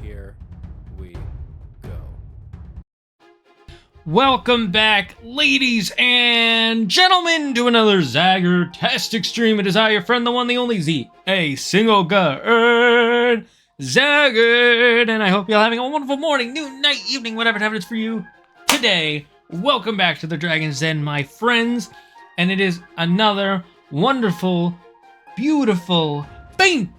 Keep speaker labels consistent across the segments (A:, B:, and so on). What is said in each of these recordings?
A: Here we go.
B: Welcome back, ladies and gentlemen, to another Zagger-tastic stream. It is I, your friend, the one, the only Z, a single guard, Zaggard, and I hope you're having a wonderful morning, noon, night, evening, whatever time it is for you today. Welcome back to the Dragon's Den, my friends, and it is another wonderful, beautiful Painting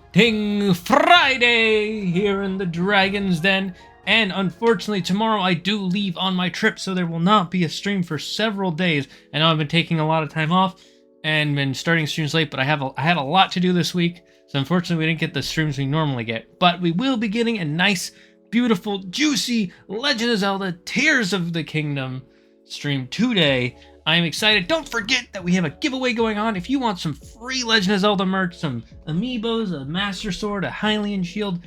B: Friday here in the Dragon's Den. And unfortunately, tomorrow I do leave on my trip, so there will not be a stream for several days. I know I've been taking a lot of time off and been starting streams late, but I had a lot to do this week, so unfortunately we didn't get the streams we normally get. But we will be getting a nice, beautiful, juicy Legend of Zelda Tears of the Kingdom stream today. I am excited. Don't forget that we have a giveaway going on. If you want some free Legend of Zelda merch, some amiibos, a Master Sword, a Hylian Shield,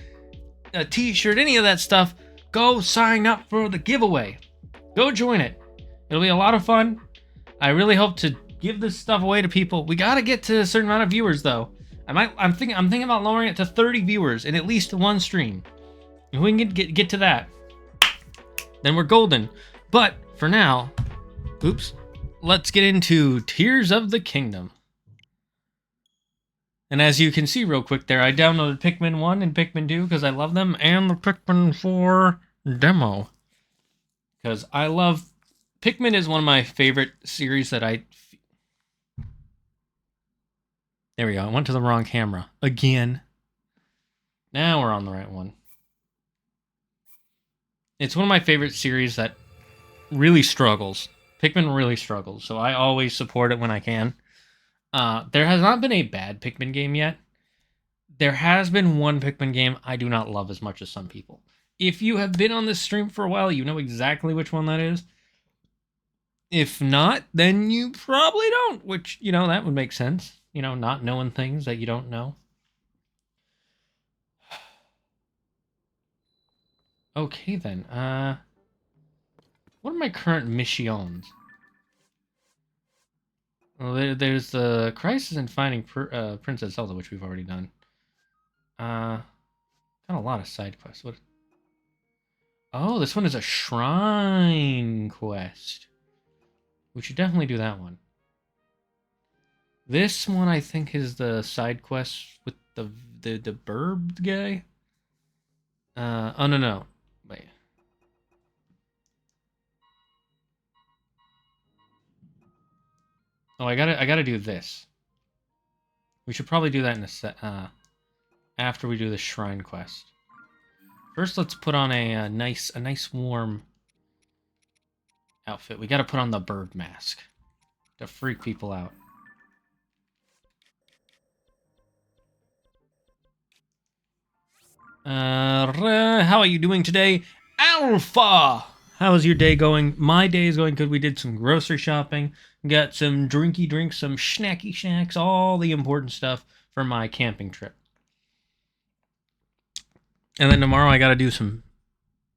B: a t-shirt, any of that stuff, go sign up for the giveaway. Go join it. It'll be a lot of fun. I really hope to give this stuff away to people. We gotta get to a certain amount of viewers though. I'm thinking about lowering it to 30 viewers in at least one stream. If we can get to that, then we're golden. But for now, let's get into Tears of the Kingdom. And as you can see real quick there, I downloaded Pikmin 1 and Pikmin 2 because I love them, and the Pikmin 4 demo. Because I love... Pikmin is one of my favorite series that I... There we go, I went to the wrong camera. Again. Now we're on the right one. It's one of my favorite series that really struggles. Pikmin really struggles, so I always support it when I can. There has not been a bad Pikmin game yet. There has been one Pikmin game I do not love as much as some people. If you have been on this stream for a while, you know exactly which one that is. If not, then you probably don't, which, you know, that would make sense. You know, not knowing things that you don't know. Okay, then. What are my current missions? Well, there's the Crisis in Finding Princess Zelda, which we've already done. Got a lot of side quests. What? Oh, this one is a shrine quest. We should definitely do that one. This one, I think, is the side quest with the burb guy. Oh no. Wait. Oh, I gotta do this. We should probably do that in a after we do the shrine quest. First, let's put on a nice warm outfit. We gotta put on the bird mask to freak people out. How are you doing today, Alpha? How is your day going? My day is going good. We did some grocery shopping, got some drinky drinks, some snacky snacks, all the important stuff for my camping trip. And then tomorrow I gotta do some...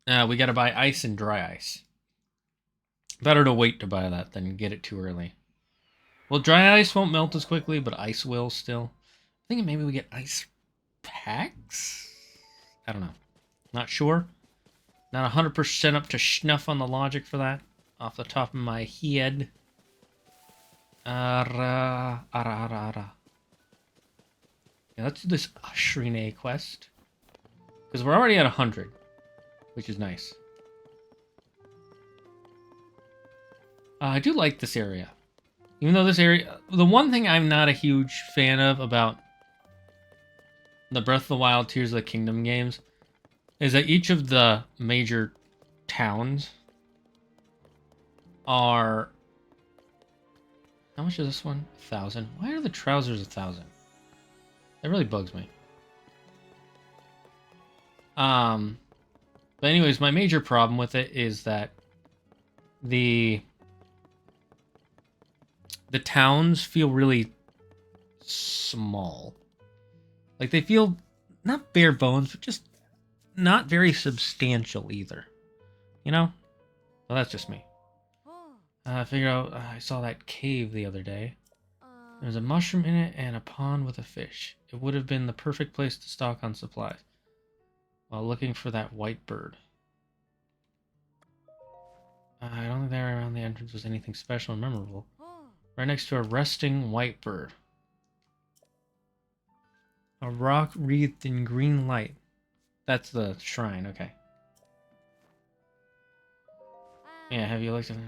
B: we gotta buy ice and dry ice. Better to wait to buy that than get it too early. Well, dry ice won't melt as quickly, but ice will still. I'm thinking maybe we get ice packs? I don't know. Not sure. Not 100% up to snuff on the logic for that. Off the top of my head. Yeah, let's do this Shrine quest. Because we're already at 100. Which is nice. I do like this area. Even though this area... The one thing I'm not a huge fan of about the Breath of the Wild Tears of the Kingdom games is that each of the major towns are... How much is this one? 1,000. Why are the trousers 1,000? That really bugs me. But anyways, my major problem with it is that the towns feel really small. Like, they feel not bare bones, but just not very substantial either. You know? Well, that's just me. I figured out, I saw that cave the other day. There's a mushroom in it and a pond with a fish. It would have been the perfect place to stock on supplies. while looking for that white bird. I don't think there around the entrance was anything special or memorable. Right next to a resting white bird. A rock wreathed in green light. That's the shrine, okay. Yeah, have you looked at the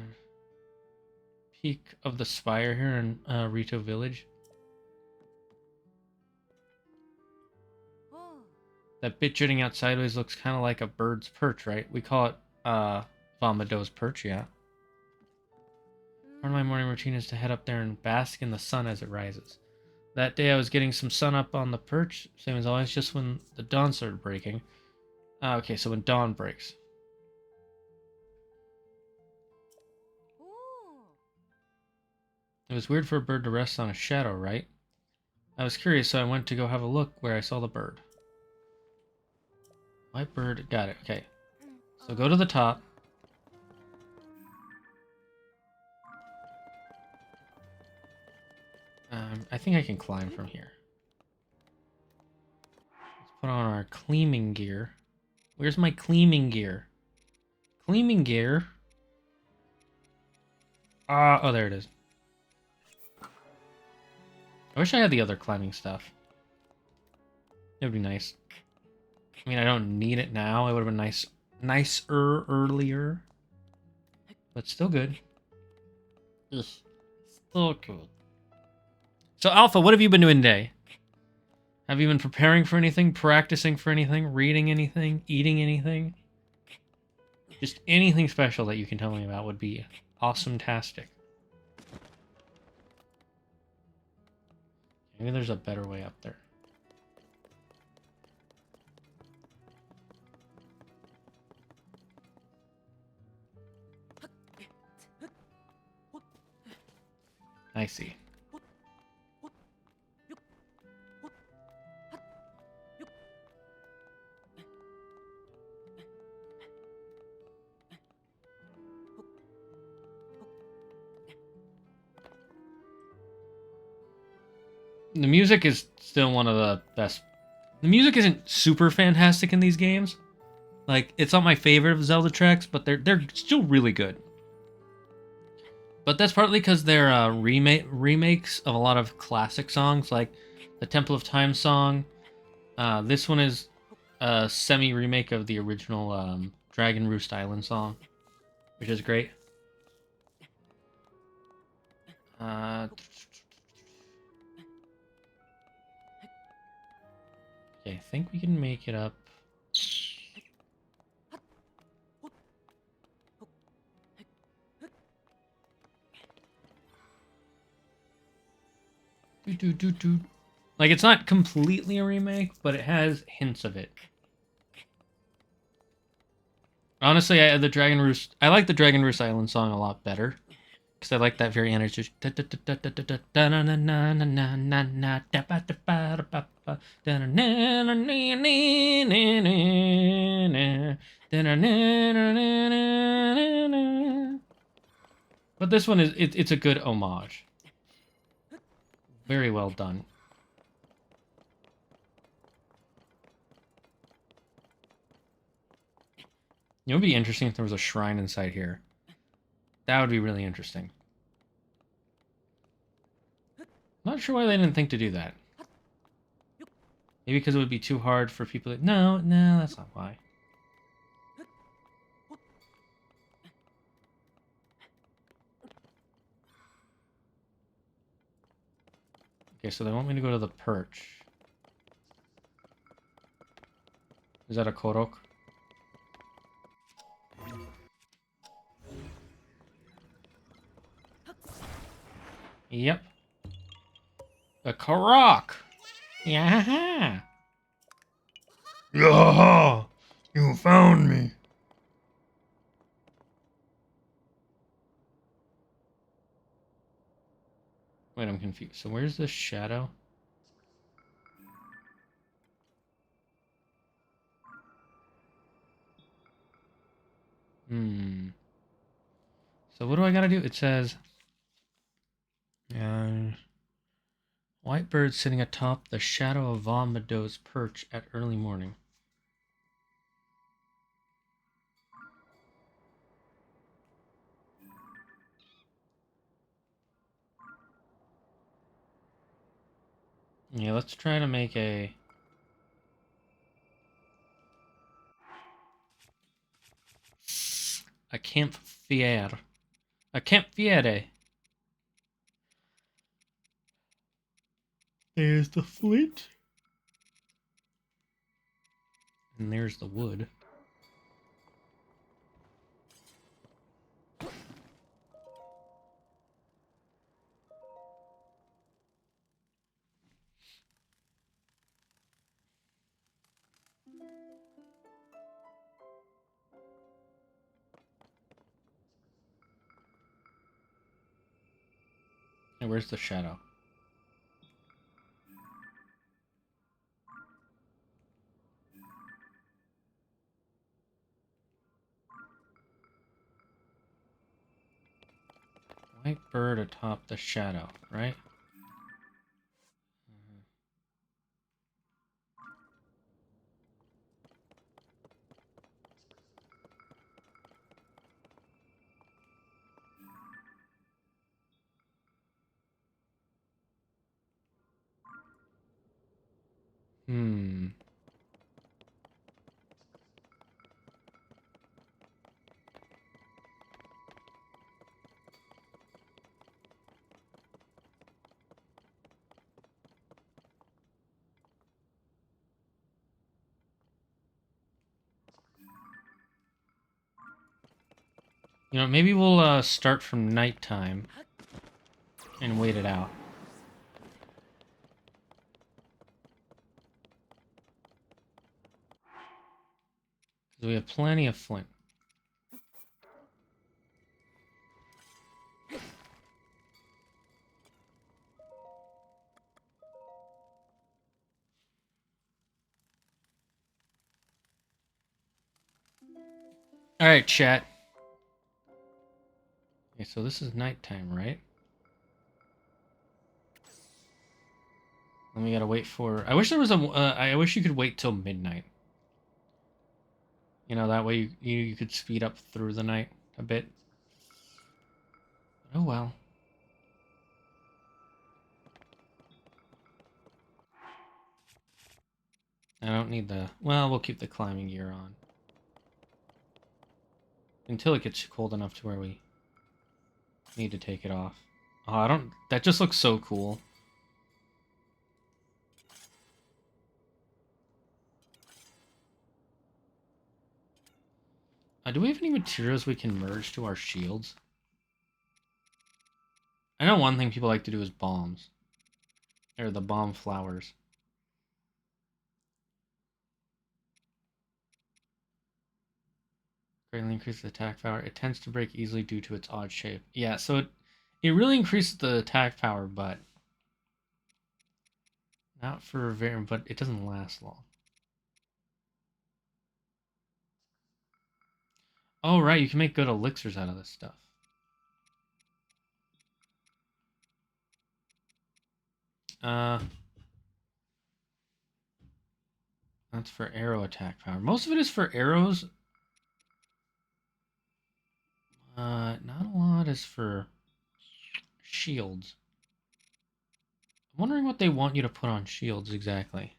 B: peak of the spire here in Rito Village? That bit jutting out sideways looks kind of like a bird's perch, right? We call it Vomido's perch, yeah. Part of my morning routine is to head up there and bask in the sun as it rises. That day I was getting some sun up on the perch, same as always, just when the dawn started breaking. Okay, so when dawn breaks. It was weird for a bird to rest on a shadow, right? I was curious, so I went to go have a look where I saw the bird. White bird, got it, okay. So go to the top. I think I can climb from here. Let's put on our cleaning gear. Where's my cleaning gear? Cleaning gear? Oh, there it is. I wish I had the other climbing stuff. It would be nice. I mean, I don't need it now. It would have been nicer earlier. But still good. Ugh. Still good. So, Alpha, what have you been doing today? Have you been preparing for anything? Practicing for anything? Reading anything? Eating anything? Just anything special that you can tell me about would be awesome-tastic. Maybe there's a better way up there. I see. The music is still one of the best. The music isn't super fantastic in these games. Like, it's not my favorite of Zelda tracks, but they're still really good. But that's partly because they're remakes of a lot of classic songs, like the Temple of Time song. This one is a semi-remake of the original Dragon Roost Island song, which is great. Okay, I think we can make it up. Like, it's not completely a remake, but it has hints of it. Honestly, I like the Dragon Roost Island song a lot better. Because I like that very energetic. But this one it's a good homage. Very well done. It would be interesting if there was a shrine inside here. That would be really interesting. Not sure why they didn't think to do that. Maybe because it would be too hard for people to... No, that's not why. Okay, so they want me to go to the perch. Is that a Korok? Yep. A Korok! Yeah!
C: Yaha! You found me.
B: Wait, I'm confused. So where's the shadow? So what do I gotta do? It says... white bird sitting atop the shadow of Vomido's perch at early morning. Yeah, let's try to make a campfire. A campfire. There's the flint. And there's the wood. And where's the shadow? White bird atop the shadow, right? Hmm. You know, maybe we'll start from nighttime and wait it out. Because we have plenty of flint. Alright, chat. Okay, so this is nighttime, right? Then we gotta wait for... I wish there was a... I wish you could wait till midnight. You know, that way you could speed up through the night a bit. Oh well. I don't need the... Well, we'll keep the climbing gear on. Until it gets cold enough to where we need to take it off. Oh, I don't... That just looks so cool. Do we have any materials we can merge to our shields? I know one thing people like to do is bombs. Or the bomb flowers. Greatly increases the attack power. It tends to break easily due to its odd shape. Yeah, so it really increases the attack power, but not for very... But it doesn't last long. Oh, right, you can make good elixirs out of this stuff. That's for arrow attack power. Most of it is for arrows. Not a lot is for shields. I'm wondering what they want you to put on shields exactly.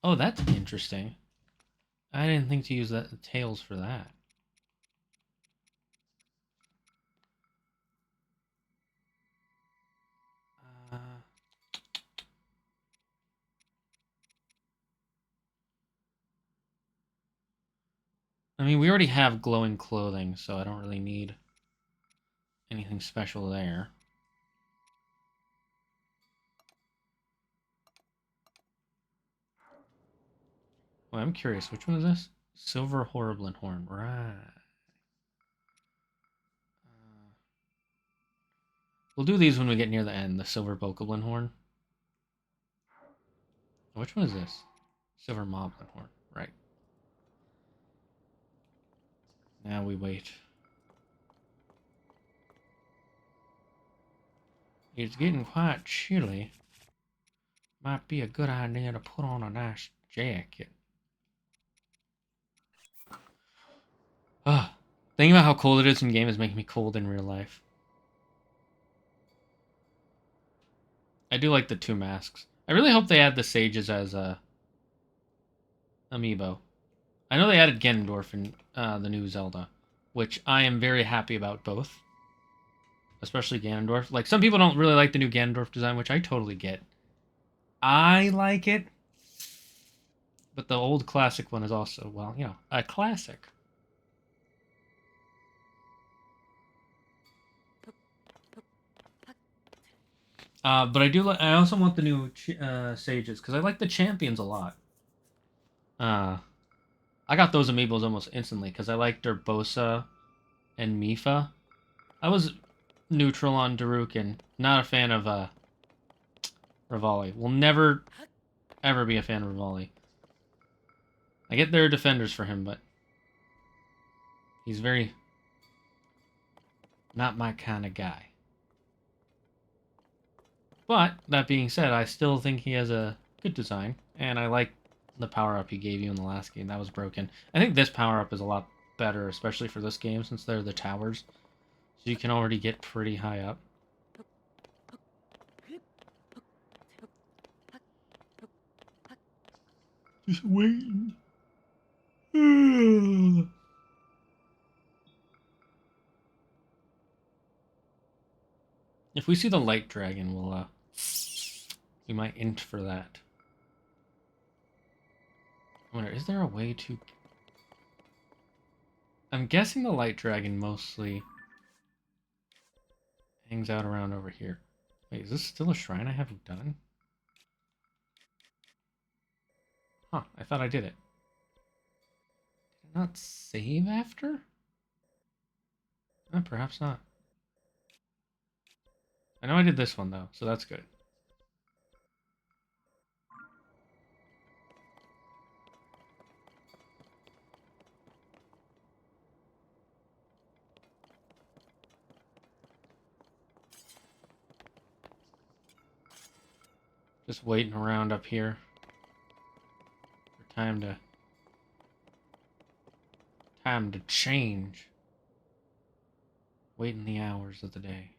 B: Oh, that's interesting. I didn't think to use the tails for that. Uh, I mean, we already have glowing clothing, so I don't really need anything special there. Oh, I'm curious, which one is this? Silver Horriblin Horn, right. We'll do these when we get near the end, the Silver Bokoblin Horn. Which one is this? Silver Moblin Horn, right. Now we wait. It's getting quite chilly. Might be a good idea to put on a nice jacket. Thinking about how cold it is in game is making me cold in real life. I do like the 2 masks. I really hope they add the sages as amiibo. I know they added Ganondorf in the new Zelda, which I am very happy about both. Especially Ganondorf. Like, some people don't really like the new Ganondorf design, which I totally get. I like it. But the old classic one is also, well, you know, a classic. But I also want the new sages, because I like the champions a lot. I got those amiibos almost instantly, because I liked Urbosa and Mifa. I was neutral on Darukin. Not a fan of Rivali. Will never, ever be a fan of Rivali. I get there are defenders for him, but he's very not my kind of guy. But, that being said, I still think he has a good design, and I like the power-up he gave you in the last game. That was broken. I think this power-up is a lot better, especially for this game, since they're the towers. So you can already get pretty high up. Just waiting. If we see the light dragon, we might int for that. I wonder, is there a way to... I'm guessing the light dragon mostly hangs out around over here. Wait, is this still a shrine I haven't done? Huh, I thought I did it. Did it not save after? Perhaps not. I know I did this one, though, so that's good. Just waiting around up here for time to change. Waiting the hours of the day.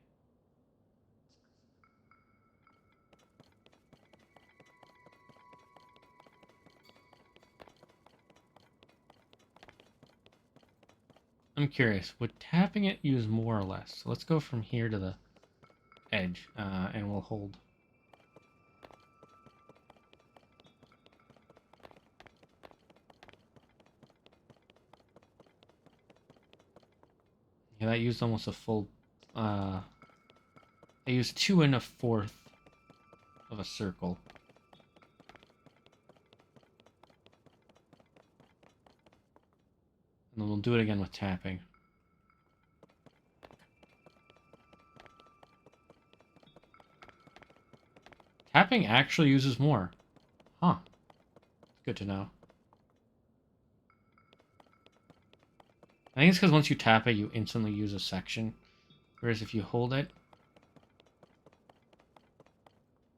B: I'm curious, would tapping it use more or less? So let's go from here to the edge, and we'll hold. Yeah, that used almost a full, I used 2 1/4 of a circle. And then we'll do it again with tapping. Tapping actually uses more. Huh. Good to know. I think it's because once you tap it, you instantly use a section. Whereas if you hold it...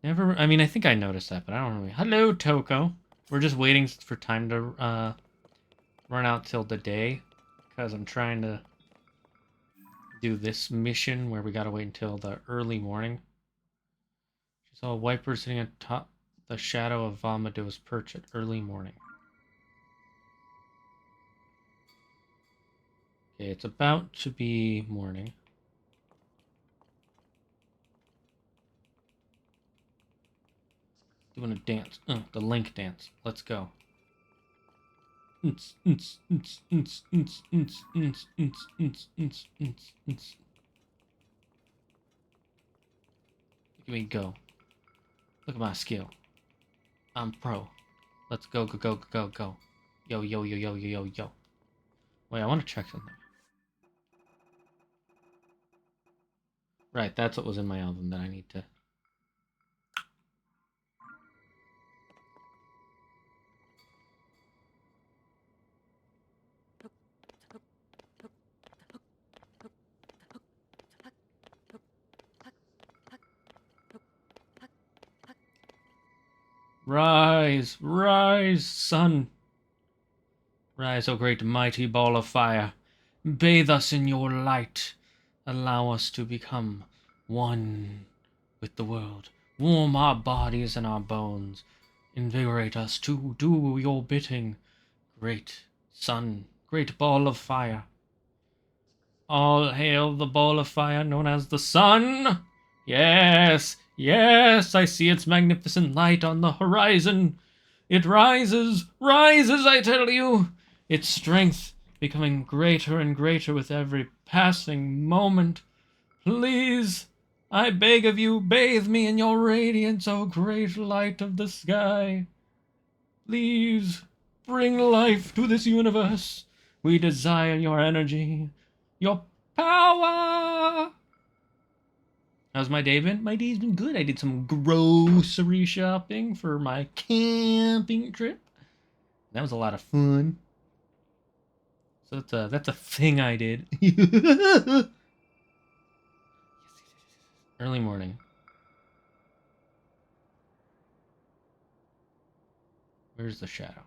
B: Never... I mean, I think I noticed that, but I don't really... Hello, Toko! We're just waiting for time to run out till the day. Because I'm trying to do this mission where we gotta wait until the early morning. She saw a wiper sitting atop the shadow of Vomido's perch at early morning. Okay, it's about to be morning. Doing a dance. The Link dance. Let's go. Here we go. Look at my skill. I'm pro. Let's go, go, go, go, go. Yo, yo, yo, yo, yo, yo, yo. Wait, I want to check something. Right, that's what was in my album that I need to... Rise, rise, sun. Rise, O great mighty ball of fire. Bathe us in your light. Allow us to become one with the world. Warm our bodies and our bones. Invigorate us to do your bidding. Great sun, great ball of fire. All hail the ball of fire known as the sun. Yes, yes, I see its magnificent light on the horizon. It rises, rises, I tell you. Its strength becoming greater and greater with every passing moment. Please, I beg of you, bathe me in your radiance, O great light of the sky. Please, bring life to this universe. We desire your energy, your power. How's my day been? My day's been good. I did some grocery shopping for my camping trip. That was a lot of fun. So that's a thing I did. Early morning. Where's the shadow?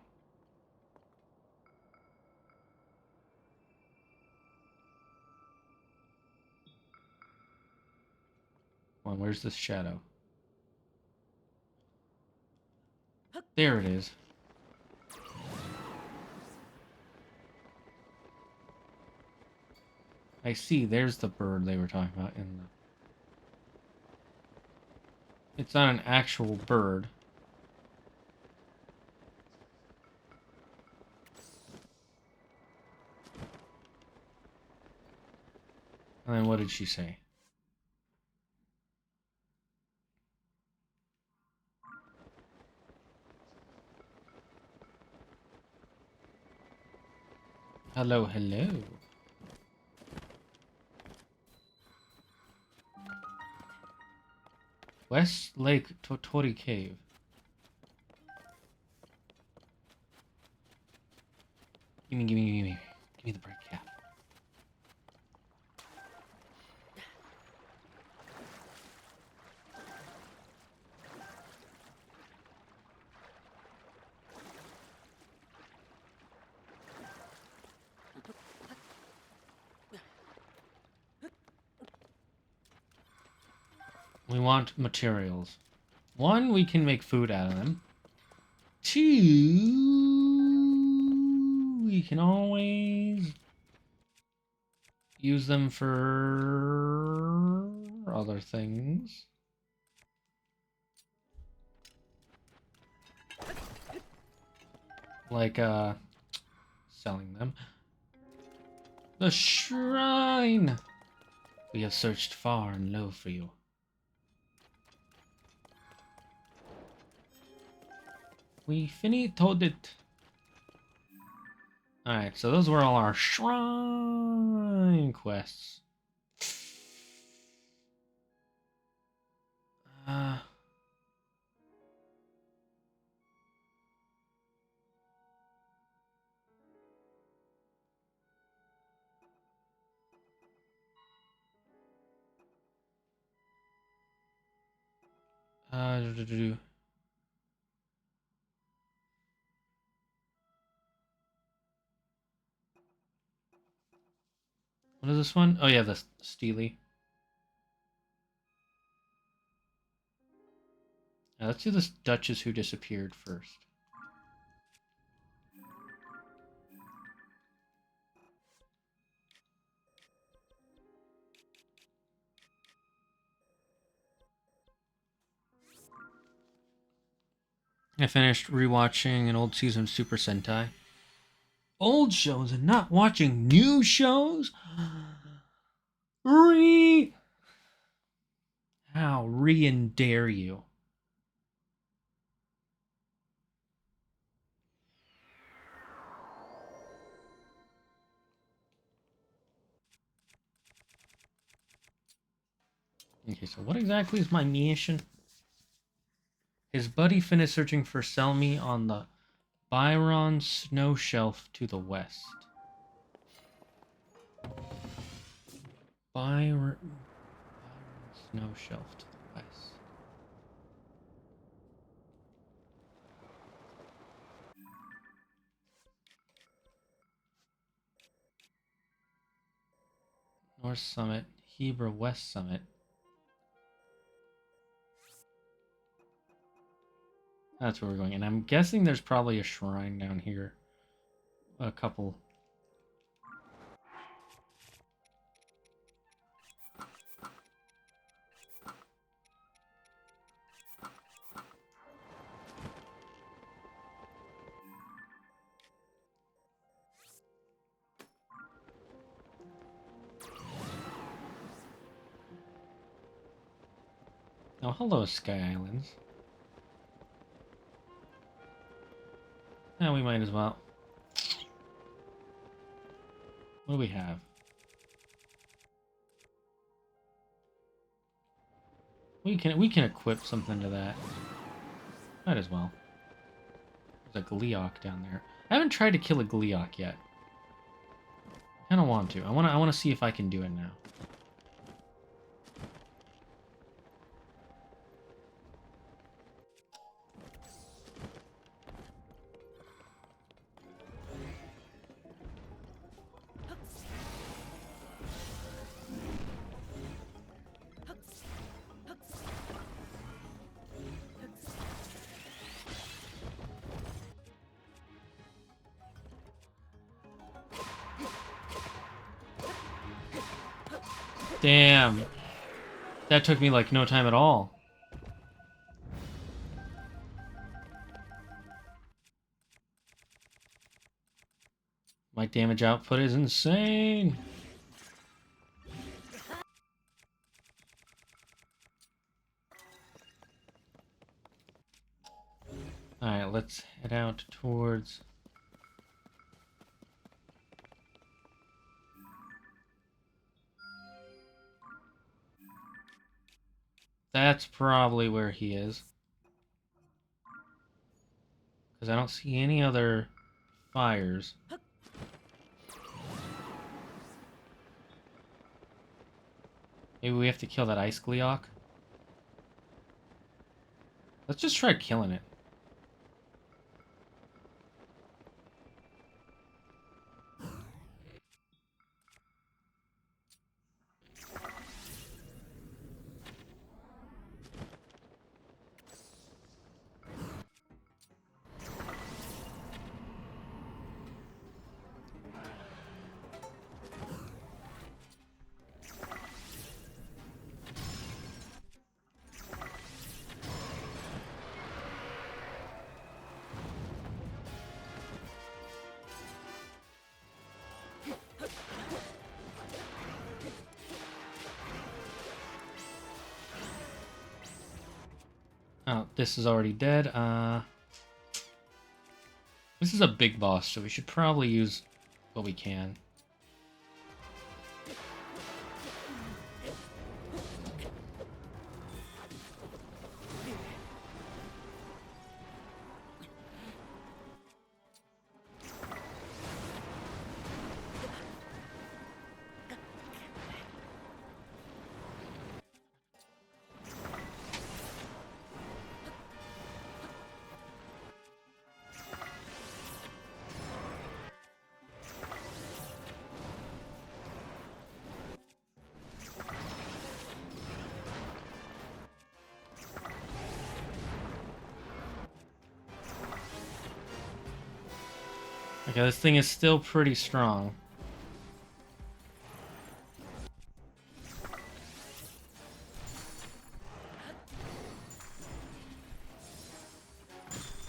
B: Come on, where's this shadow? There it is. I see, there's the bird they were talking about in the... It's not an actual bird. And then what did she say? Hello, hello. West Lake Totori Cave. Gimme, gimme, gimme. Give me the bright cap. We want materials. One, we can make food out of them. Two, we can always use them for other things. Like, selling them. The shrine! We have searched far and low for you. We finitoed it. Alright, so those were all our shrine quests. Do-do-do. What is this one? Oh yeah, the Steely. Let's do this Duchess who disappeared first. I finished rewatching an old season of Super Sentai. Old shows and not watching new shows? How and dare you? Okay, so what exactly is my mission? His buddy finished searching for Selmy on the Byron snow shelf to the west. Byron snow shelf to the west. North Summit, Hebra West Summit. That's where we're going. And I'm guessing there's probably a shrine down here. A couple. Oh, hello, Sky Islands. Yeah, we might as well. What do we have? We can equip something to that. Might as well. There's a Gleok down there. I haven't tried to kill a Gleok yet. I kind of want to. I want to see if I can do it now. Damn. That took me like no time at all. My damage output is insane. Alright, let's head out towards... That's probably where he is. Because I don't see any other fires. Maybe we have to kill that ice Gleok? Let's just try killing it. Oh, this is already dead. This is a big boss, so we should probably use what we can. Okay, this thing is still pretty strong.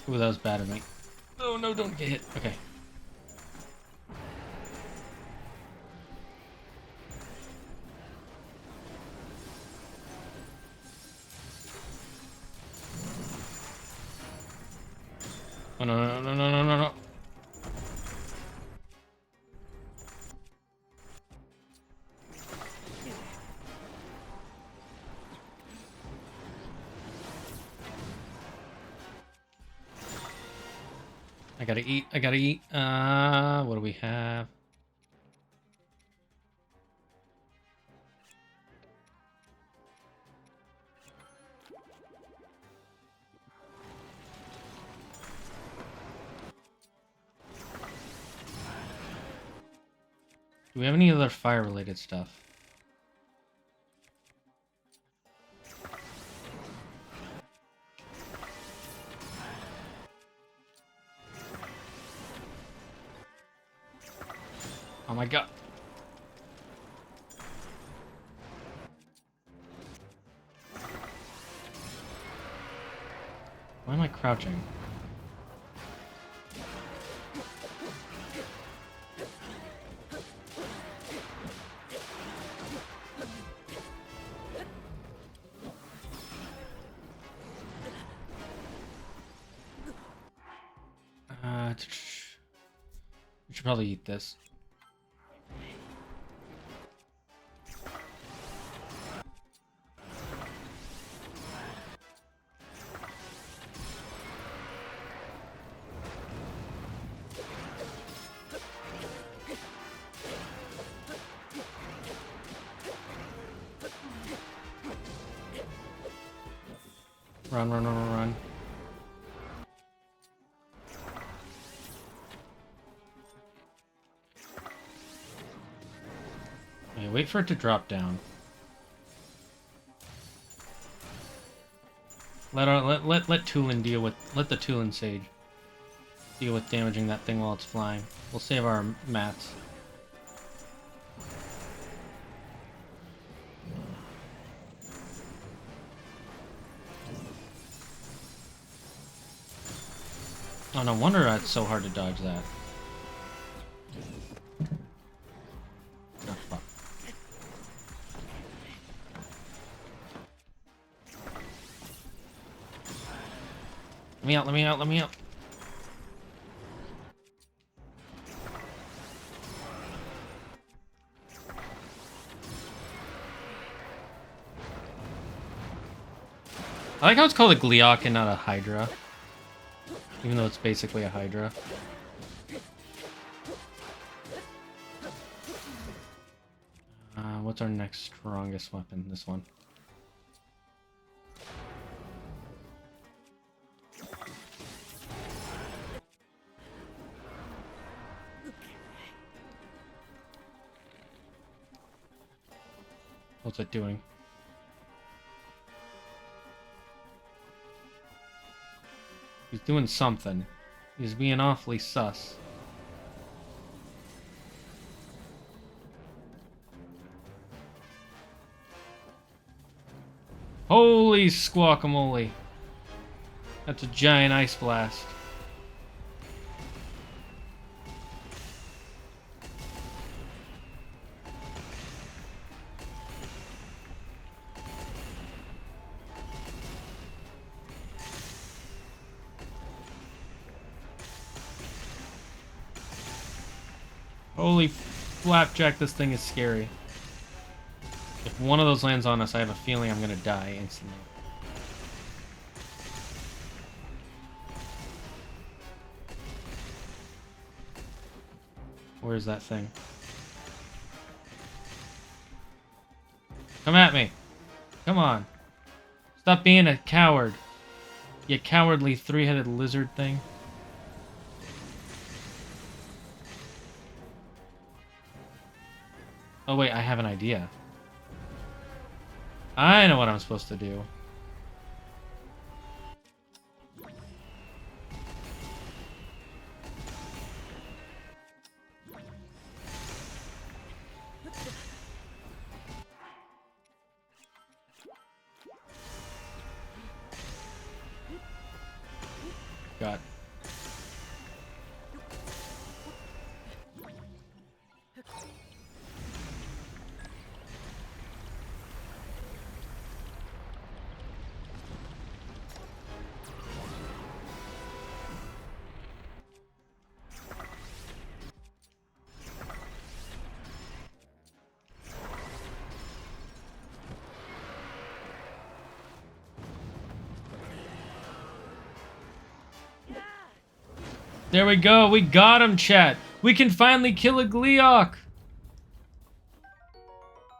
B: Ooh, that was bad of me. Oh no, don't get hit. Okay. Oh no, no, no, no, no, no, no. I gotta eat, I gotta eat. What do we have? Do we have any other fire-related stuff? my god. Why am I crouching? We should probably eat this. Run, run, run, run, run. Okay, wait for it to drop down. Let Tulin deal with let the Tulin Sage deal with damaging that thing while it's flying. We'll save our mats. Oh, no wonder it's so hard to dodge that. Oh, fuck. Let me out, let me out, let me out. I like how it's called a Gleok and not a Hydra. Even though it's basically a Hydra. What's our next strongest weapon? This one. What's it doing? He's doing something. He's being awfully sus. Holy squawkamole. That's a giant ice blast. Holy flapjack, this thing is scary. If one of those lands on us, I have a feeling I'm gonna die instantly. Where's that thing? Come at me! Come on! Stop being a coward! You cowardly three-headed lizard thing. Oh wait, I have an idea. I know what I'm supposed to do. God. There we go. We got him, chat. We can finally kill a Gleok.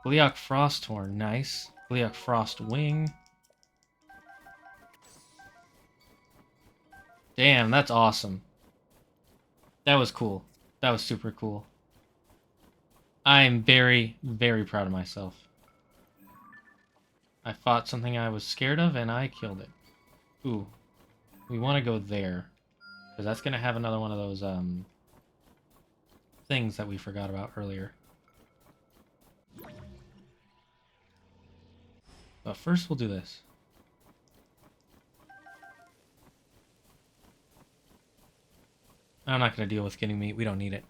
B: Gleok Frosthorn. Nice. Gleok Frostwing. Damn, that's awesome. That was cool. That was super cool. I'm very, very proud of myself. I fought something I was scared of and I killed it. Ooh. We want to go there. Because that's going to have another one of those things that we forgot about earlier. But first we'll do this. I'm not going to deal with getting meat. We don't need it.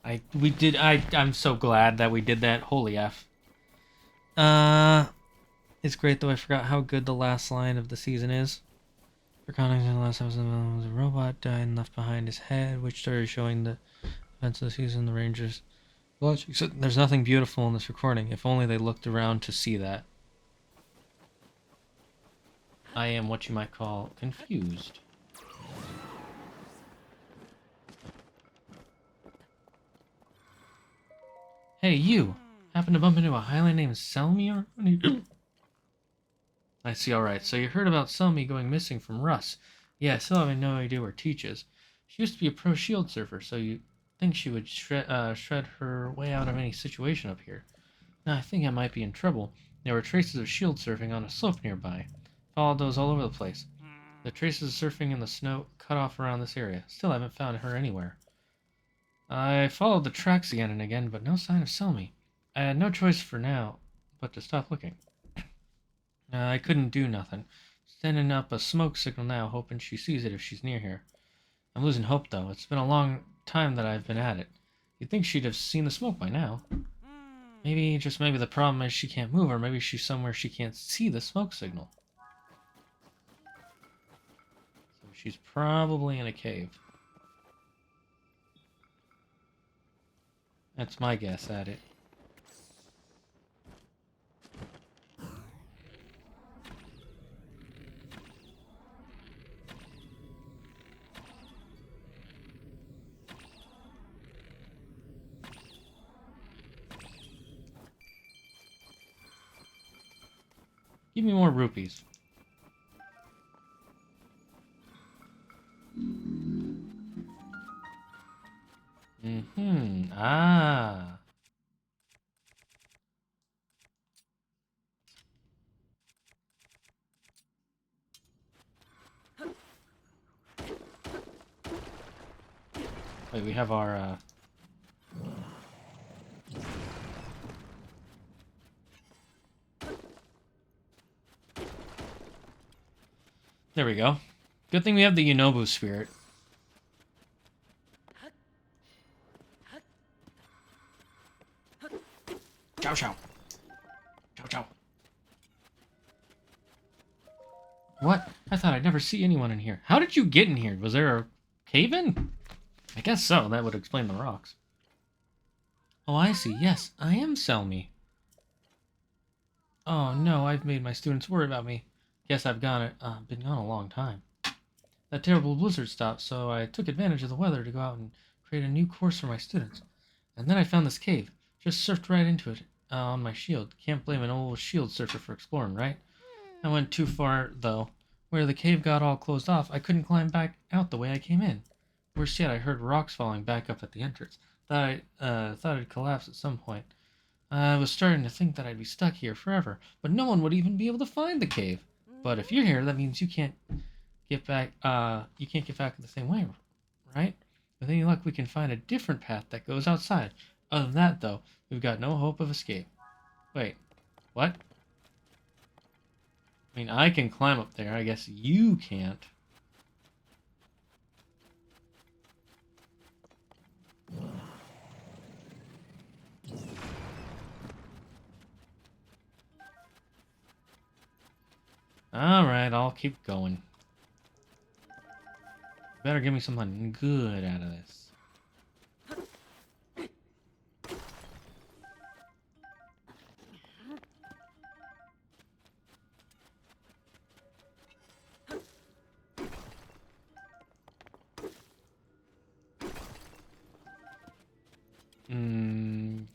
B: I'm so glad that we did that. Holy F. It's great though. I forgot how good the last line of the season is. For context, the last episode was a robot died and left behind his head, which started showing the events of the season. The Rangers watching. So there's nothing beautiful in this recording. If only they looked around to see that. I am what you might call confused. Hey, you! Happen to bump into a Highland named Selmy or... I see, alright. So you heard about Selmy going missing from Russ. Yeah, I still have no idea where Teach is. She used to be a pro shield surfer, so you think she would shred her way out of any situation up here. Now, I think I might be in trouble. There were traces of shield surfing on a slope nearby. Followed those all over the place. The traces of surfing in the snow cut off around this area. Still haven't found her anywhere. I followed the tracks again and again, but no sign of Selmy. I had no choice for now but to stop looking. I couldn't do nothing. Sending up a smoke signal now, hoping she sees it if she's near here. I'm losing hope, though. It's been a long time that I've been at it. You'd think she'd have seen the smoke by now. Maybe the problem is she can't move, or maybe she's somewhere she can't see the smoke signal. So she's probably in a cave. That's my guess at it. Give me more rupees. Ah. Wait, we have our, There we go. Good thing we have the Yunobu spirit. Chow chow. Chow chow. What? I thought I'd never see anyone in here. How did you get in here? Was there a cave-in? I guess so. That would explain the rocks. Oh, I see. Yes, I am Selmy. Oh, no. I've made my students worry about me. Guess I've been gone a long time. That terrible blizzard stopped, so I took advantage of the weather to go out and create a new course for my students. And then I found this cave. Just surfed right into it on my shield. Can't blame an old shield surfer for exploring, right? I went too far, though. Where the cave got all closed off, I couldn't climb back out the way I came in. Worse yet, I heard rocks falling back up at the entrance. Thought it'd collapse at some point. I was starting to think that I'd be stuck here forever, but no one would even be able to find the cave. But if you're here, that means you can't get back. You can't get back the same way, right? With any luck, we can find a different path that goes outside. Other than that, though, we've got no hope of escape. Wait, what? I mean, I can climb up there. I guess you can't. Alright, I'll keep going. Better give me something good out of this.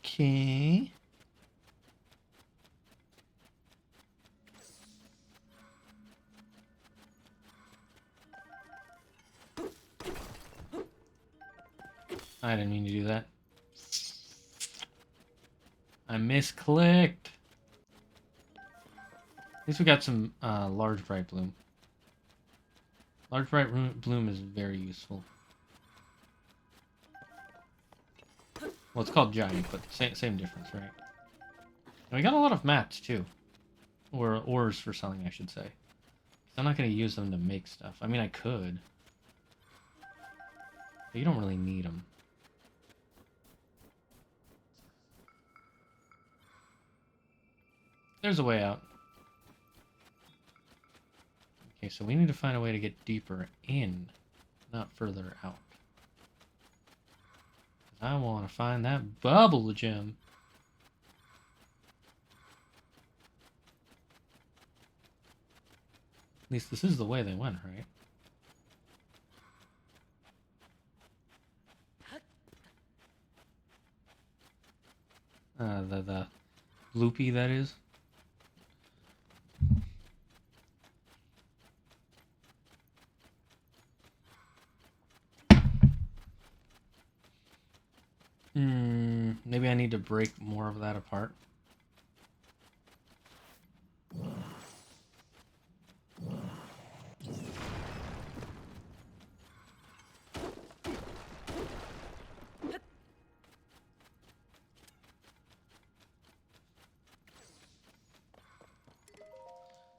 B: Okay. I didn't mean to do that. I misclicked. At least we got some large bright bloom. Large bright bloom is very useful. Well, it's called giant, but same difference, right? And we got a lot of mats, too. Or ores for selling, I should say. I'm not going to use them to make stuff. I mean, I could. But you don't really need them. There's a way out. Okay, so we need to find a way to get deeper in, not further out. I want to find that bubble gem. At least this is the way they went, right? The loopy, that is. Maybe I need to break more of that apart.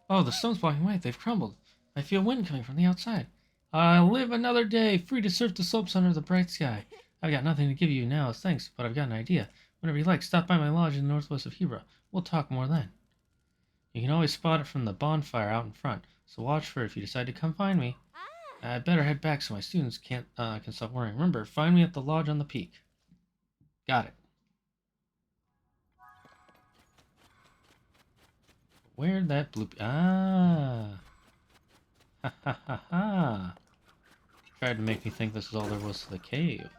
B: Oh, the stone's blocking way. They've crumbled. I feel wind coming from the outside. I'll live another day, free to surf the slopes under the bright sky. I've got nothing to give you now as thanks, but I've got an idea. Whenever you like, stop by my lodge in the northwest of Hebra. We'll talk more then. You can always spot it from the bonfire out in front, so watch for it if you decide to come find me. I'd better head back so my students can stop worrying. Remember, find me at the lodge on the peak. Got it. Where'd that blue... Ah! Ha ha ha ha! Tried to make me think this is all there was to the cave.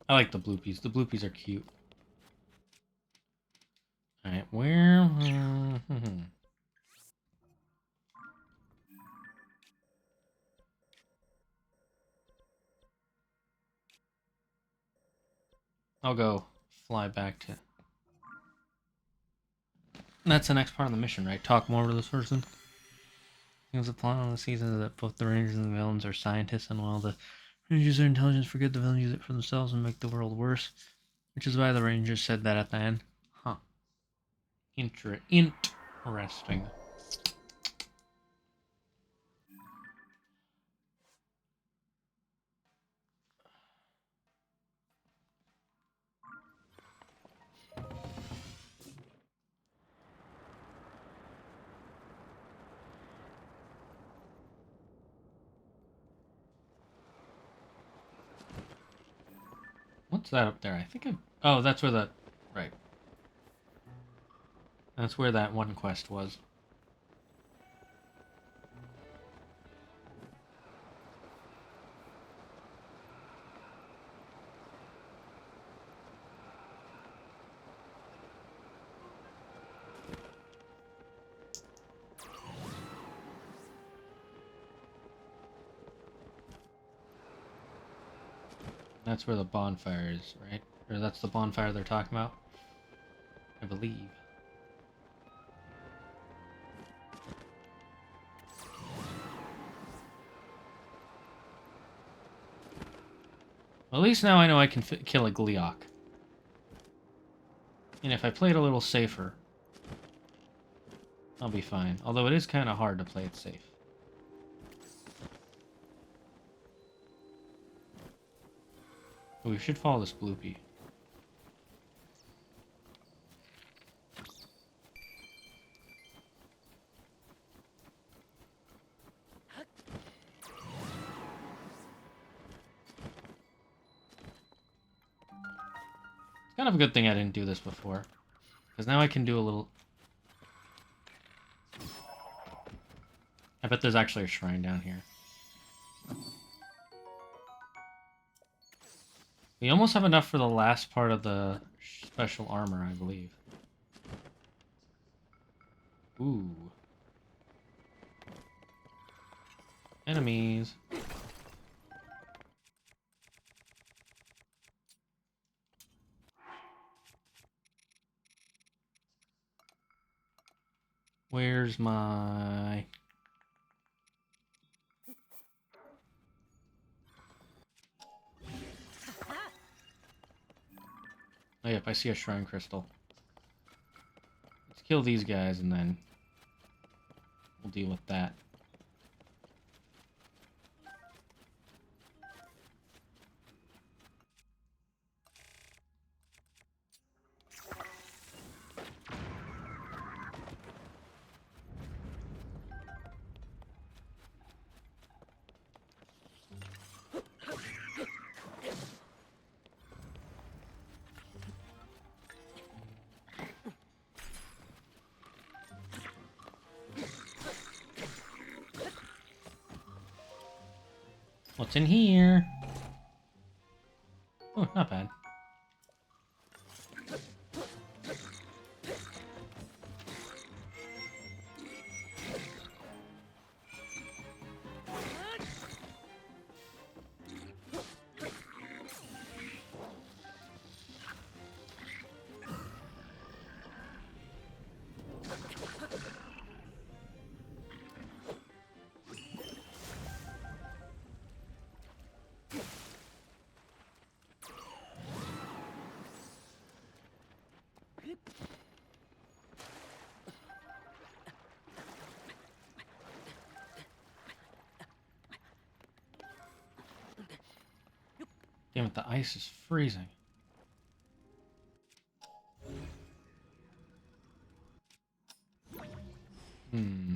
B: I like the bloopies. The bloopies are cute. Alright, where... I'll go fly back to... That's the next part of the mission, right? Talk more to this person. It was a plot on the season that both the Rangers and the villains are scientists, and while the Rangers use their intelligence for good, the villains use it for themselves and make the world worse. Which is why the Rangers said that at the end. Huh. Interesting. What's that up there? I think I... Oh, that's where the... Right. That's where that one quest was. That's where the bonfire is, right? Or that's the bonfire they're talking about? I believe. Well, at least now I know I can kill a Gleok. And if I play it a little safer, I'll be fine. Although it is kind of hard to play it safe. We should follow this bloopy. It's kind of a good thing I didn't do this before. Because now I can do a little... I bet there's actually a shrine down here. We almost have enough for the last part of the special armor, I believe. Ooh. Enemies. Where's my... Oh, yep, I see a shrine crystal. Let's kill these guys and then we'll deal with that. What's in here? Oh, not bad. Damn it, the ice is freezing. Hmm.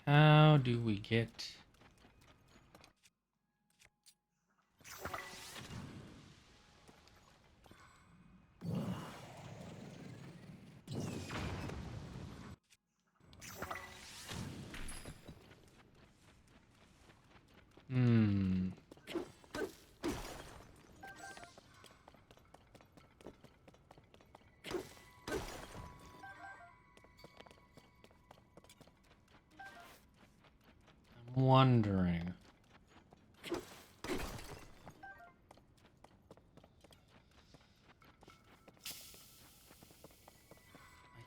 B: How do we get... Hmm. I'm wondering. I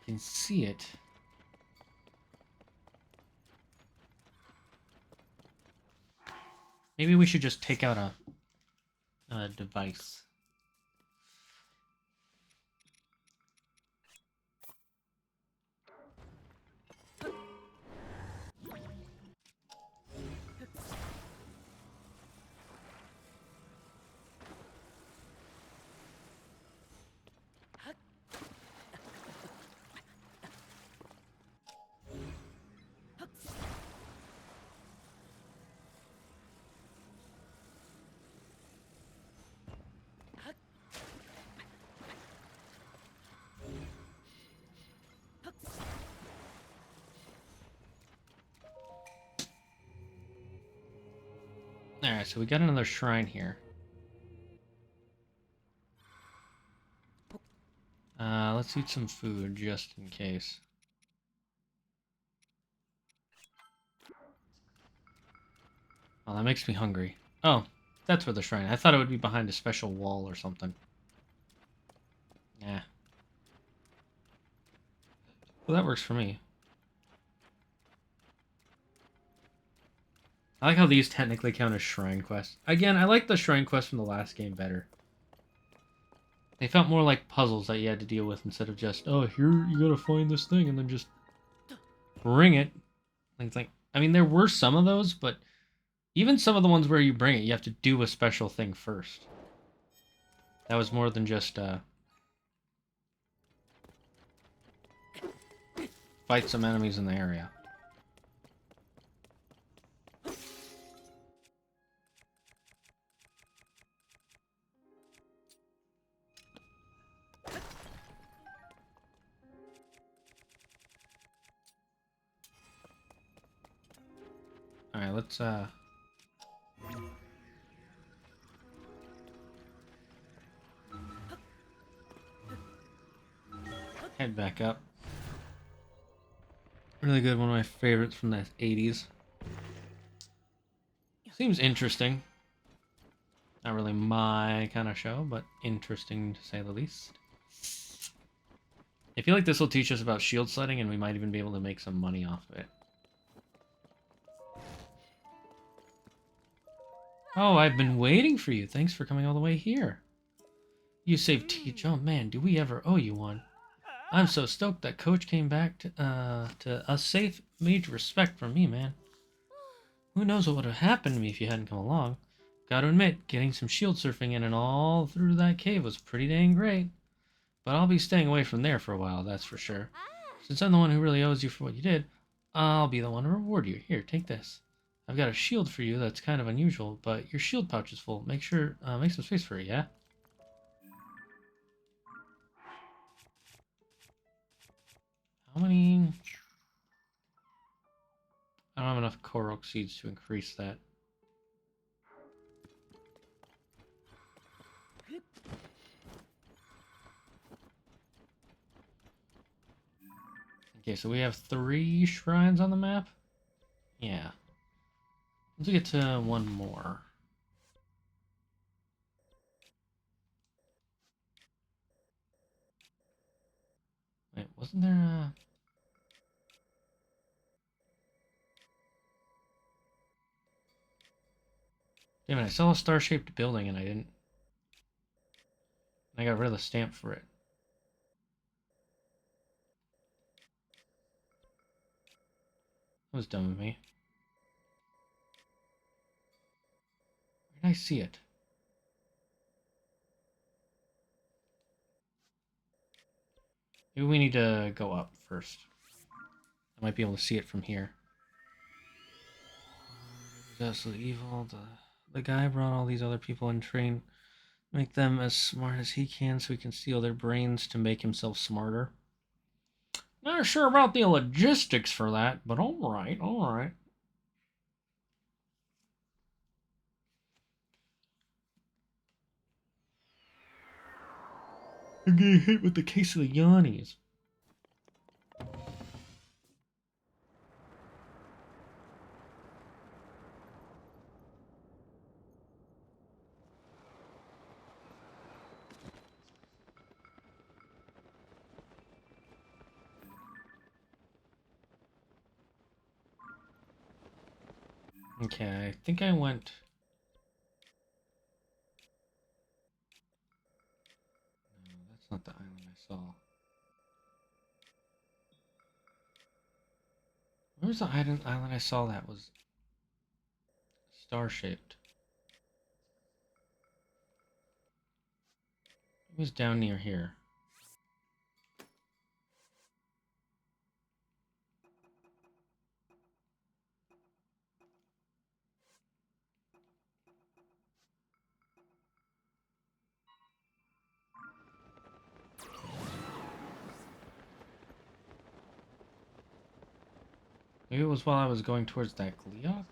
B: can see it. Maybe we should just take out a device. Alright, so we got another shrine here. Let's eat some food just in case. Oh, that makes me hungry. Oh, that's where the shrine. I thought it would be behind a special wall or something. Nah. Well, that works for me. I like how these technically count as shrine quests. Again, I like the shrine quests from the last game better. They felt more like puzzles that you had to deal with instead of just, oh, here you gotta find this thing and then just bring it. It's like, I mean, there were some of those, but even some of the ones where you bring it, you have to do a special thing first. That was more than just, fight some enemies in the area. Alright, let's, Head back up. Really good, one of my favorites from the 80s. Seems interesting. Not really my kind of show, but interesting to say the least. I feel like this will teach us about shield sledding, and we might even be able to make some money off of it. Oh, I've been waiting for you. Thanks for coming all the way here. You saved Teach. Oh man, do we ever owe you one? I'm so stoked that Coach came back to us safe. Major respect from me, man. Who knows what would have happened to me if you hadn't come along. Gotta admit, getting some shield surfing in and all through that cave was pretty dang great. But I'll be staying away from there for a while, that's for sure. Since I'm the one who really owes you for what you did, I'll be the one to reward you. Here, take this. I've got a shield for you that's kind of unusual, but your shield pouch is full. Make some space for it, yeah? How many... I don't have enough Korok seeds to increase that. Okay, so we have 3 shrines on the map? Yeah. Let's get to one more. Wait, wasn't there a... Damn it, I saw a star-shaped building and I didn't... I got rid of the stamp for it. That was dumb of me. Where did I see it? Maybe we need to go up first. I might be able to see it from here. Absolutely evil. The guy brought all these other people and trained, make them as smart as he can so he can steal their brains to make himself smarter. Not sure about the logistics for that, but alright, alright. I'm getting hit with the case of the Yannis. Okay, I think I went... No, that's not the island I saw. Where was the island I saw that was star-shaped? It was down near here. Maybe it was while I was going towards that Gleok?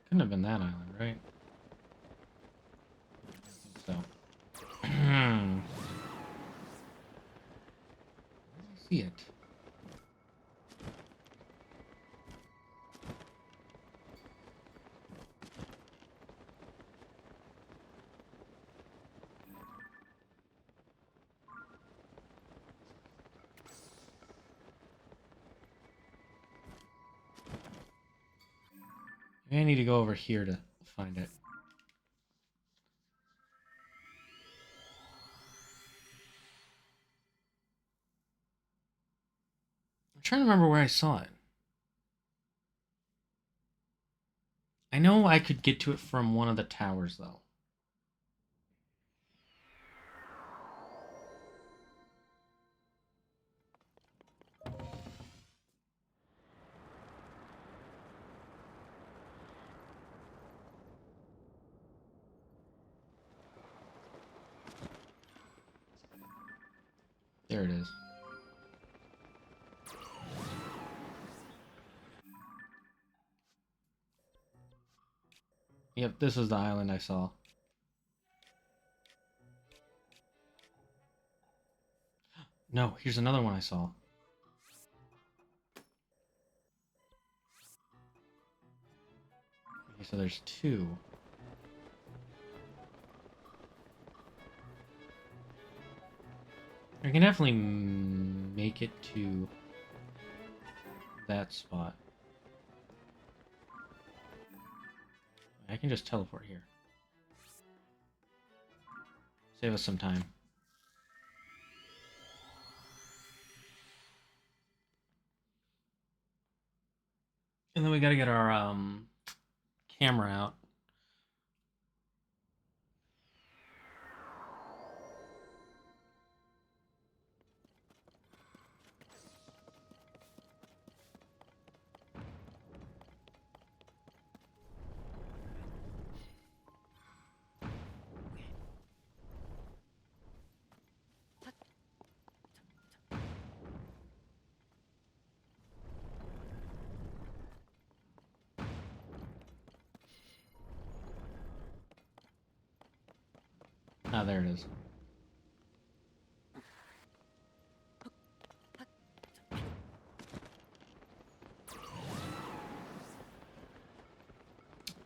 B: Couldn't have been that island, right? So. I see it. Maybe I need to go over here to find it. I'm trying to remember where I saw it. I know I could get to it from one of the towers, though. There it is. Yep, this is the island I saw. No, here's another one I saw. Okay, so there's two. I can definitely make it to that spot. I can just teleport here. Save us some time. And then we gotta get our camera out. Ah, there it is.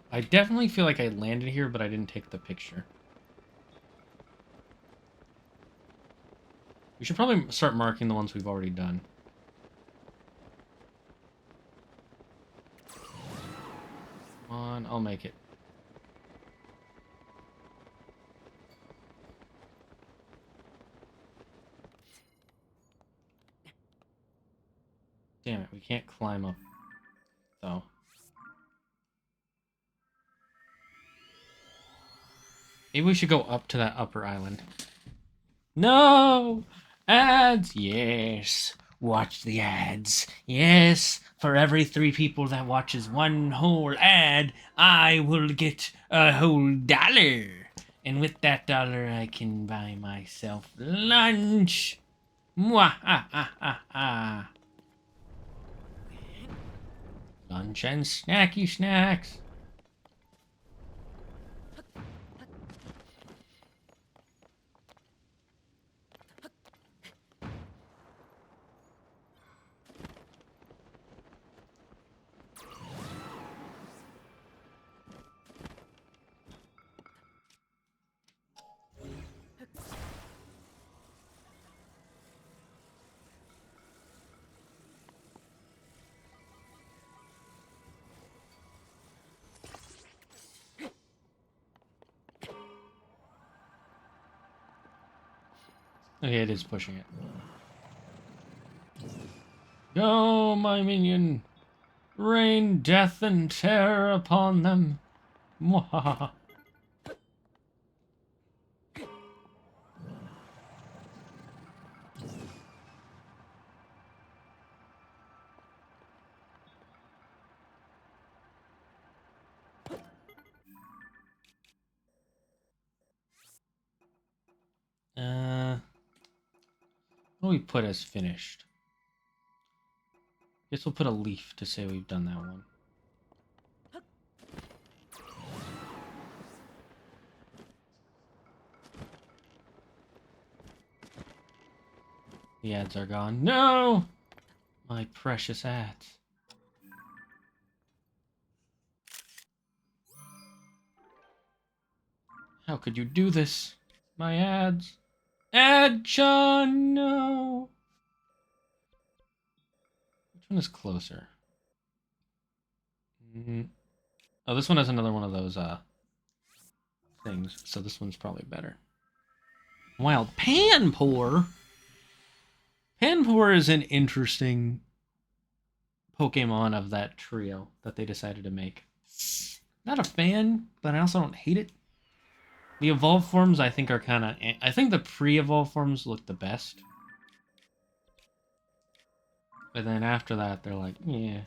B: I definitely feel like I landed here, but I didn't take the picture. We should probably start marking the ones we've already done. Come on, I'll make it. Damn it, we can't climb up, though. Maybe we should go up to that upper island. No! Ads! Yes. Watch the ads. Yes. For every 3 people that watches one whole ad, I will get a whole $1. And with that $1, I can buy myself lunch. Mwah-ha-ha-ha-ha. Lunch and snacky snacks. Okay, it is pushing it. Go, my minion! Rain death and terror upon them! Mwahaha. What do we put as finished? Guess we'll put a leaf to say we've done that one. The ads are gone. No! My precious ads. How could you do this? My ads. Ad John, no! Which one is closer? Oh, this one has another one of those things, so this one's probably better. Wild Panpour? Panpour is an interesting Pokemon of that trio that they decided to make. Not a fan, but I also don't hate it. The evolved forms I think are kind of... I think the pre-evolved forms look the best. But then after that, they're like, yeah.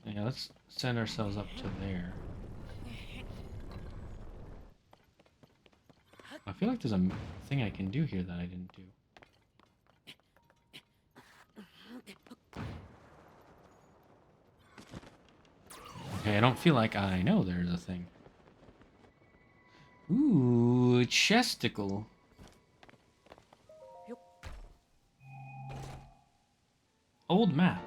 B: Yeah, let's send ourselves up to there. I feel like there's a thing I can do here that I didn't do. Okay, I don't feel like I know there's a thing. Ooh, chesticle. Old map.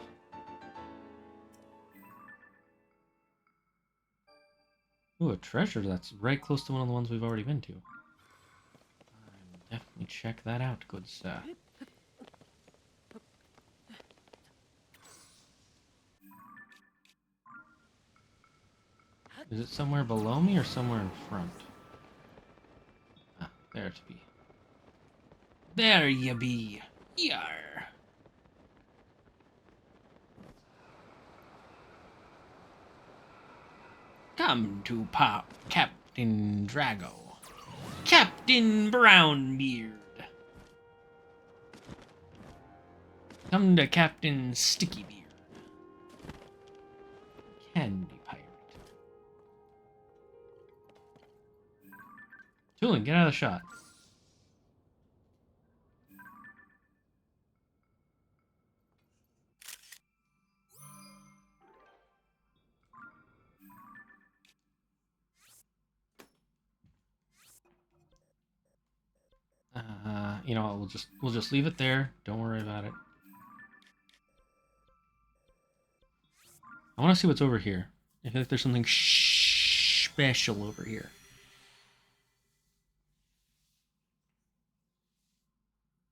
B: Ooh, a treasure that's right close to one of the ones we've already been to. I will definitely check that out, good sir. Is it somewhere below me or somewhere in front? Ah, there it be. There you be. Yar. Come to pop Captain Drago. Captain Brownbeard. Come to Captain Stickybeard. Candy Pirate. Tulin, get out of the shot. You know what, we'll just leave it there. Don't worry about it. I want to see what's over here. I feel like there's something special over here.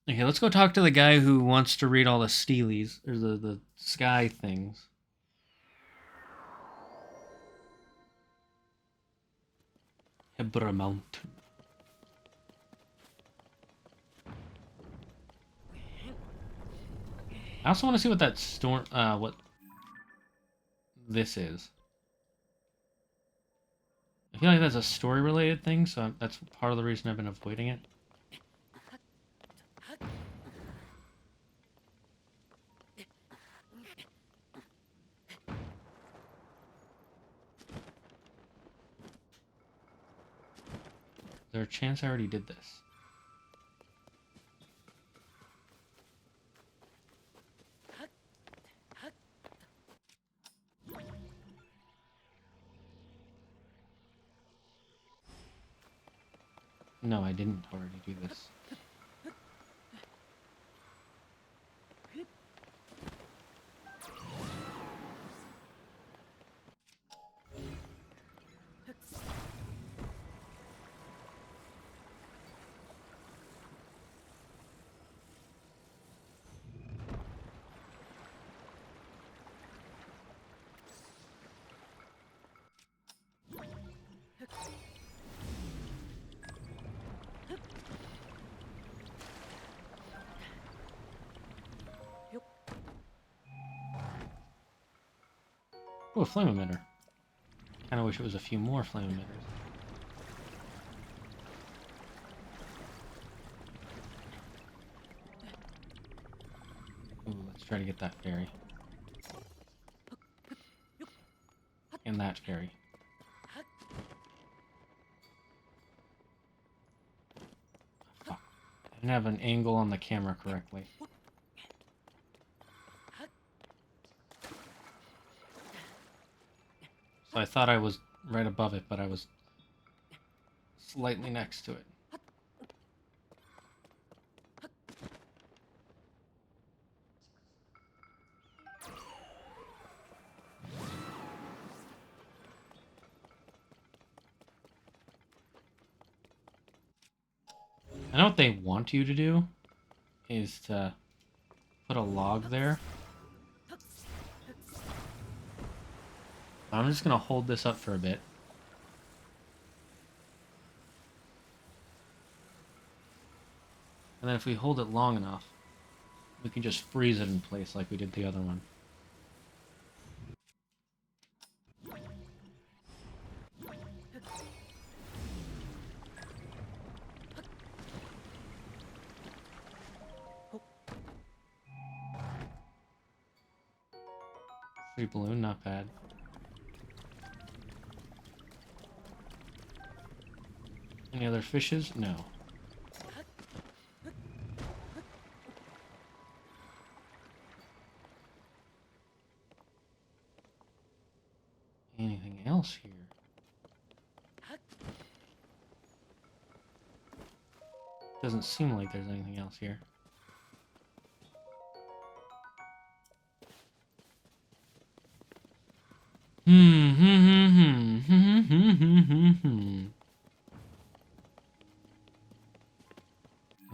B: Okay, let's go talk to the guy who wants to read all the steelies, or the sky things. Hebra Mountain. I also want to see what that storm, what this is. I feel like that's a story-related thing, so that's part of the reason I've been avoiding it. Is there a chance I already did this? No, I didn't already do this. Oh, a flame emitter. Kinda wish it was a few more flame emitters. Ooh, let's try to get that fairy. And that fairy. Fuck. I didn't have an angle on the camera correctly. So I thought I was right above it, but I was slightly next to it. I know what they want you to do is to put a log there. I'm just gonna hold this up for a bit. And then if we hold it long enough, we can just freeze it in place like we did the other one. Free balloon, not bad. Any other fishes? No. Anything else here? Doesn't seem like there's anything else here.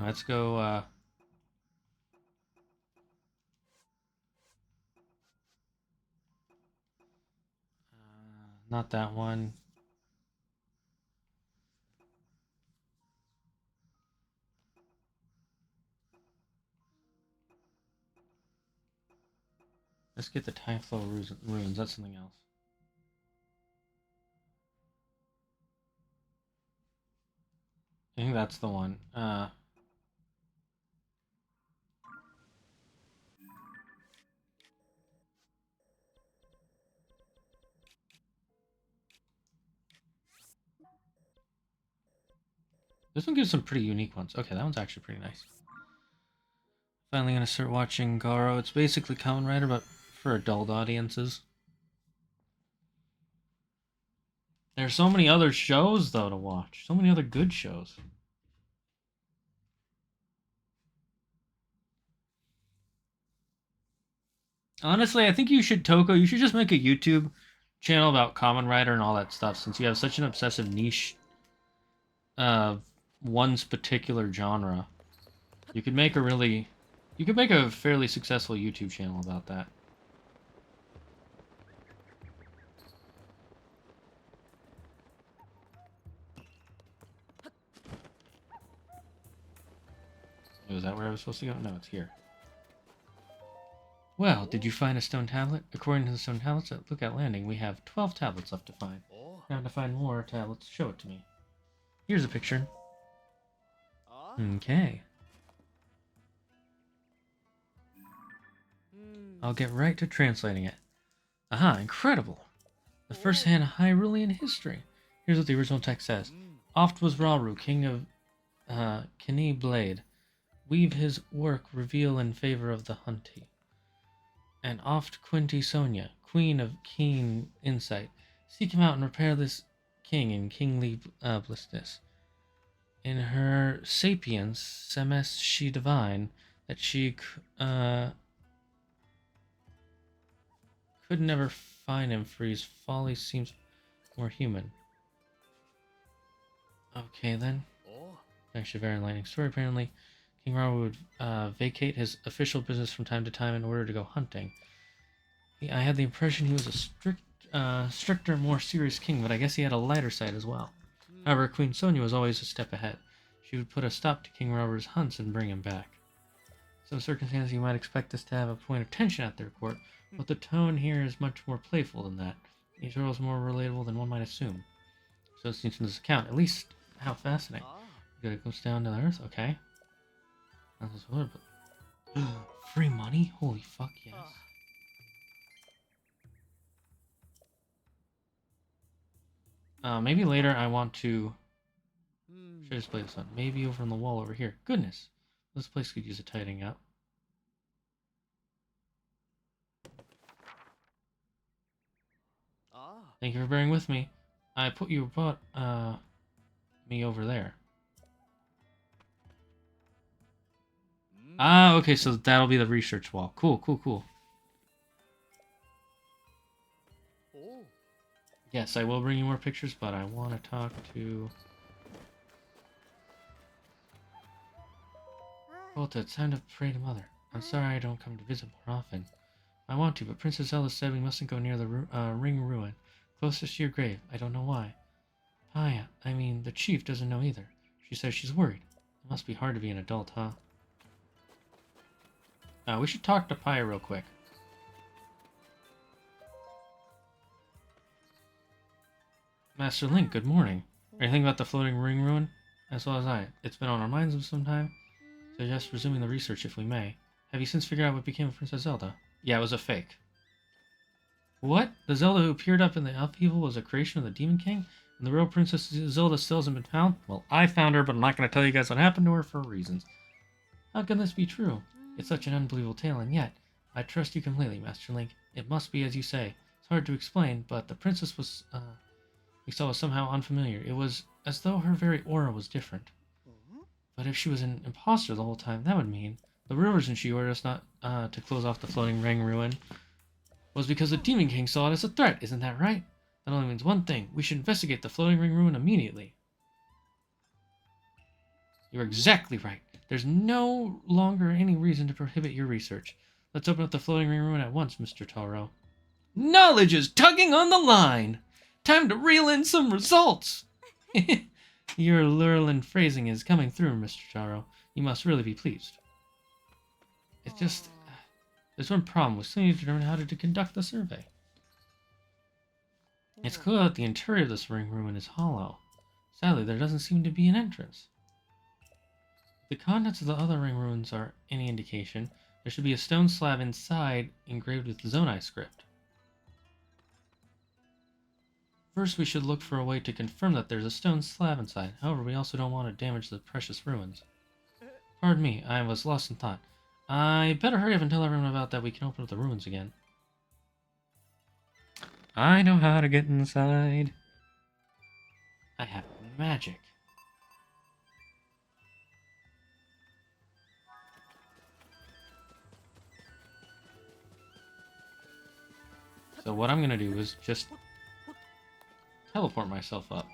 B: Let's go, not that one. Let's get the Time Flow ruins. That's something else. I think that's the one. This one gives some pretty unique ones. Okay, that one's actually pretty nice. Finally gonna start watching Garo. It's basically Kamen Rider, but for adult audiences. There's so many other shows, though, to watch. So many other good shows. Honestly, I think you should, Toko, you should just make a YouTube channel about Kamen Rider and all that stuff, since you have such an obsessive niche of one's particular genre. You could make a fairly successful YouTube channel about that. Oh, is that where I was supposed to go? No, it's here. Well, did you find a stone tablet? According to the stone tablets at Lookout Landing, we have 12 tablets left to find. Now to find more tablets, show it to me. Here's a picture. Okay. I'll get right to translating it. Aha, incredible! The first-hand Hyrulean history. Here's what the original text says. Oft was Rauru, king of Kini Blade, weave his work reveal in favor of the Hunty. And oft Quinty Sonia, queen of keen insight, seek him out and repair this king in kingly blissness. In her sapience, semes she divine, that she could never find him, for his folly seems more human. Okay, then. Actually, a very enlightening story, apparently. King Raoul would vacate his official business from time to time in order to go hunting. I had the impression he was a stricter, more serious king, but I guess he had a lighter side as well. However, Queen Sonia was always a step ahead. She would put a stop to King Raoul's hunts and bring him back. Some circumstances you might expect this to have a point of tension at their court, but the tone here is much more playful than that. Each girl is more relatable than one might assume. So it seems from this account, at least how fascinating. It goes down to the earth, okay. Free money? Holy fuck, yes. Maybe later I want to... Should I display this one? Maybe over on the wall over here. Goodness! This place could use a tidying up. Thank you for bearing with me. I put you about me over there. Ah, okay, so that'll be the research wall. Cool, cool, cool. Yes, I will bring you more pictures, but I want to talk to... Volta, it's time to pray to Mother. I'm sorry I don't come to visit more often. I want to, but Princess Zelda said we mustn't go near the ring ruin, closest to your grave. I don't know why. Paya, I mean, the chief doesn't know either. She says she's worried. It must be hard to be an adult, huh? We should talk to Paya real quick. Master Link, good morning. Are you thinking about the floating ring ruin? As well as I. It's been on our minds for some time. Suggest resuming the research if we may. Have you since figured out what became of Princess Zelda? Yeah, it was a fake. What? The Zelda who appeared up in the upheaval was a creation of the Demon King? And the real Princess Zelda still hasn't been found? Well, I found her, but I'm not going to tell you guys what happened to her for reasons. How can this be true? It's such an unbelievable tale, and yet, I trust you completely, Master Link. It must be as you say. It's hard to explain, but the princess we saw was somehow unfamiliar. It was as though her very aura was different. But if she was an imposter the whole time, that would mean the real reason she ordered us not to close off the floating ring ruin was because the Demon King saw it as a threat. Isn't that right? That only means one thing. We should investigate the floating ring ruin immediately. You're exactly right. There's no longer any reason to prohibit your research. Let's open up the floating ring ruin at once, Mr. Taro. Knowledge is tugging on the line! Time to reel in some results! Your Lurlin phrasing is coming through, Mr. Taro. You must really be pleased. It's just... there's one problem. We still need to determine how to conduct the survey. It's clear that the interior of this ring ruin is hollow. Sadly, there doesn't seem to be an entrance. If the contents of the other ring ruins are any indication, there should be a stone slab inside engraved with Zonai script. First, we should look for a way to confirm that there's a stone slab inside. However, we also don't want to damage the precious ruins. Pardon me, I was lost in thought. I better hurry up and tell everyone about that we can open up the ruins again. I know how to get inside. I have magic. So what I'm gonna do is just teleport myself up.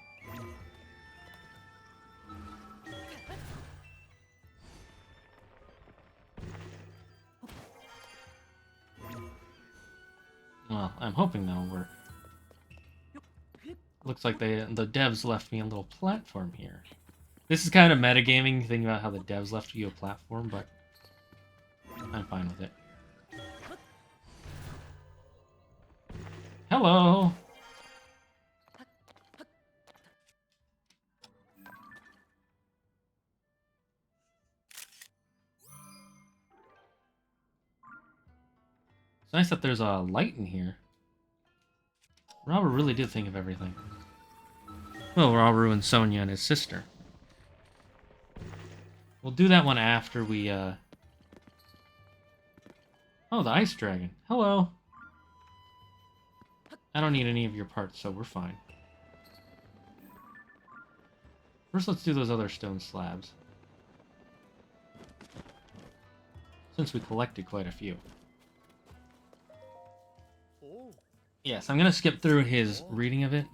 B: Well, I'm hoping that'll work. Looks like the devs left me a little platform here. This is kind of metagaming, thinking about how the devs left you a platform, but I'm fine with it. Hello! It's nice that there's a light in here. Robert really did think of everything. Well, Robert and Sonia and his sister. We'll do that one after we, Oh, the ice dragon. Hello! I don't need any of your parts, so we're fine. First, let's do those other stone slabs. Since we collected quite a few. Yes, I'm gonna skip through his reading of it.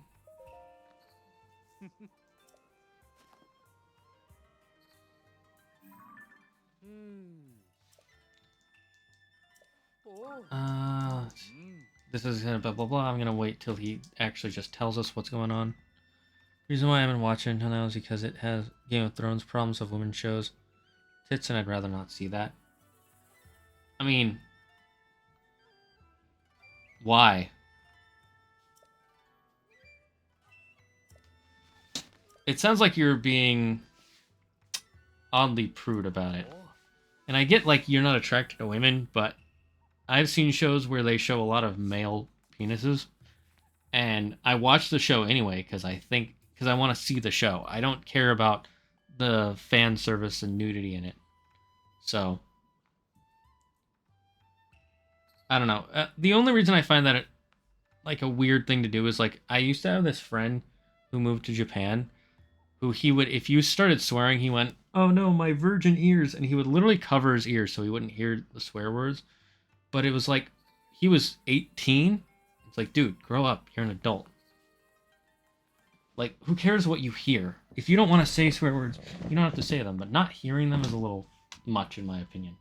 B: This is gonna blah blah blah. I'm gonna wait till he actually just tells us what's going on. Reason why I haven't watched it now is because it has Game of Thrones problems of women shows. Tits, and I'd rather not see that. I mean, why? It sounds like you're being oddly prude about it. And I get, like, you're not attracted to women, but I've seen shows where they show a lot of male penises. And I watch the show anyway, because I want to see the show. I don't care about the fan service and nudity in it. So, I don't know. The only reason I find that like a weird thing to do is, like, I used to have this friend who moved to Japan, who he would, if you started swearing, he went, "Oh no, my virgin ears," and he would literally cover his ears so he wouldn't hear the swear words. But it was like, he was 18. It's like, dude, grow up. You're an adult. Like, who cares what you hear? If you don't want to say swear words, you don't have to say them, but not hearing them is a little much, in my opinion.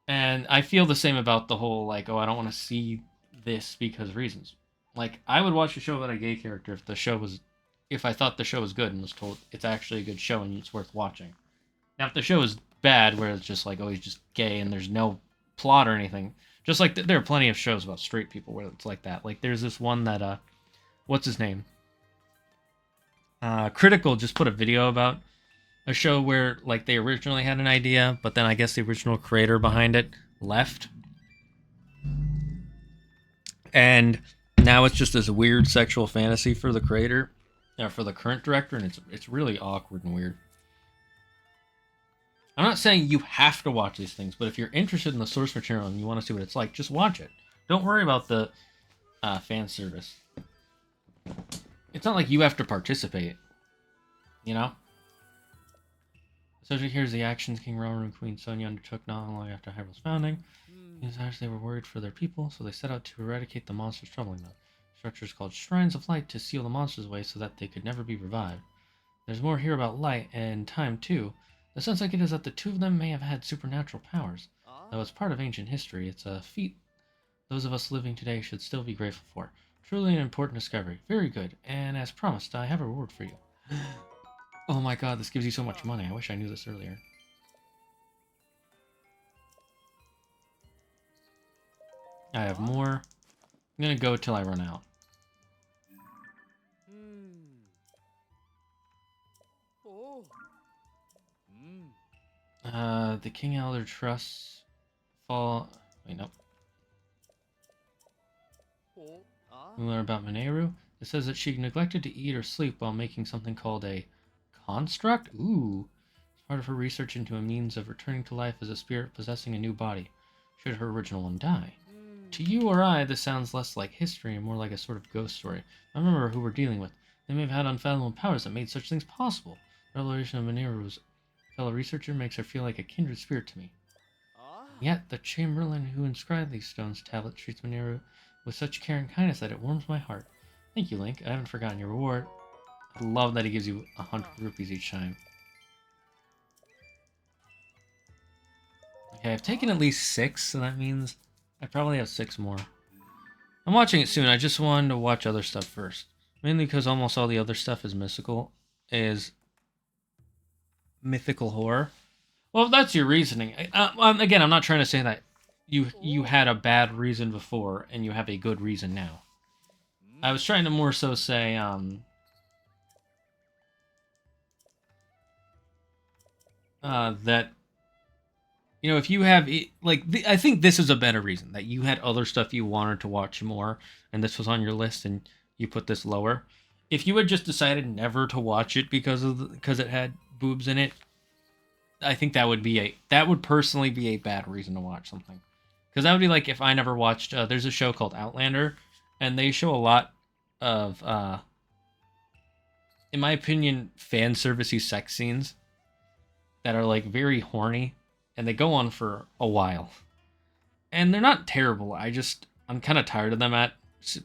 B: And I feel the same about the whole, like, oh, I don't want to see this because of reasons. Like, I would watch a show about a gay character if I thought the show was good and was told it's actually a good show and it's worth watching. Now, if the show is bad, where it's just like, oh, he's just gay and there's no plot or anything, just like there are plenty of shows about straight people where it's like that. Like, there's this one that, what's his name? Critical just put a video about a show where, like, they originally had an idea, but then I guess the original creator behind it left. And now it's just this weird sexual fantasy for the creator, for the current director, and it's really awkward and weird. I'm not saying you have to watch these things, but if you're interested in the source material and you want to see what it's like, just watch it. Don't worry about the fan service. It's not like you have to participate, you know? So here's the actions King Robert and Queen Sonia undertook not long after Hyrule's founding. They were worried for their people, so they set out to eradicate the monsters troubling them. Structures called Shrines of Light to seal the monsters away so that they could never be revived. There's more here about light and time, too. The sense I get is that the two of them may have had supernatural powers. Though it's part of ancient history, it's a feat those of us living today should still be grateful for. Truly an important discovery. Very good. And as promised, I have a reward for you. Oh my god, this gives you so much money. I wish I knew this earlier. I have more. I'm gonna go till I run out. The King Elder Trusts fall. Wait, nope. We learn about Mineru. It says that she neglected to eat or sleep while making something called a construct? Ooh. It's part of her research into a means of returning to life as a spirit possessing a new body, should her original one die. To you or I, this sounds less like history and more like a sort of ghost story. I remember who we're dealing with. They may have had unfathomable powers that made such things possible. The revelation of Mineru's fellow researcher makes her feel like a kindred spirit to me. Yet, the Chamberlain who inscribed these stones tablets treats Mineru with such care and kindness that it warms my heart. Thank you, Link. I haven't forgotten your reward. I love that he gives you 100 rupees each time. Okay, I've taken at least 6, so that means I probably have 6 more. I'm watching it soon. I just wanted to watch other stuff first. Mainly because almost all the other stuff is mythical horror. Well, if that's your reasoning. Again, I'm not trying to say that you had a bad reason before and you have a good reason now. I was trying to more so say, that, you know, if you have, I think this is a better reason, that you had other stuff you wanted to watch more, and this was on your list, and you put this lower. If you had just decided never to watch it because it had boobs in it, I think that would personally be a bad reason to watch something. Because that would be like if I never watched, there's a show called Outlander, and they show a lot of, in my opinion, fan servicey sex scenes that are like very horny, and they go on for a while. And they're not terrible. I'm kind of tired of them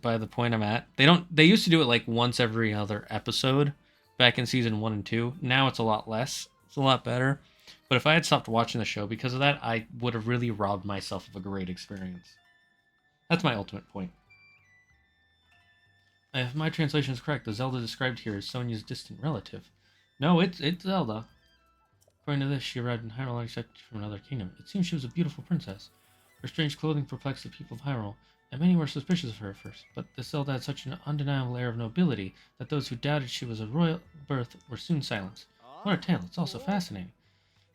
B: by the point I'm at. They used to do it like once every other episode back in season 1 and 2. Now it's a lot less. It's a lot better. But if I had stopped watching the show because of that, I would have really robbed myself of a great experience. That's my ultimate point. If my translation is correct, the Zelda described here is Sonia's distant relative. No, it's Zelda. According to this, she arrived in Hyrule unexpectedly from another kingdom. It seems she was a beautiful princess. Her strange clothing perplexed the people of Hyrule, and many were suspicious of her at first, but the Zelda had such an undeniable air of nobility that those who doubted she was of royal birth were soon silenced. What a tale, it's also fascinating.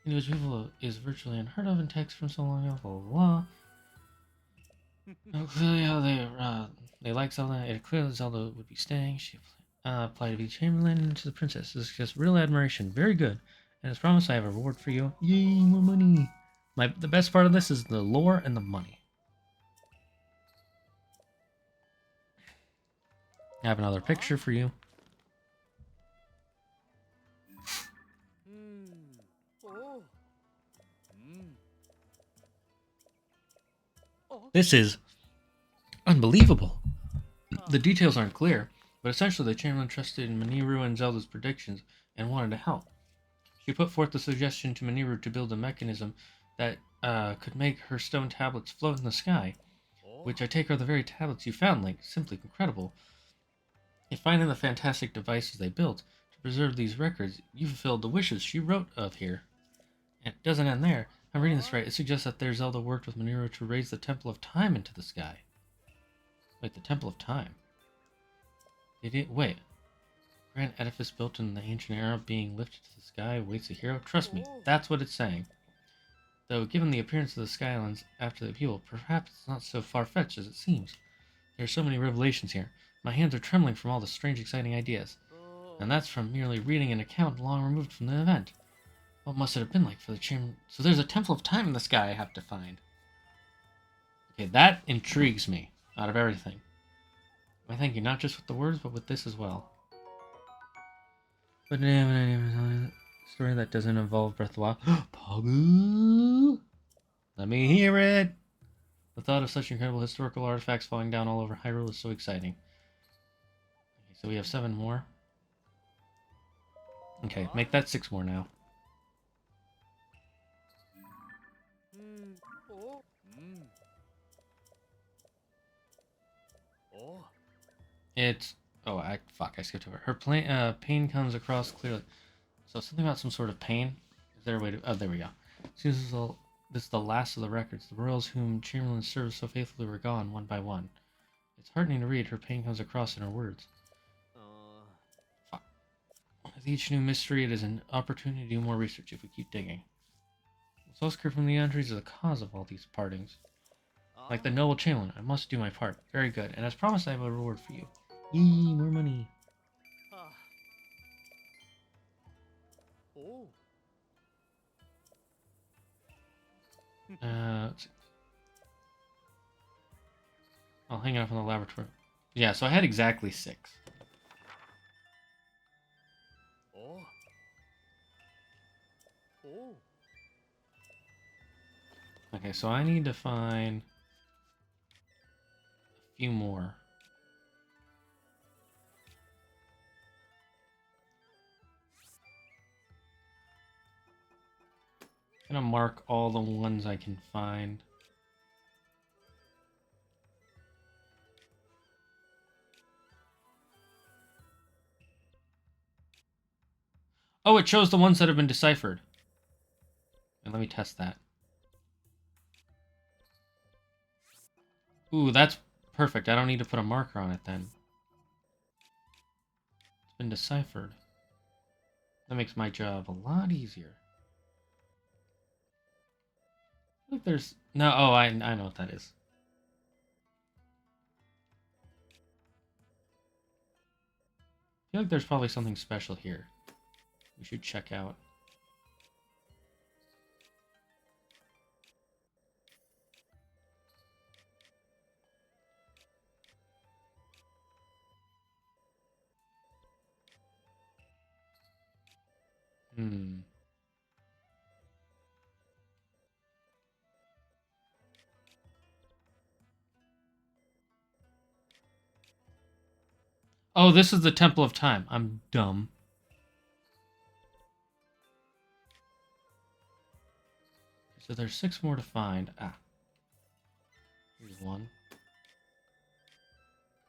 B: Individual is virtually unheard of in text from so long ago, blah, blah, blah. Now, clearly how they like Zelda. It clear that Zelda would be staying. She applied to be Chamberlain and to the princess. This is just real admiration. Very good. And as promised, I have a reward for you. Yay, more money. The best part of this is the lore and the money. I have another picture for you. This is unbelievable. The details aren't clear, but essentially the Chamberlain trusted in Mineru and Zelda's predictions and wanted to help. She put forth the suggestion to Mineru to build a mechanism that could make her stone tablets float in the sky, which I take are the very tablets you found, Link. Simply incredible. In finding the fantastic devices they built to preserve these records, you fulfilled the wishes she wrote of here. And it doesn't end there. If I'm reading this right, it suggests that their Zelda worked with Mineru to raise the Temple of Time into the sky. Wait, the Temple of Time? Wait. Grand edifice built in the ancient era being lifted to the sky awaits a hero? Trust me, that's what it's saying. Though, given the appearance of the Skylands after the upheaval, perhaps it's not so far-fetched as it seems. There are so many revelations here. My hands are trembling from all the strange, exciting ideas. And that's from merely reading an account long removed from the event. What must it have been like for the chamber? So there's a Temple of Time in the sky I have to find. Okay, that intrigues me out of everything. I thank you, not just with the words, but with this as well. But Story that doesn't involve Breath of the Wild. Pabu! Let me hear it! The thought of such incredible historical artifacts falling down all over Hyrule is so exciting. Okay, so we have 7 more. Okay, make that 6 more now. It's... Oh, I skipped over. Her pain comes across clearly. So something about some sort of pain. Is there a way to... Oh, there we go. Seems as though this is the last of the records. The royals whom Chamberlain served so faithfully were gone, one by one. It's heartening to read. Her pain comes across in her words. Fuck. With each new mystery, it is an opportunity to do more research if we keep digging. What's also clear from the entries is the cause of all these partings. Like the noble Chamberlain, I must do my part. Very good. And as promised, I have a reward for you. Yee, more money. Let's see. I'll hang it up in the laboratory. Yeah, so I had exactly 6. Okay, so I need to find a few more. I'm gonna mark all the ones I can find. Oh, it shows the ones that have been deciphered. And let me test that. Ooh, that's perfect. I don't need to put a marker on it then. It's been deciphered. That makes my job a lot easier. I think there's... No, oh, I know what that is. I feel like there's probably something special here. We should check out. Oh, this is the Temple of Time. I'm dumb. So there's 6 more to find. Ah. Here's one.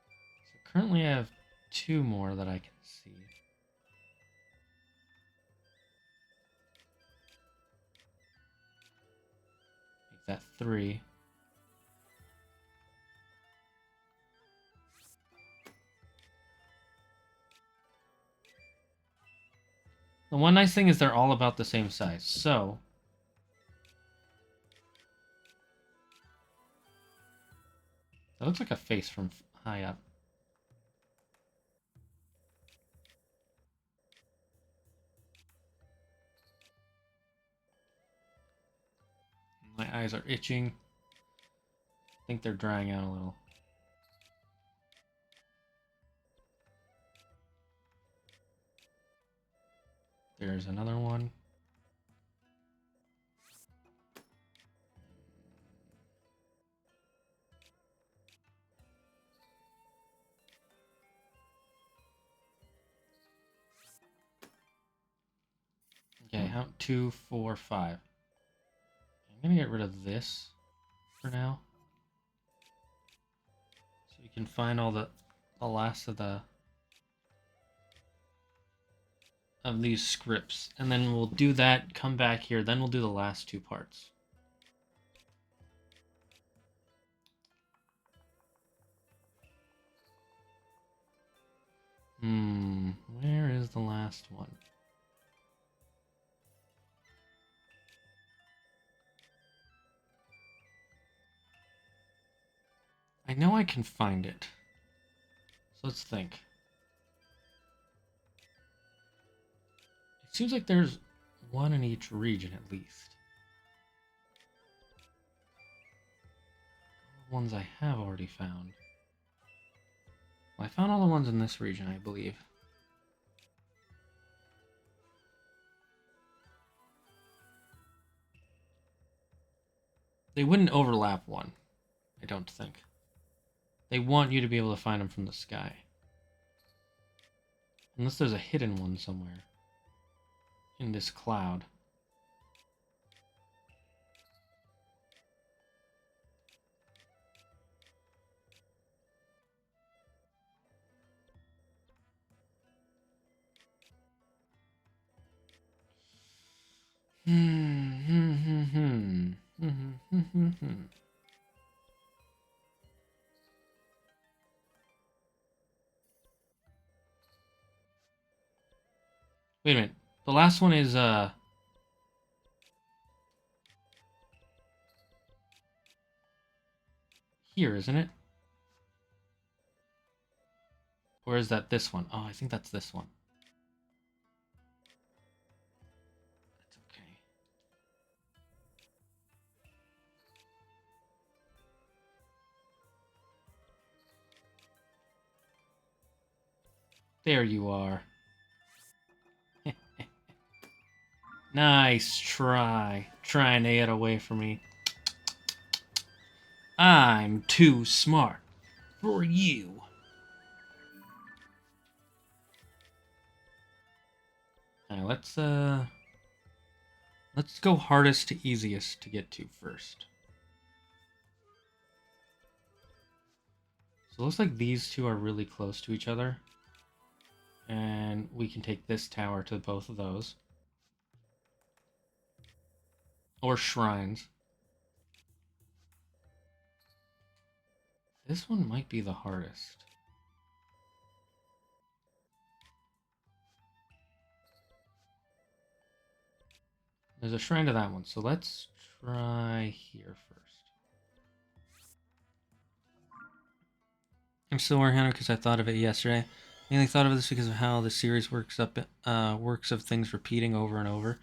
B: So currently I have 2 more that I can see. Make that 3. The one nice thing is they're all about the same size. So that looks like a face from high up. My eyes are itching. I think they're drying out a little. There's another one. Okay, how 2, 4, 5. I'm gonna get rid of this for now, so you can find all the last of these scripts, and then we'll do that. Come back here, then we'll do the last 2 parts. Where is the last one? I know I can find it. So let's think. It seems like there's one in each region at least. All the ones I have already found. Well, I found all the ones in this region, I believe. They wouldn't overlap one, I don't think. They want you to be able to find them from the sky. Unless there's a hidden one somewhere in this cloud. Wait a minute. The last one is here, isn't it? Or is that this one? Oh, I think that's this one. That's okay. There you are. Nice try. Trying to get away from me. I'm too smart for you. Alright, let's go hardest to easiest to get to first. So it looks like these two are really close to each other. And we can take this tower to both of those. Or shrines. This one might be the hardest. There's a shrine to that one, so let's try here first. I'm still working on it because I thought of it yesterday. I mainly thought of this because of how the series works of things repeating over and over.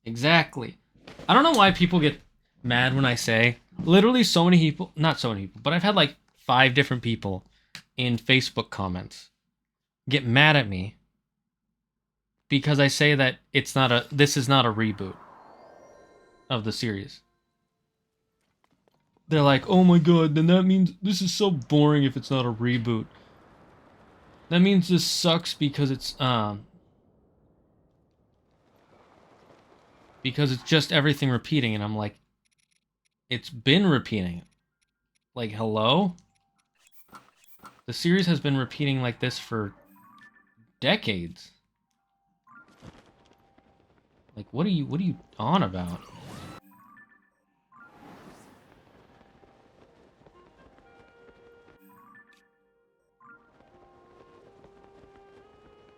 B: Exactly. I don't know why people get mad when I say, literally so many people, not so many people, but I've had like 5 different people in Facebook comments get mad at me because I say that this is not a reboot of the series. They're like, oh my god, then that means this is so boring if it's not a reboot. That means this sucks because it's just everything repeating, and I'm like, it's been repeating. Like, hello? The series has been repeating like this for decades. Like, what are you on about?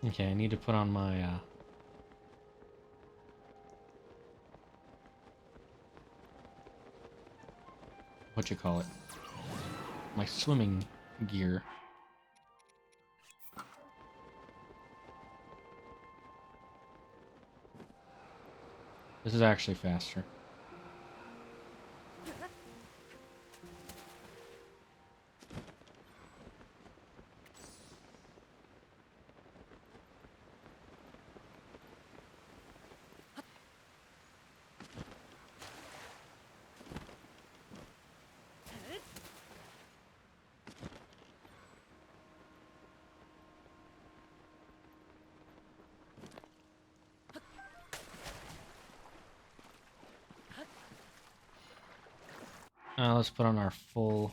B: Okay, I need to put on my what you call it? My swimming gear. This is actually faster. Let's put on our full...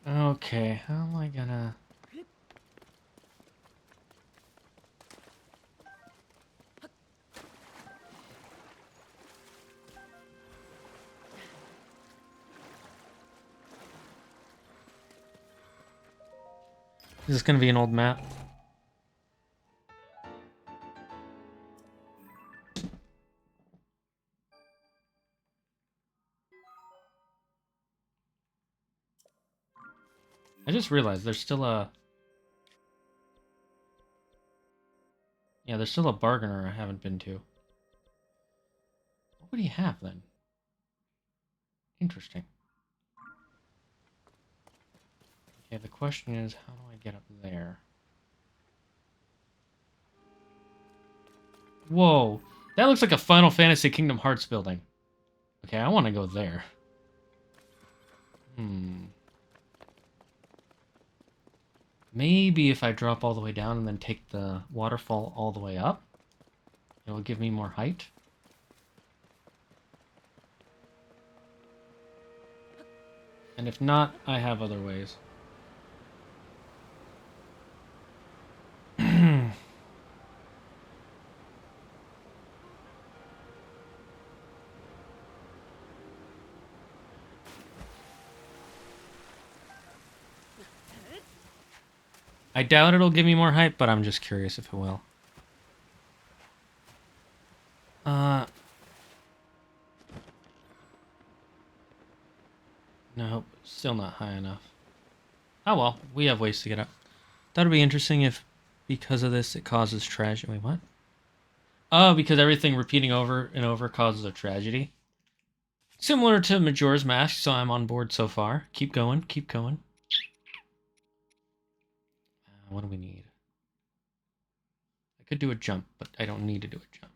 B: Okay, how am I gonna... Is this gonna be an old map? I just realized there's still a... Yeah, there's still a bargainer I haven't been to. What would he have, then? Interesting. Okay, the question is, how do I get up there? Whoa, that looks like a Final Fantasy Kingdom Hearts building. Okay, I want to go there. Maybe if I drop all the way down and then take the waterfall all the way up, it will give me more height. And if not, I have other ways. I doubt it'll give me more height, but I'm just curious if it will. Nope, still not high enough. Oh well, we have ways to get up. That would be interesting if, because of this, it causes tragedy. Wait, what? Oh, because everything repeating over and over causes a tragedy. Similar to Majora's Mask, so I'm on board so far. Keep going, keep going. What do we need? I could do a jump, but I don't need to do a jump.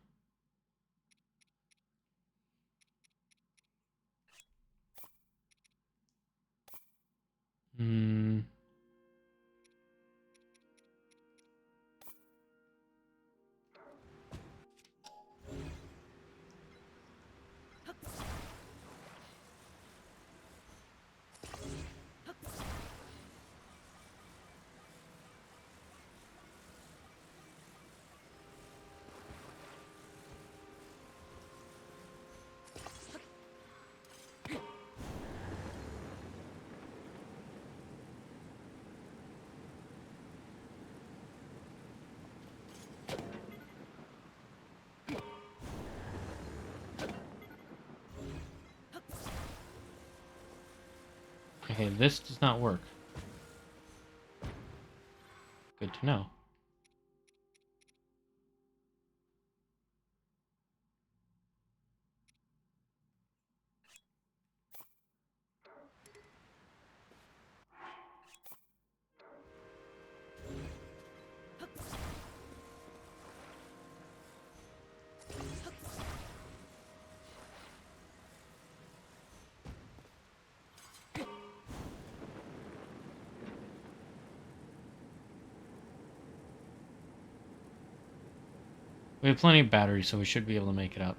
B: Okay, this does not work. Good to know. We have plenty of batteries, so we should be able to make it up.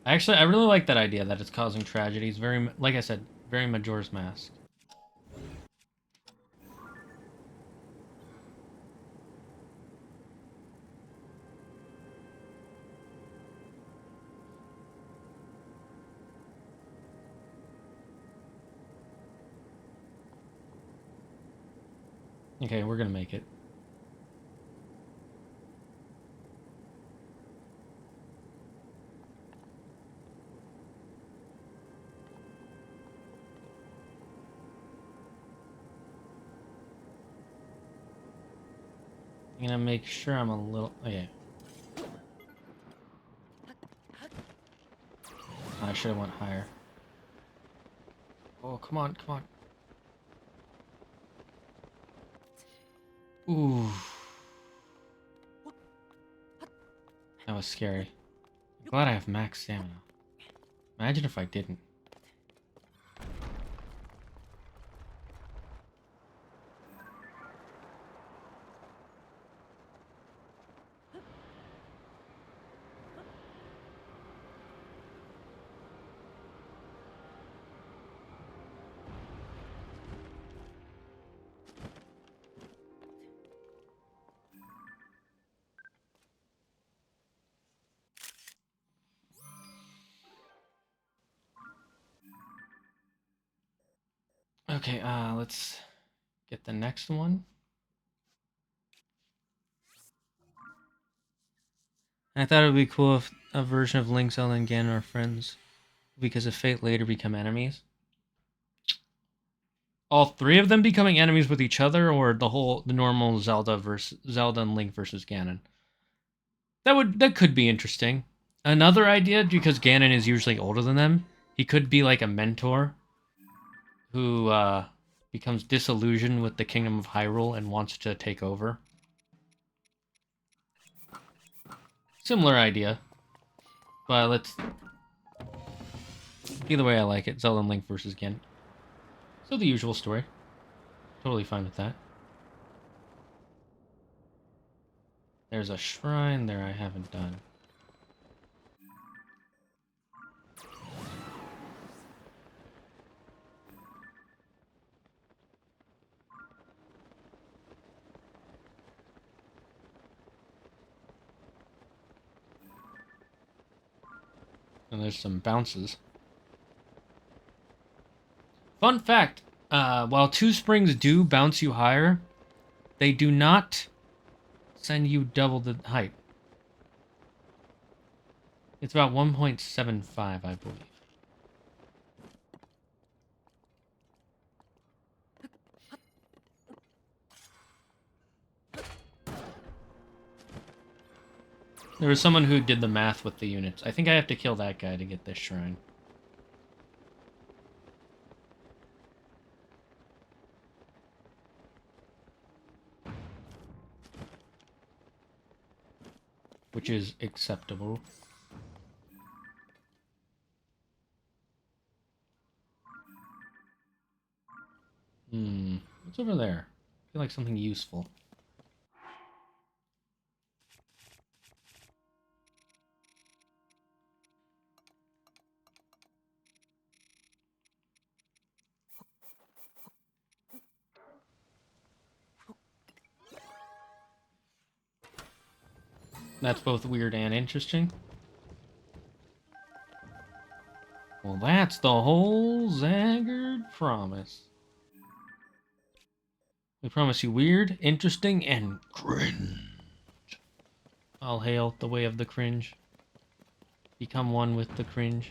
B: Actually, I really like that idea that it's causing tragedies. Very, like I said, very Majora's Mask. Okay, we're gonna make it. I'm gonna make sure I'm a little... Oh, yeah. I should have went higher. Oh, come on, come on. Ooh. That was scary. I'm glad I have max stamina. Imagine if I didn't. Okay, let's get the next one. I thought it would be cool if a version of Link, Zelda, and Ganon are friends, because of fate later become enemies. All three of them becoming enemies with each other, or the normal Zelda and Link versus Ganon. That could be interesting. Another idea, because Ganon is usually older than them, he could be like a mentor who becomes disillusioned with the Kingdom of Hyrule and wants to take over. Similar idea, but let's... Either way, I like it. Zelda and Link versus Ganon. So the usual story. Totally fine with that. There's a shrine there I haven't done. And there's some bounces. Fun fact, while two springs do bounce you higher, they do not send you double the height. It's about 1.75, I believe. There was someone who did the math with the units. I think I have to kill that guy to get this shrine. Which is acceptable. What's over there? I feel like something useful. That's both weird and interesting. Well, that's the whole Zaggard promise. We promise you weird, interesting, and cringe. All hail the way of the cringe. Become one with the cringe.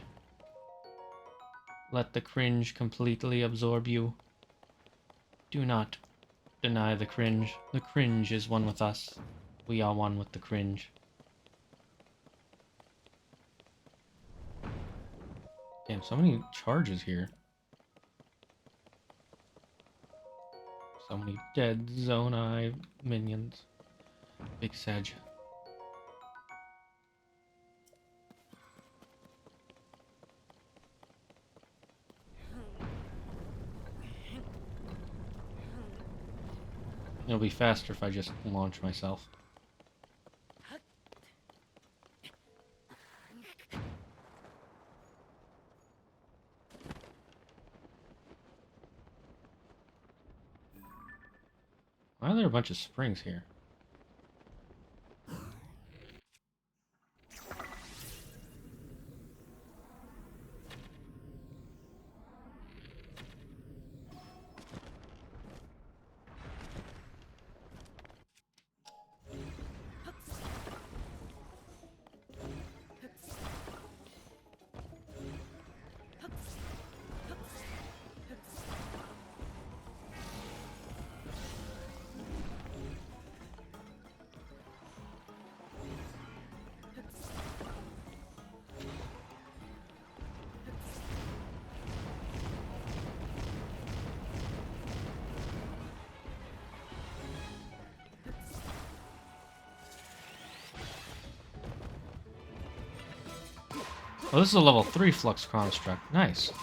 B: Let the cringe completely absorb you. Do not deny the cringe. The cringe is one with us. We are one with the cringe. Damn, so many charges here. So many dead Zonai minions. Big Sedge. It'll be faster if I just launch myself. Why are there a bunch of springs here? Oh, this is a level 3 Flux Construct. Nice.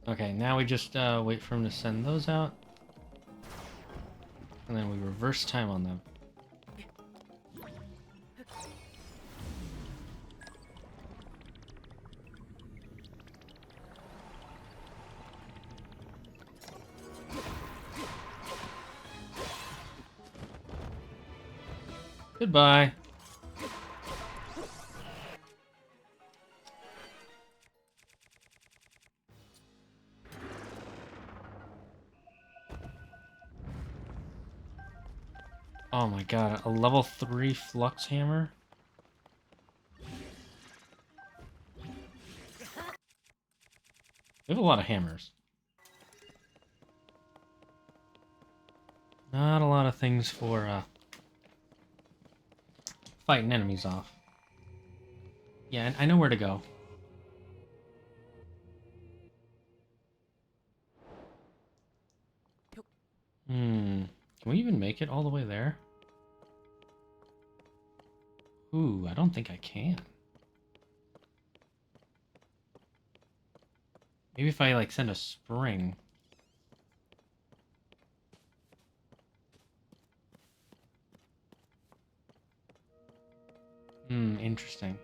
B: Okay, now we just wait for him to send those out. And then we reverse time on them. Goodbye. Oh my god, a level 3 flux hammer? We have a lot of hammers. Not a lot of things for fighting enemies off. Yeah, I know where to go. Can we even make it all the way there? Ooh, I don't think I can. Maybe if I, like, send a spring. Interesting.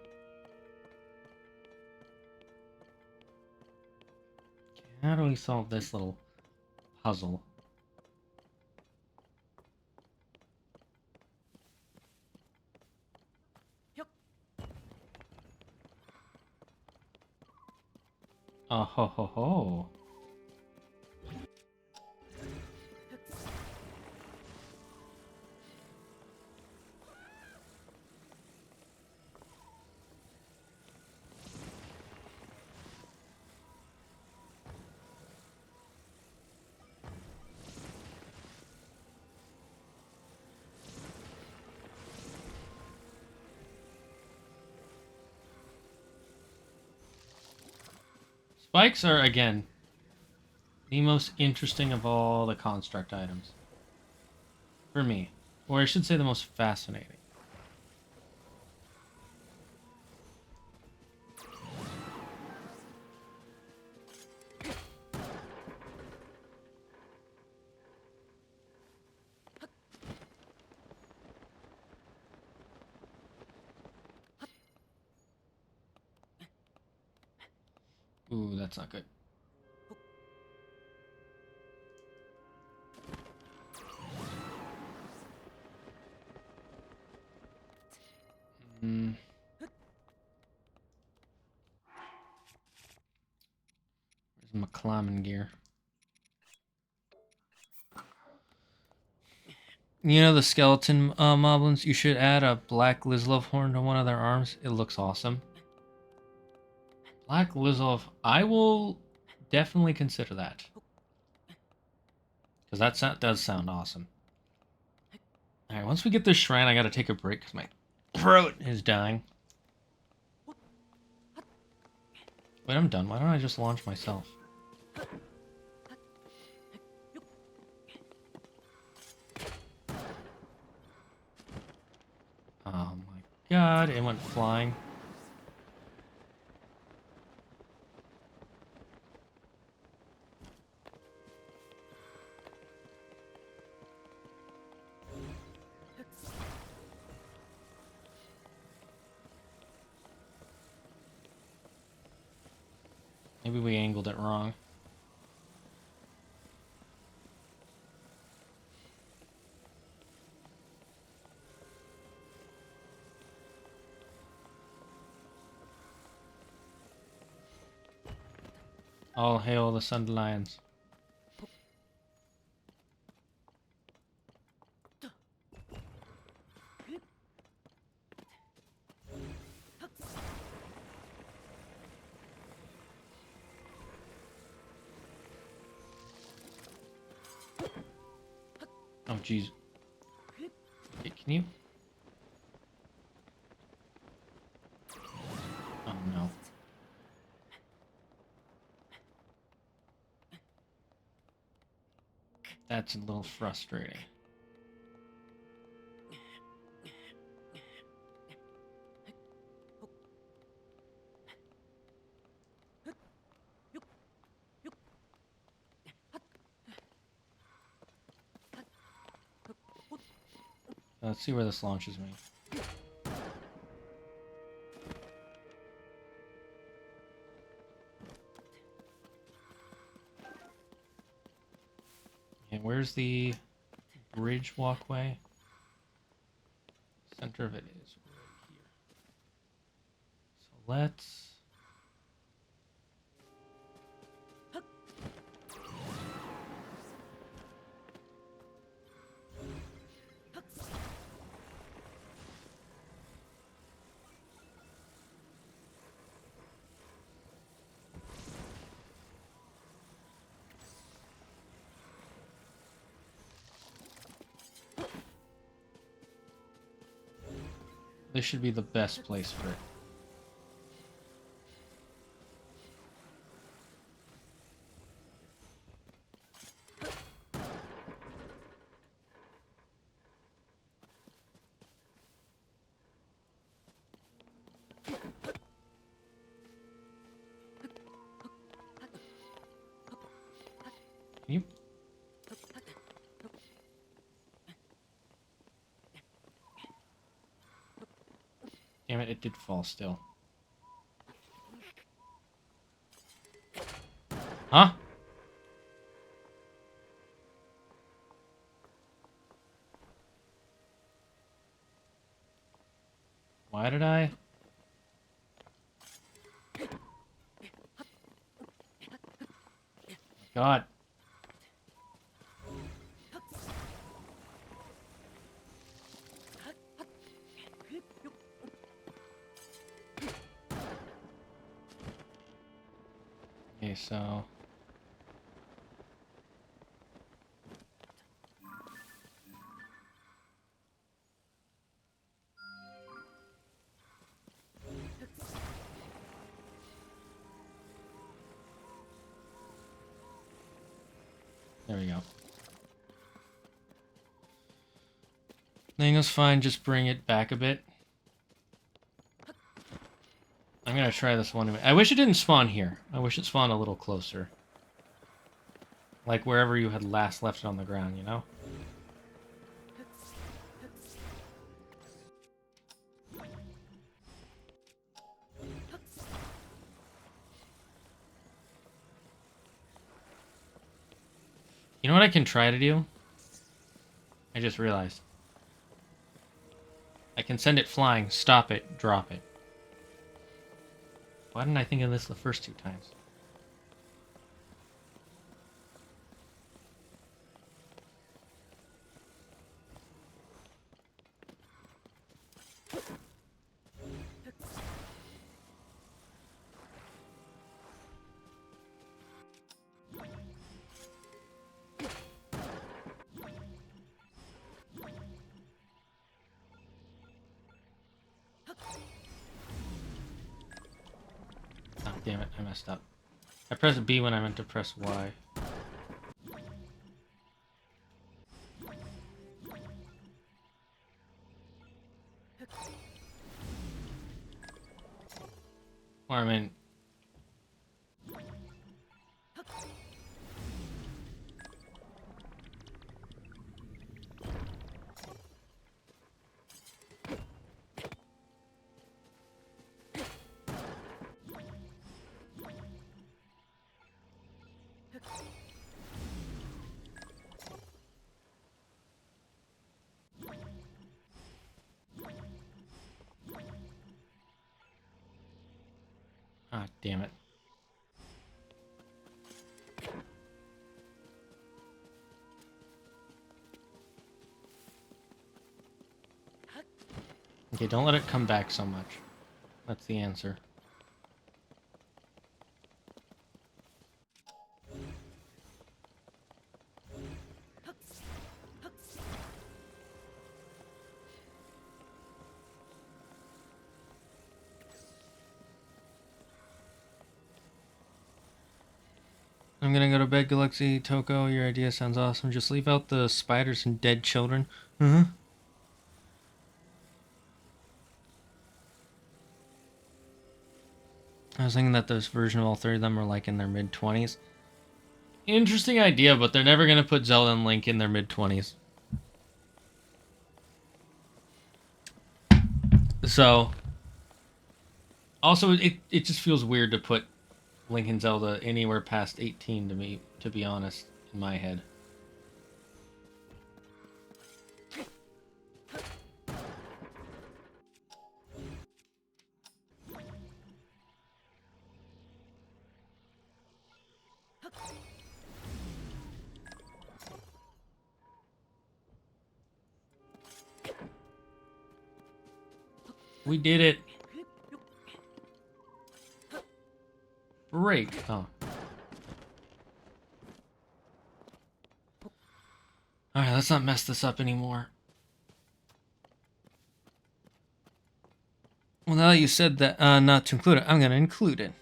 B: How do we solve this little puzzle? Oh ho ho ho. Spikes are, again, the most interesting of all the construct items. For me. Or I should say the most fascinating. Ooh, that's not good. Where's McClammon gear? You know the skeleton moblins? You should add a black Lizlov horn to one of their arms. It looks awesome. Black Lizlov. I will definitely consider that. Because that does sound awesome. Alright, once we get this shrine, I gotta take a break because my throat is dying. Wait, I'm done. Why don't I just launch myself? Oh my god, it went flying. Maybe we angled it wrong. All hail the Sun Lions. Oh, jeez. Okay, can you? Oh, no. That's a little frustrating. Let's see where this launches me. And where's the bridge walkway? Center center of it is right here. So let's... This should be the best place for it. Yep. Damn it, it did fall still. Huh? Why did I? God. Okay, so... There we go. Thing was fine, just bring it back a bit. I'm gonna try this one. I wish it didn't spawn here. I wish it spawned a little closer. Like wherever you had last left it on the ground, you know? You know what I can try to do? I just realized. I can send it flying, stop it, drop it. Why didn't I think of this the first 2 times? Oh, damn it, I messed up. I pressed B when I meant to press Y. Or I meant... Ah, damn it. Okay, don't let it come back so much. That's the answer. I'm gonna go to bed, Gleoks. Toko, your idea sounds awesome. Just leave out the spiders and dead children. I was thinking that this version of all 3 of them are like in their mid-20s. Interesting idea, but they're never gonna put Zelda and Link in their mid-20s. So, also, it just feels weird to put Link and Zelda anywhere past 18 to me, to be honest, in my head. We did it. Break. Oh. Alright, let's not mess this up anymore. Well, now that you said that, not to include it, I'm gonna include it.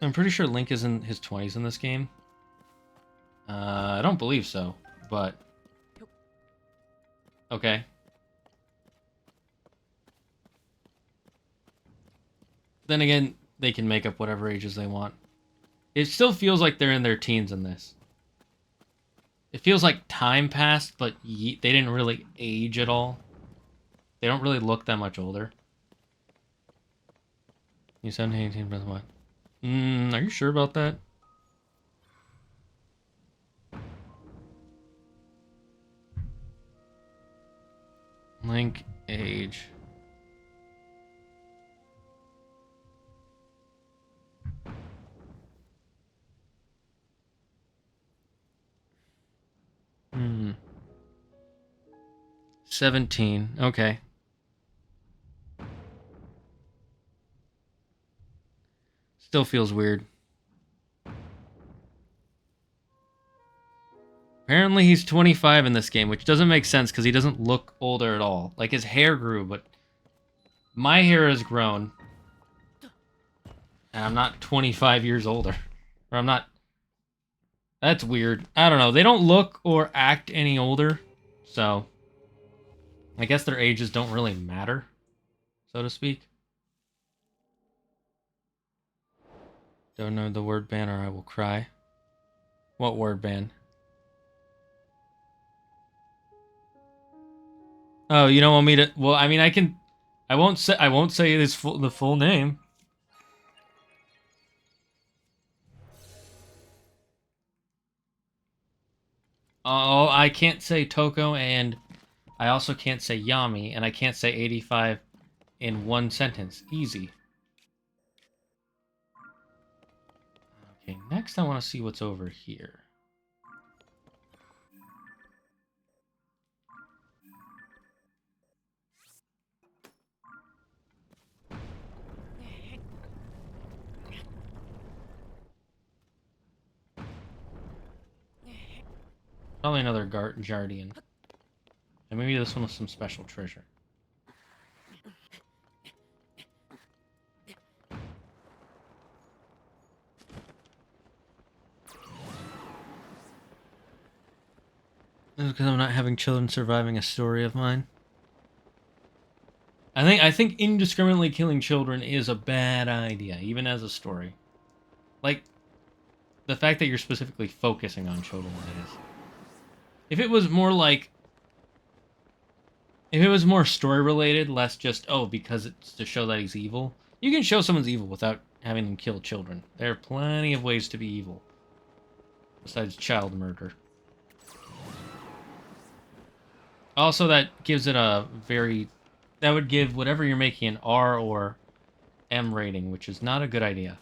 B: I'm pretty sure Link is in his 20s in this game. I don't believe so, but... Okay. Then again, they can make up whatever ages they want. It still feels like they're in their teens in this. It feels like time passed, but they didn't really age at all. They don't really look that much older. You 17, 18, but what? Are you sure about that? Link age. Hmm. 17. Okay. Still feels weird. Apparently he's 25 in this game, which doesn't make sense because he doesn't look older at all. Like, his hair grew, but my hair has grown. And I'm not 25 years older. Or I'm not... That's weird. I don't know. They don't look or act any older. So, I guess their ages don't really matter, so to speak. Don't know the word ban or I will cry. What word ban? Oh, you don't want me to... Well, I mean, I can... I won't say the full name. Oh, I can't say Toko, and I also can't say Yami, and I can't say 85 in one sentence. Easy. Okay, next I want to see what's over here. Probably another Guardian. And maybe this one with some special treasure. This is because I'm not having children surviving a story of mine. I think indiscriminately killing children is a bad idea, even as a story. Like, the fact that you're specifically focusing on children, that is. If it was more like... If it was more story-related, less just, oh, because it's to show that he's evil. You can show someone's evil without having them kill children. There are plenty of ways to be evil. Besides child murder. Also, that gives it a very... That would give whatever you're making an R or M rating, which is not a good idea.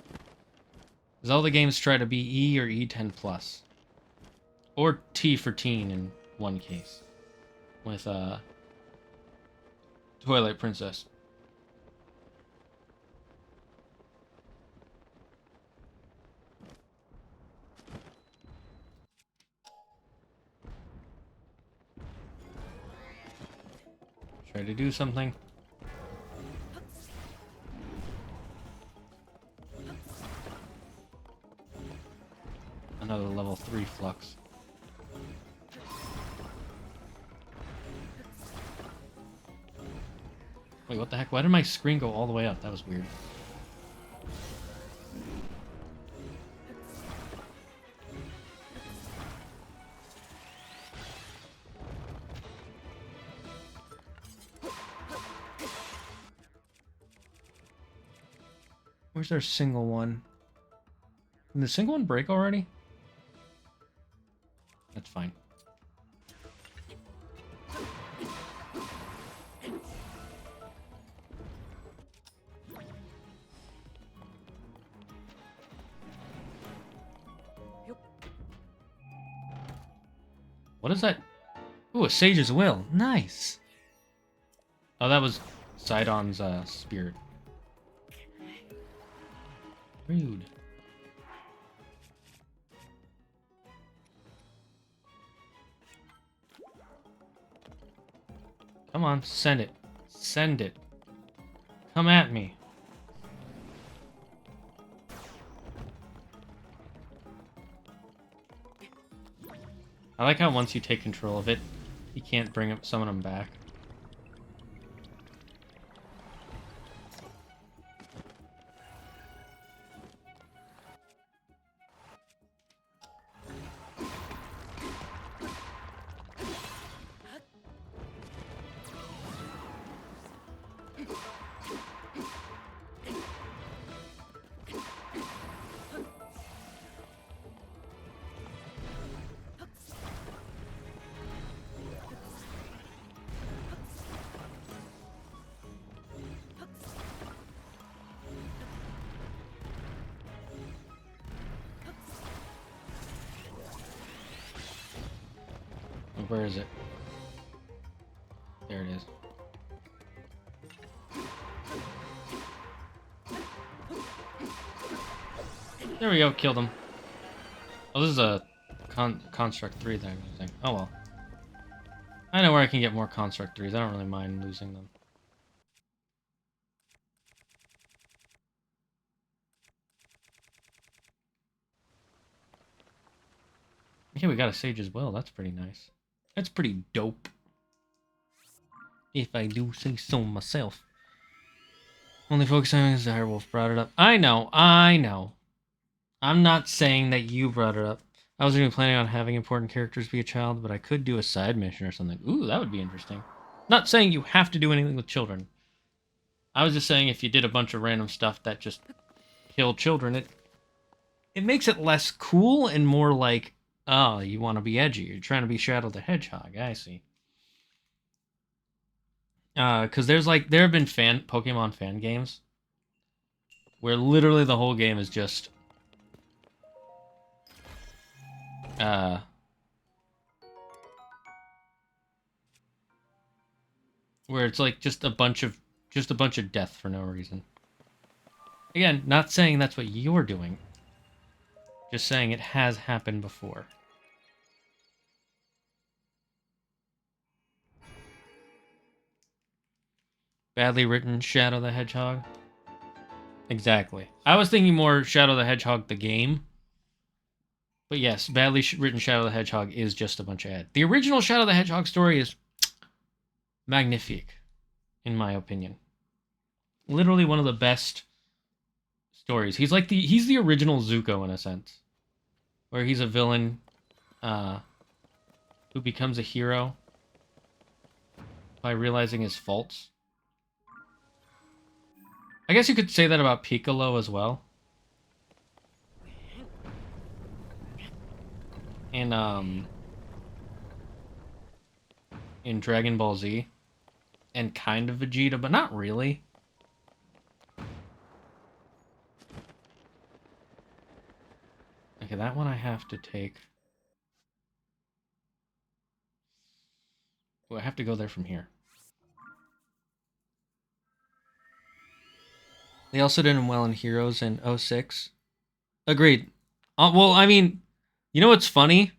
B: Because all the games try to be E or E10+. Or T for teen in one case. With, Twilight Princess. Try to do something. Another level 3 flux. Wait, what the heck? Why did my screen go all the way up? That was weird. Where's our single one? Did the single one break already? That's fine. What is that? Ooh, a Sage's Will. Nice. Oh, that was Sidon's spirit. Rude. Come on, send it. Send it. Come at me. I like how once you take control of it, you can't summon them back. Where is it? There it is. There we go, killed him. Oh, this is a Construct 3 that I'm using. Oh well. I know where I can get more Construct 3s. I don't really mind losing them. Okay, we got a Sage as well. That's pretty nice. That's pretty dope. If I do say so myself. Only focusing on is Direwolf brought it up. I know. I'm not saying that you brought it up. I wasn't even planning on having important characters be a child, but I could do a side mission or something. Ooh, that would be interesting. Not saying you have to do anything with children. I was just saying if you did a bunch of random stuff that just killed children, it makes it less cool and more like, oh, you want to be edgy. You're trying to be Shadow the Hedgehog. I see. Because there have been Pokemon fan games where literally the whole game is just where it's like just a bunch of death for no reason. Again, not saying that's what you're doing. Just saying it has happened before. Badly written Shadow the Hedgehog. Exactly. I was thinking more Shadow the Hedgehog the game. But yes, badly written Shadow the Hedgehog is just a bunch of ad. The original Shadow the Hedgehog story is magnifique, in my opinion. Literally one of the best stories. He's the original Zuko in a sense. Where he's a villain who becomes a hero by realizing his faults. I guess you could say that about Piccolo as well. And in Dragon Ball Z. And kind of Vegeta, but not really. Okay, that one I have to take. Oh, I have to go there from here. They also did him well in Heroes in 06. Agreed. Well, I mean, you know what's funny?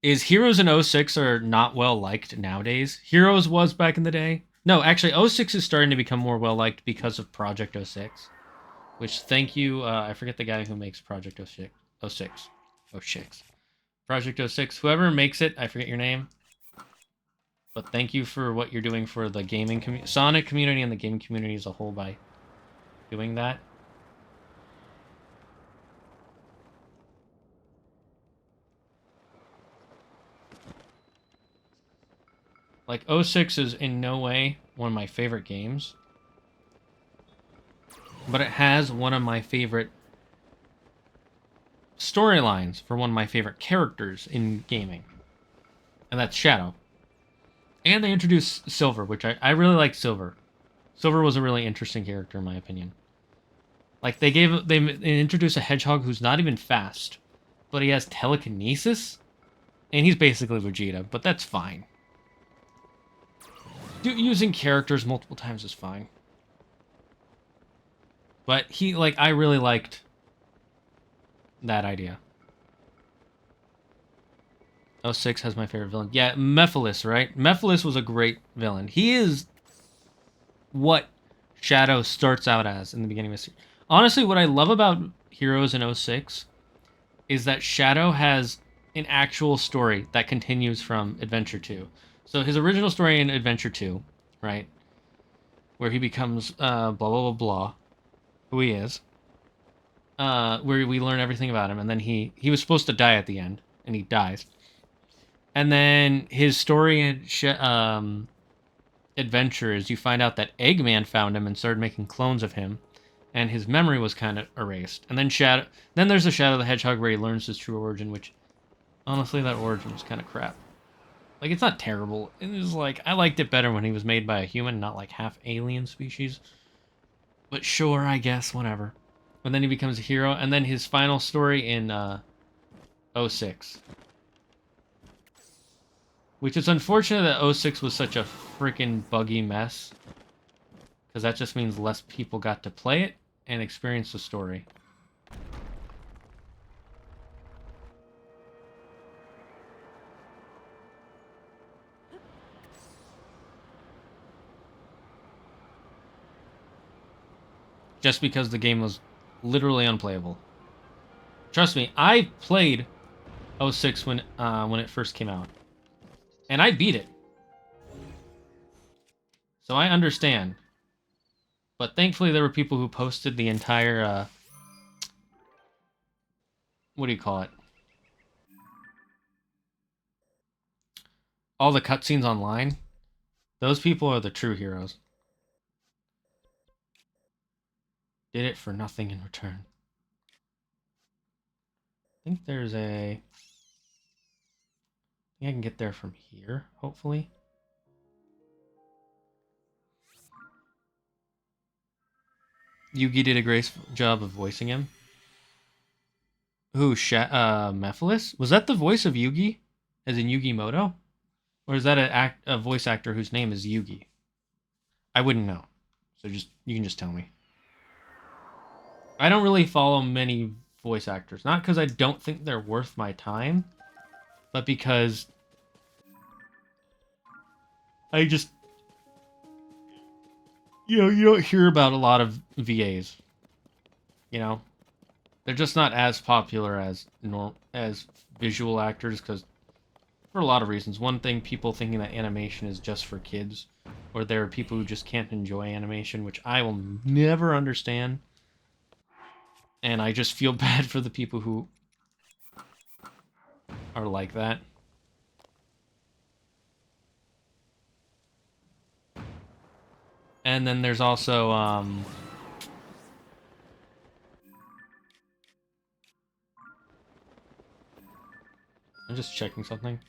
B: Is Heroes in 06 are not well liked nowadays. Heroes was back in the day. No, actually, 06 is starting to become more well liked because of Project 06. Which, thank you, I forget the guy who makes Project 06. 06. Project 06. Whoever makes it, I forget your name. But thank you for what you're doing for the gaming community, Sonic community, and the gaming community as a whole by doing that. Like, 06 is in no way one of my favorite games. But it has one of my favorite storylines for one of my favorite characters in gaming. And that's Shadow. And they introduced Silver, which I really like Silver. Silver was a really interesting character in my opinion. Like they introduced a hedgehog who's not even fast, but he has telekinesis. And he's basically Vegeta, but that's fine. Using characters multiple times is fine. But he, like, I really liked that idea. Oh, 06 has my favorite villain. Yeah, Mephiles, right? Mephiles was a great villain. He is what Shadow starts out as in the beginning of the series. Honestly, what I love about Heroes in 06 is that Shadow has an actual story that continues from Adventure 2. So his original story in Adventure 2, right? Where he becomes blah, blah, blah, blah, who he is. Where we learn everything about him. And then he was supposed to die at the end, and he dies. And then his story in Adventure is you find out that Eggman found him and started making clones of him, and his memory was kind of erased. And then there's the Shadow the Hedgehog where he learns his true origin, which honestly that origin was kind of crap. Like, it's not terrible. It was like, I liked it better when he was made by a human, not like half alien species. But sure, I guess, whatever. And then he becomes a hero, and then his final story in 06. Which is unfortunate that 06 was such a freaking buggy mess. Because that just means less people got to play it and experience the story. Just because the game was literally unplayable. Trust me, I played 06 when it first came out. And I beat it. So I understand. But thankfully there were people who posted the entire, what do you call it? All the cutscenes online. Those people are the true heroes. Did it for nothing in return. I think there's a... I think I can get there from here, hopefully. Yugi did a great job of voicing him. Who, Mephiles? Was that the voice of Yugi? As in Yugi Moto? Or is that a voice actor whose name is Yugi? I wouldn't know. So you can just tell me. I don't really follow many voice actors. Not because I don't think they're worth my time, but because I just... you don't hear about a lot of VAs. You know? They're just not as popular as visual actors, because for a lot of reasons. One thing, people thinking that animation is just for kids, or there are people who just can't enjoy animation, which I will never understand. And I just feel bad for the people who are like that. And then there's also, I'm just checking something.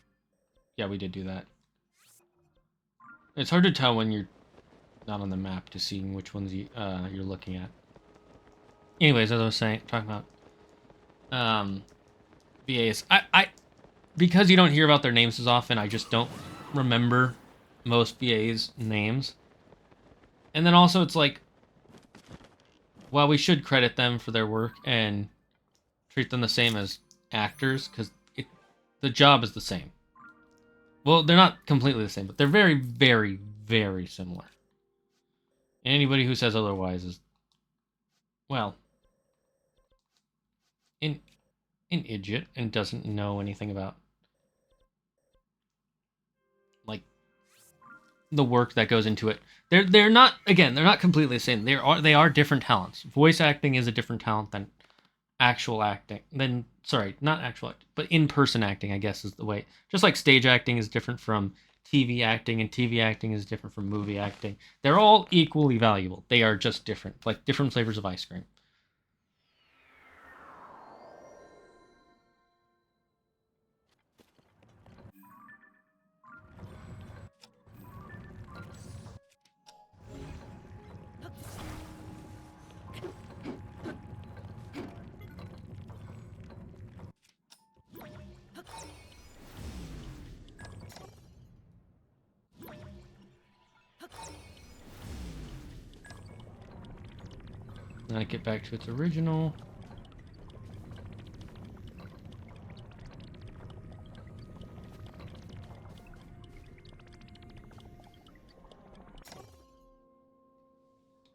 B: Yeah, we did do that. It's hard to tell when you're not on the map to see which ones you're looking at. Anyways, as I was talking about VAs, I because you don't hear about their names as often, I just don't remember most VAs' names. And then also, it's like, well, we should credit them for their work and treat them the same as actors, because the job is the same. Well, they're not completely the same, but they're very, very, very similar. And anybody who says otherwise is, well, an idiot and doesn't know anything about, like, the work that goes into it. They're not, again, they're not completely the same. They are different talents. Voice acting is a different talent than actual acting. Sorry, not actual acting, but in-person acting, I guess, is the way. Just like stage acting is different from TV acting, and TV acting is different from movie acting. They're all equally valuable. They are just different, like different flavors of ice cream. Then I get back to its original.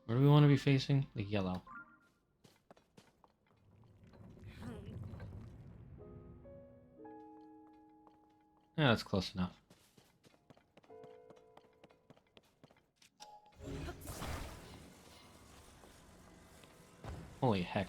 B: Where do we want to be facing? The yellow. Yeah, that's close enough. Holy heck.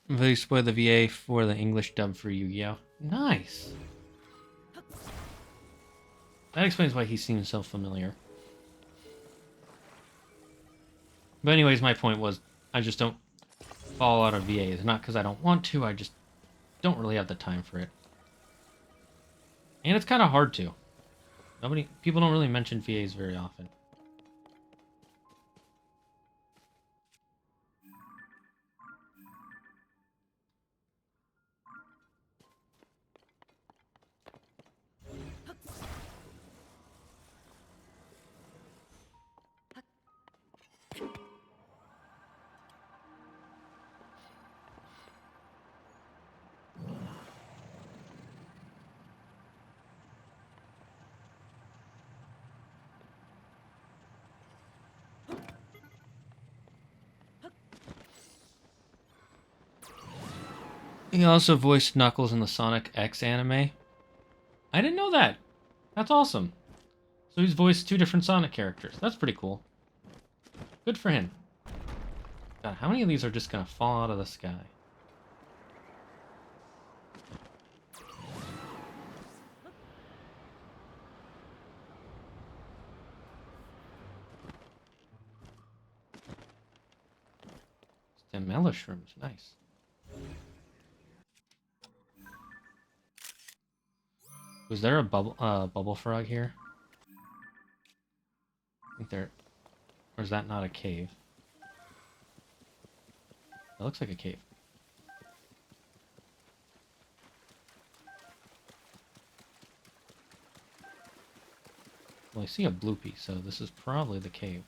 B: They spoiled the VA for the English dub for Yu-Gi-Oh! Nice! That explains why he seems so familiar. But anyways, my point was, I just don't follow out of VAs. Not because I don't want to, I just don't really have the time for it. And it's kind of hard to. People don't really mention VAs very often. He also voiced Knuckles in the Sonic X anime. I didn't know that. That's awesome. So he's voiced 2 different Sonic characters. That's pretty cool. Good for him. God, how many of these are just gonna fall out of the sky? Stemella shrooms, nice. Was there a bubble frog here? I think there... Or is that not a cave? It looks like a cave. Well, I see a bloopy, so this is probably the cave.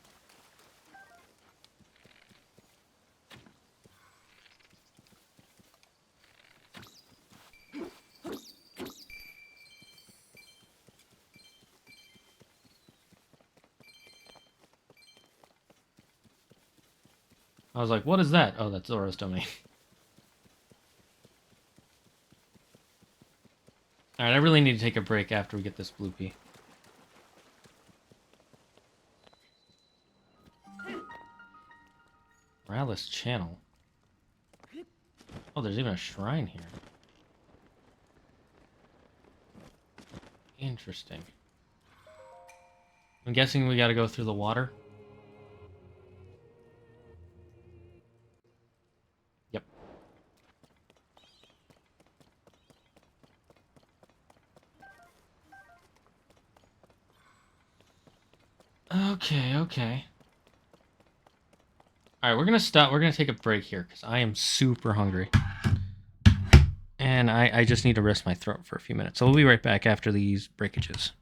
B: I was like, what is that? Oh, that's Zora's domain. Alright, I really need to take a break after we get this bloopy. Morales Channel. Oh, there's even a shrine here. Interesting. I'm guessing we gotta go through the water. Yep. Okay. Alright, we're gonna stop. We're gonna take a break here, because I am super hungry. And I just need to rest my throat for a few minutes. So we'll be right back after these breakages.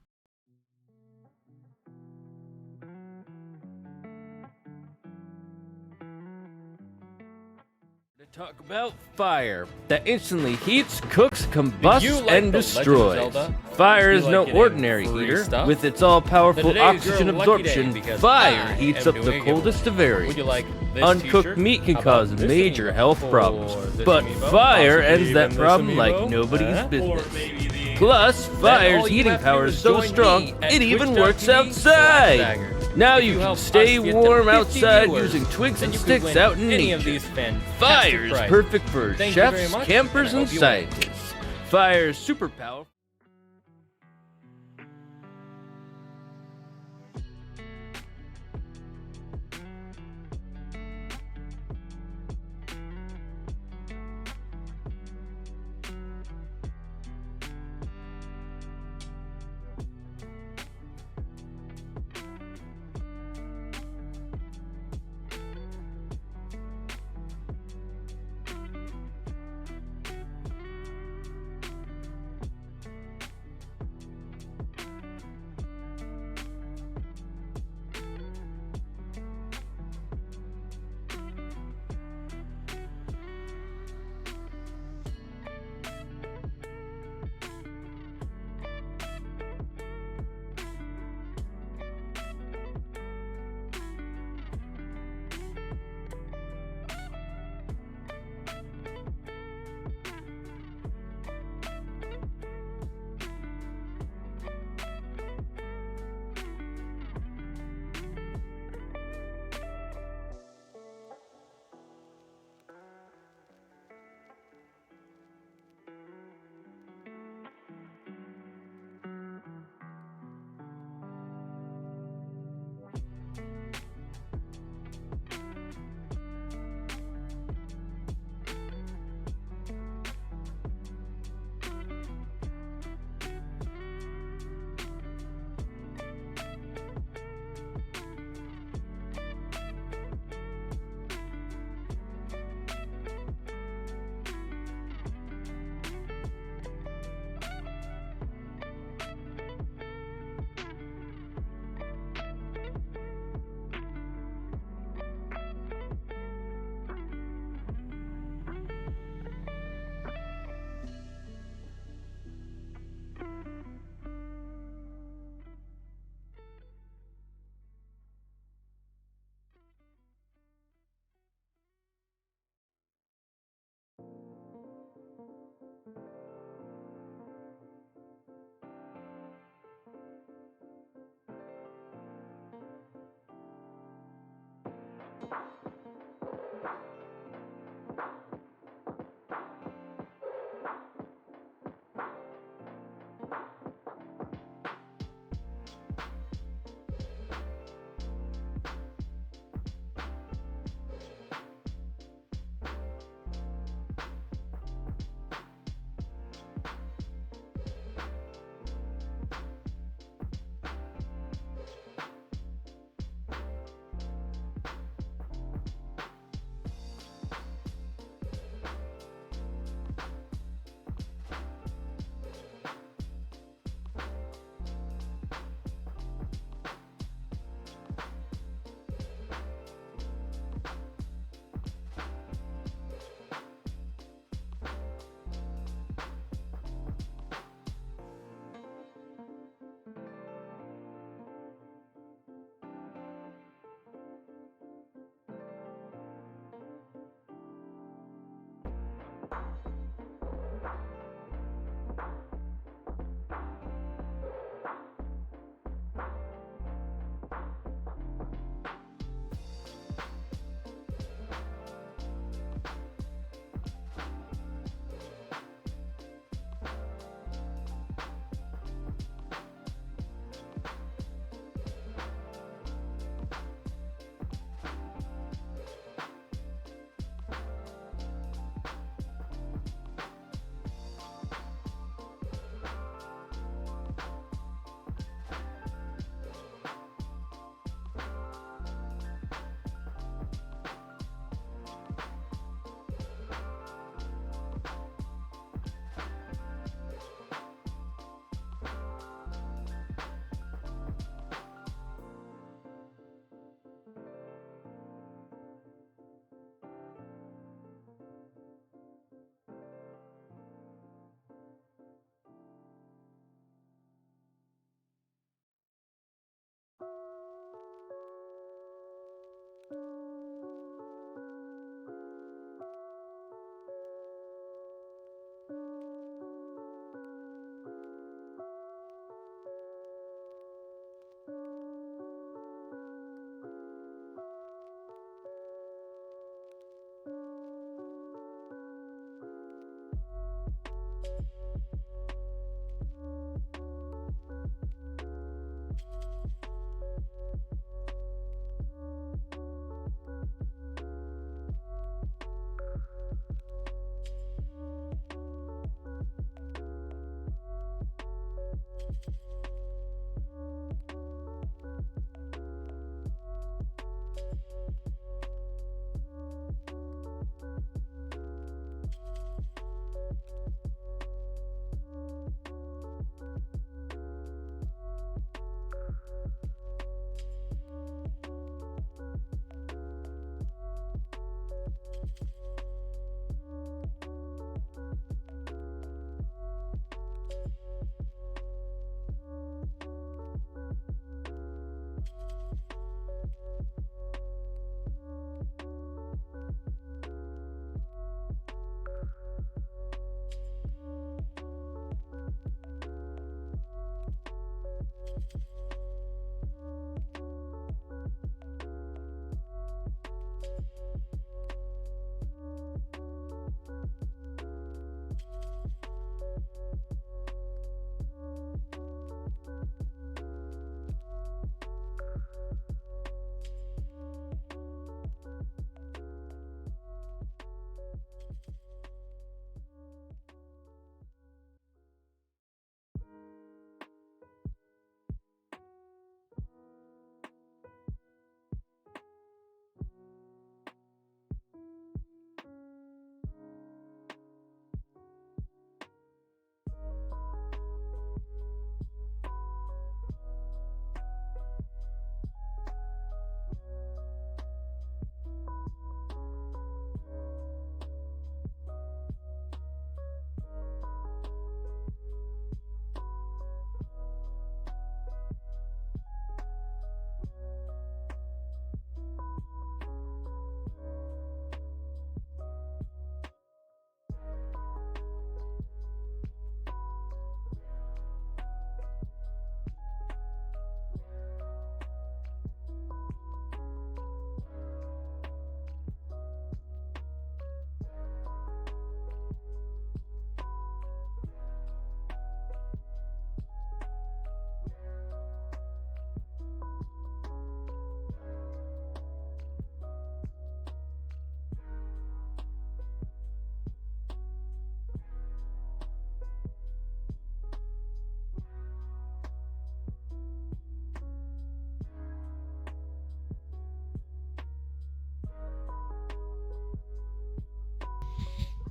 A: Talk about fire that instantly heats, cooks, combusts, and destroys. Fire is no ordinary heater. With its all-powerful oxygen absorption, fire heats up the coldest of areas. Uncooked meat can cause major health problems, but fire ends that problem like nobody's business. Plus, fire's heating power is so strong, it even works outside. Now you can stay warm outside using twigs and sticks out in nature. Fire is perfect for chefs, campers, and scientists. Fire is super powerful.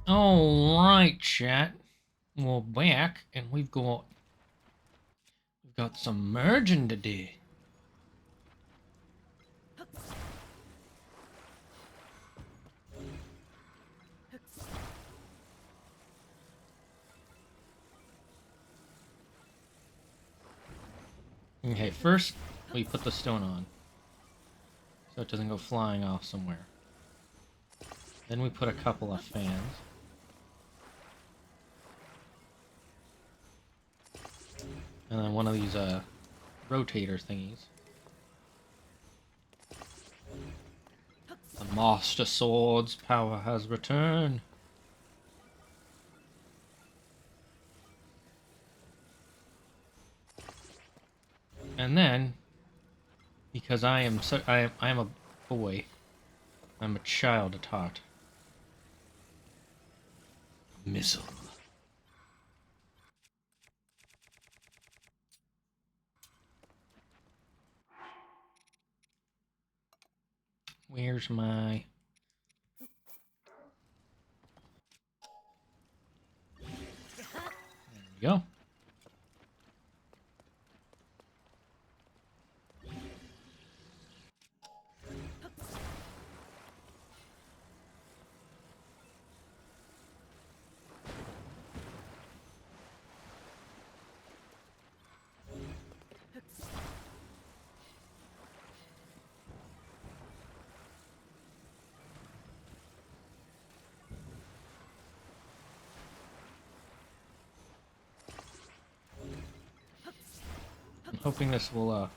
B: Alright, chat. We're back, and we've got some merging to do. Okay, first we put the stone on, so it doesn't go flying off somewhere. Then we put a couple of fans. And then one of these rotator thingies. The Master Sword's power has returned. And then, because I am a boy, I'm a child at heart. Missile. Where's my... There we go. I'm hoping this will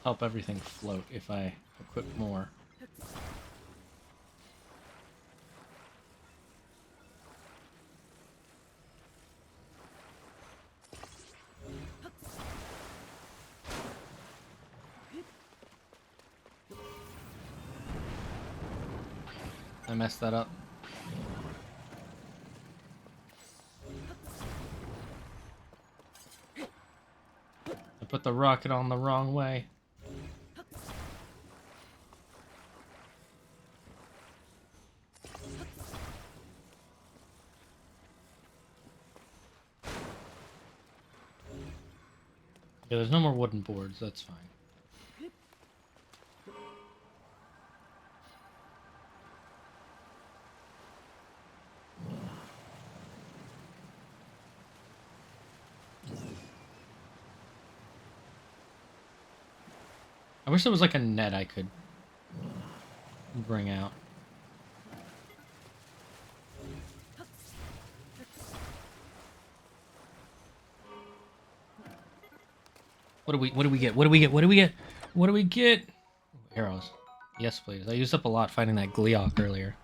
B: help everything float if I equip more. I messed that up. I put the rocket on the wrong way. Yeah, there's no more wooden boards, that's fine. I wish there was like a net I could bring out. What do we get? What do we get? What do we get? What do we get? Arrows. Yes, please. I used up a lot fighting that Gleok earlier.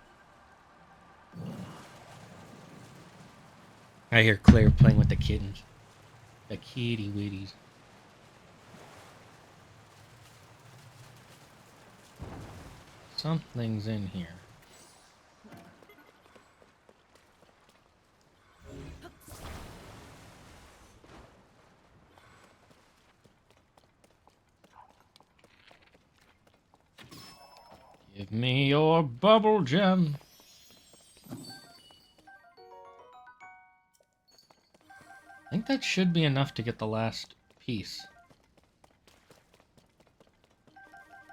B: I hear Claire playing with the kittens. The kitty witties. Something's in here. Give me your bubble gem. I think that should be enough to get the last piece.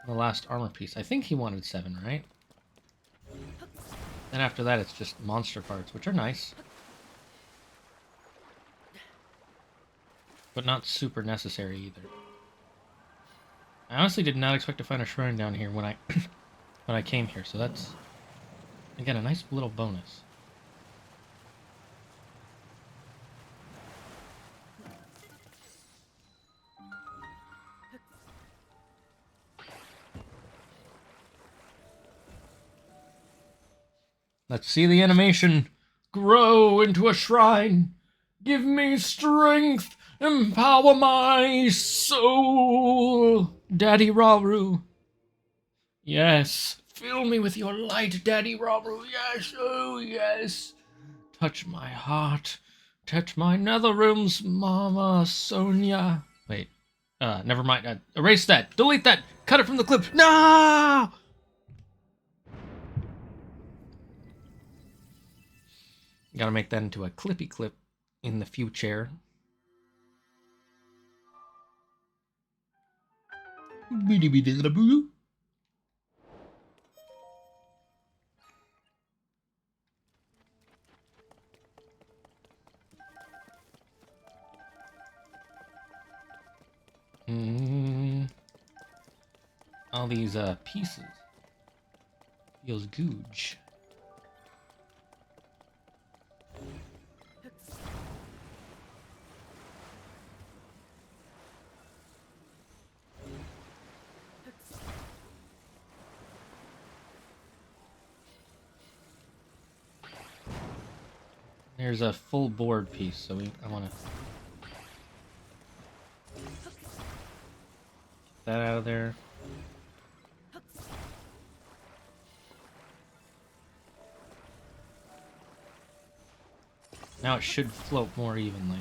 B: The last armor piece. I think he wanted 7, right? And after that, it's just monster parts, which are nice. But not super necessary either. I honestly did not expect to find a shrine down here when I when I came here, so that's, again, a nice little bonus. Let's see the animation grow into a shrine. Give me strength, empower my soul, Daddy Rauru. Yes, fill me with your light, Daddy Rauru. Yes, oh yes. Touch my heart, touch my nether realms, Mama Sonia. Wait, never mind. Erase that, delete that, cut it from the clip. No! Gotta make that into a clippy clip in the future. All these pieces. Feels googe. There's a full board piece, so I want to get that out of there. Now it should float more evenly.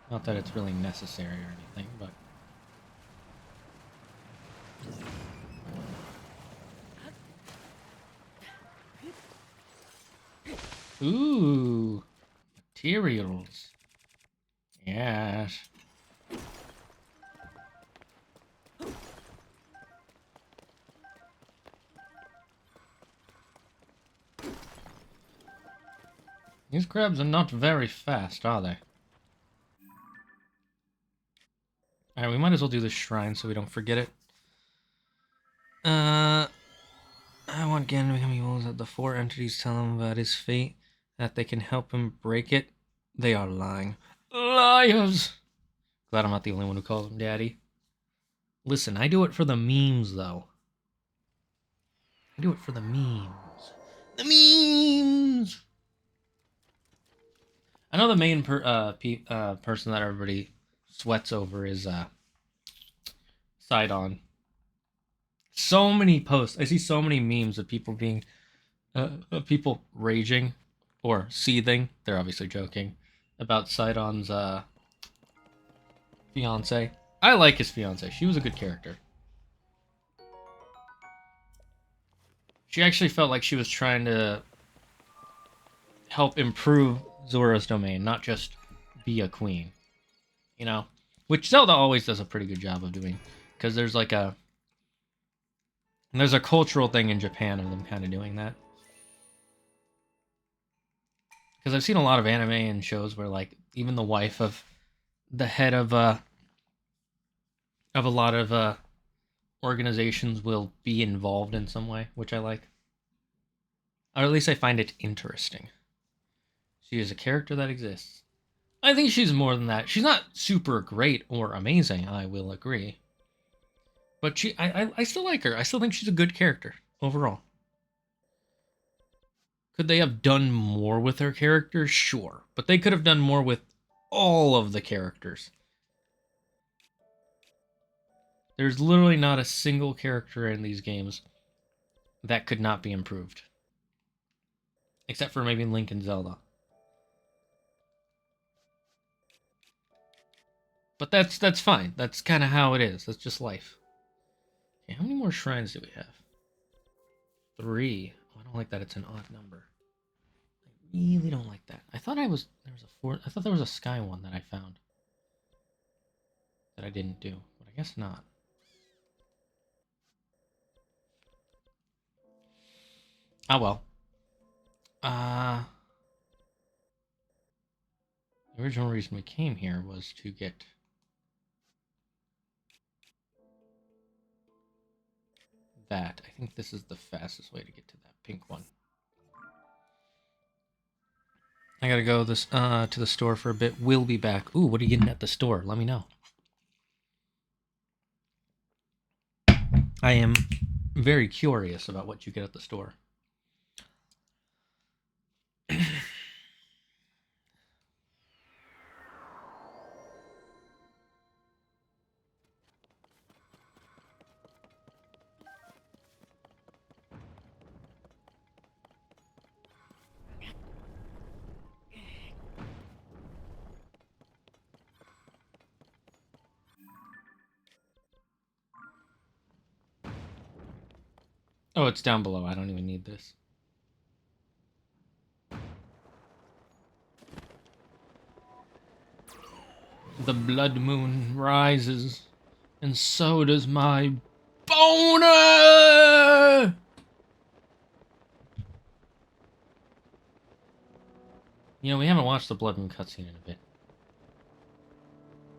B: Not that it's really necessary or anything, but... Ooh! Materials. Yes. These crabs are not very fast, are they? Alright, we might as well do this shrine so we don't forget it. I want Ganon to become evil, that the four entities tell him about his fate, that they can help him break it. They are lying. Liars! Glad I'm not the only one who calls him Daddy. Listen, I do it for the memes, though. I do it for the memes. The memes! I know the main person that everybody sweats over is Sidon. So many posts. I see so many memes of people being, people raging or seething. They're obviously joking about Sidon's fiance. I like his fiance. She was a good character. She actually felt like she was trying to help improve Zora's domain, not just be a queen. You know? Which Zelda always does a pretty good job of doing. Because there's like a... There's a cultural thing in Japan of them kind of doing that. Because I've seen a lot of anime and shows where, like, even the wife of the head of a lot of organizations will be involved in some way, which I like. Or at least I find it interesting. She is a character that exists. I think she's more than that. She's not super great or amazing, I will agree. But I still like her. I still think she's a good character, overall. Could they have done more with her character? Sure. But they could have done more with all of the characters. There's literally not a single character in these games that could not be improved. Except for maybe Link and Zelda. But that's fine. That's kind of how it is. That's just life. Okay, how many more shrines do we have? 3. Oh, I don't like that it's an odd number. I really don't like that. I thought there was a 4. I thought there was a sky one that I found. That I didn't do. But I guess not. Ah, well. The original reason we came here was to get that. I think this is the fastest way to get to that pink one. I gotta go this to the store for a bit. We'll be back. Ooh, what are you getting at the store? Let me know. I am very curious about what you get at the store. Oh, it's down below. I don't even need this. The blood moon rises, and so does my boner! You know, we haven't watched the blood moon cutscene in a bit.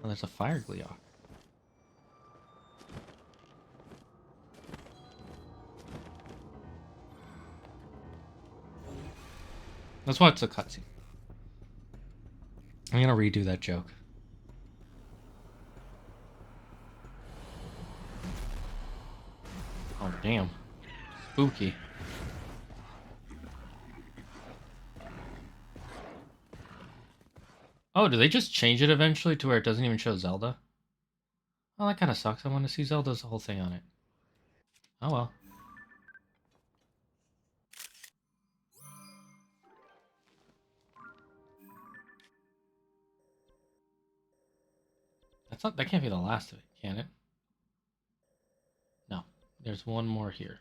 B: Oh, there's a fire Gleok. Let's watch the cutscene. I'm gonna redo that joke. Oh, damn. Spooky. Oh, do they just change it eventually to where it doesn't even show Zelda? Oh, that kind of sucks. I want to see Zelda's whole thing on it. Oh, well. That can't be the last of it, can it? No. There's one more here.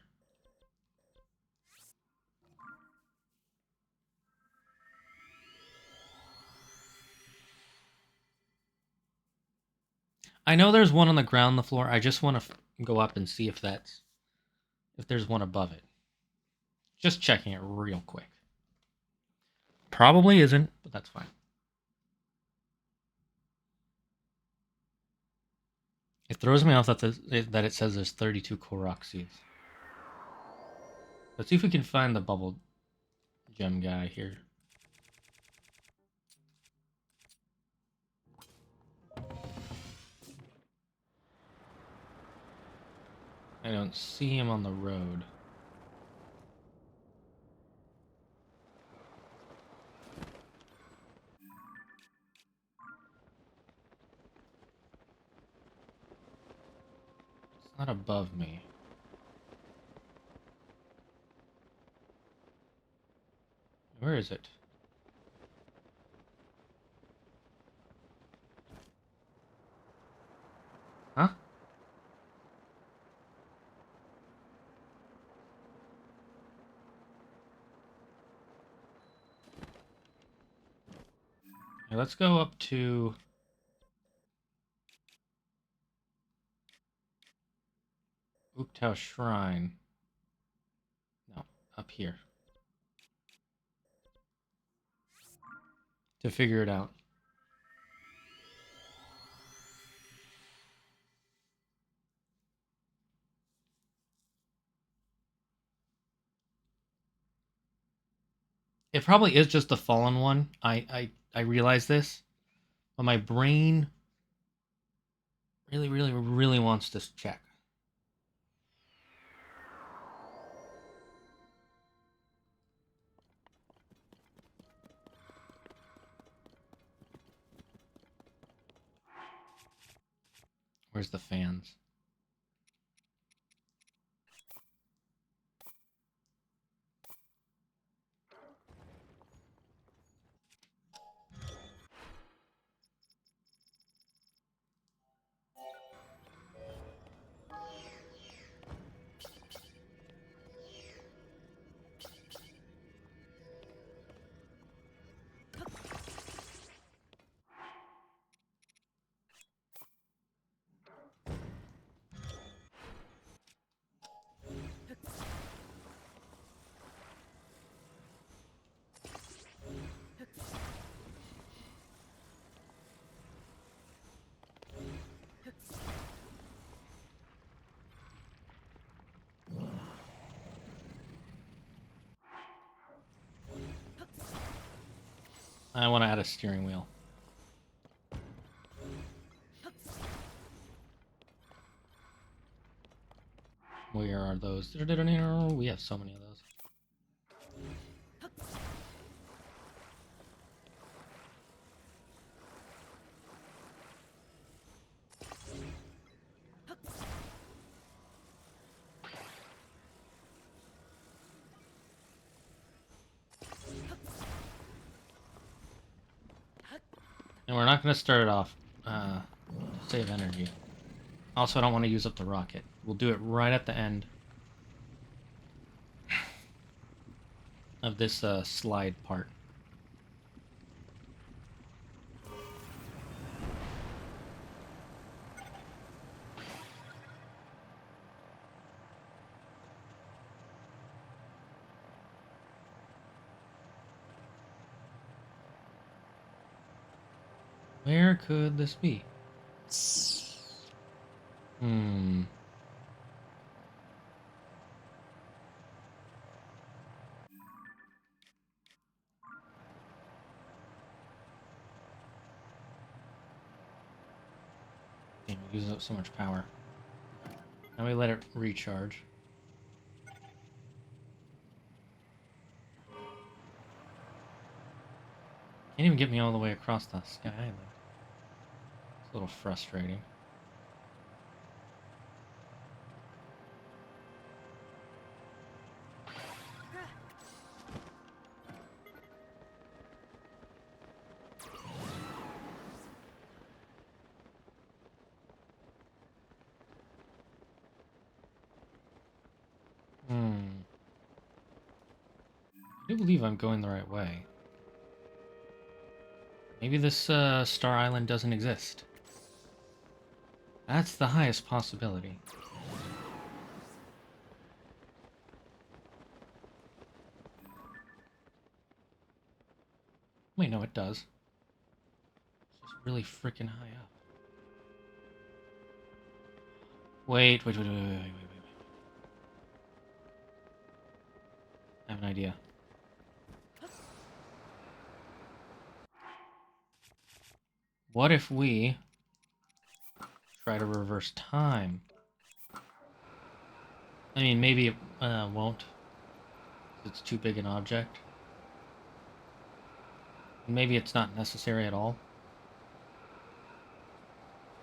B: I know there's one on the ground, the floor. I just want to go up and see if there's one above it. Just checking it real quick. Probably isn't, but that's fine. It throws me off that it says there's 32 Korok seeds. Let's see if we can find the bubble gem guy here. I don't see him on the road. It's not above me. Where is it? Huh? Okay, let's go up to... Uktau Shrine. No, up here. To figure it out. It probably is just the fallen one. I realize this. But my brain really wants to check. Where's the fans? I want to add a steering wheel. Where are those? We have so many of those. And we're not going to start it off to save energy. Also, I don't want to use up the rocket. We'll do it right at the end. of this slide part. Where could this be? Damn, it uses up so much power. Now we let it recharge. Can't even get me all the way across the Sky Island. It's a little frustrating. I do believe I'm going the right way. Maybe this Star Island doesn't exist. That's the highest possibility. Wait, no, it does. It's just really freaking high up. Wait. I have an idea. What if we try to reverse time? I mean, maybe it won't. It's too big an object. Maybe it's not necessary at all.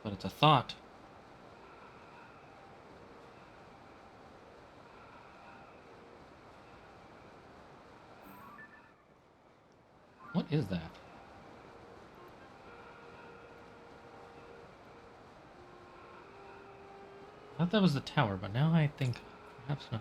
B: But it's a thought. What is that? I thought that was the tower, but now I think perhaps not.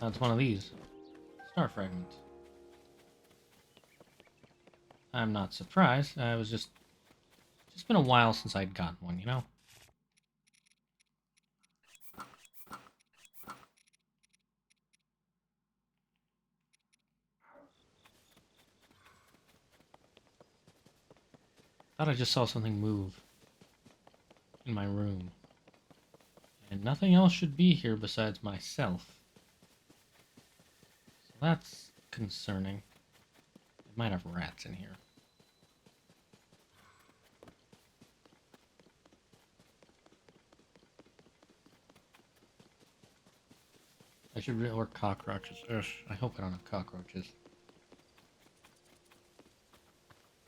B: That's one of these. Star fragments. I'm not surprised. I was just been a while since I'd gotten one, you know? Thought I just saw something move in my room. And nothing else should be here besides myself. So that's concerning. It might have rats in here. I should or cockroaches. Ugh, I hope I don't have cockroaches.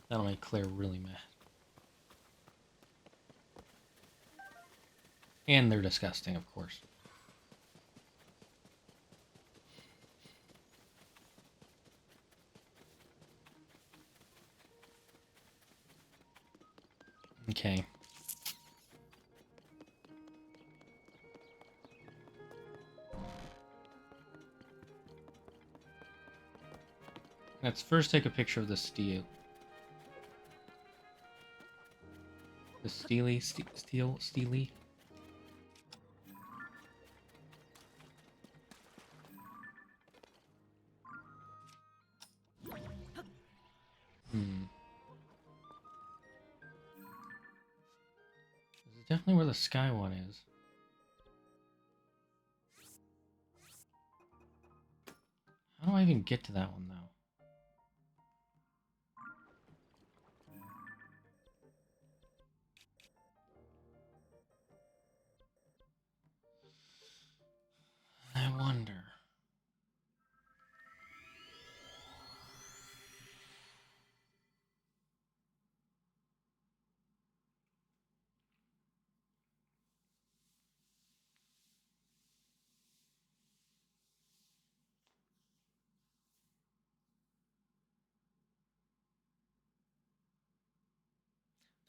B: That'll make Claire really mad. And they're disgusting, of course. Okay. Let's first take a picture of the steel. The steely. This is definitely where the sky one is. How do I even get to that one, though? I wonder.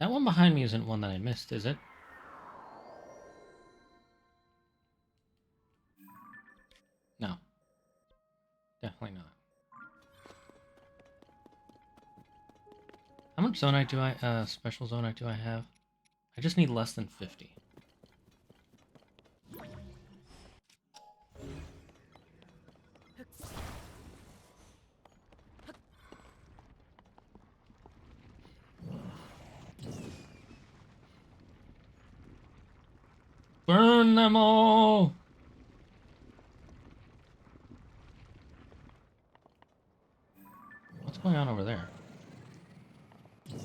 B: That one behind me isn't one that I missed, is it? No. Definitely not. How much zonite do I, special zonite do I have? I just need less than 50. Burn them all! What's going on over there? I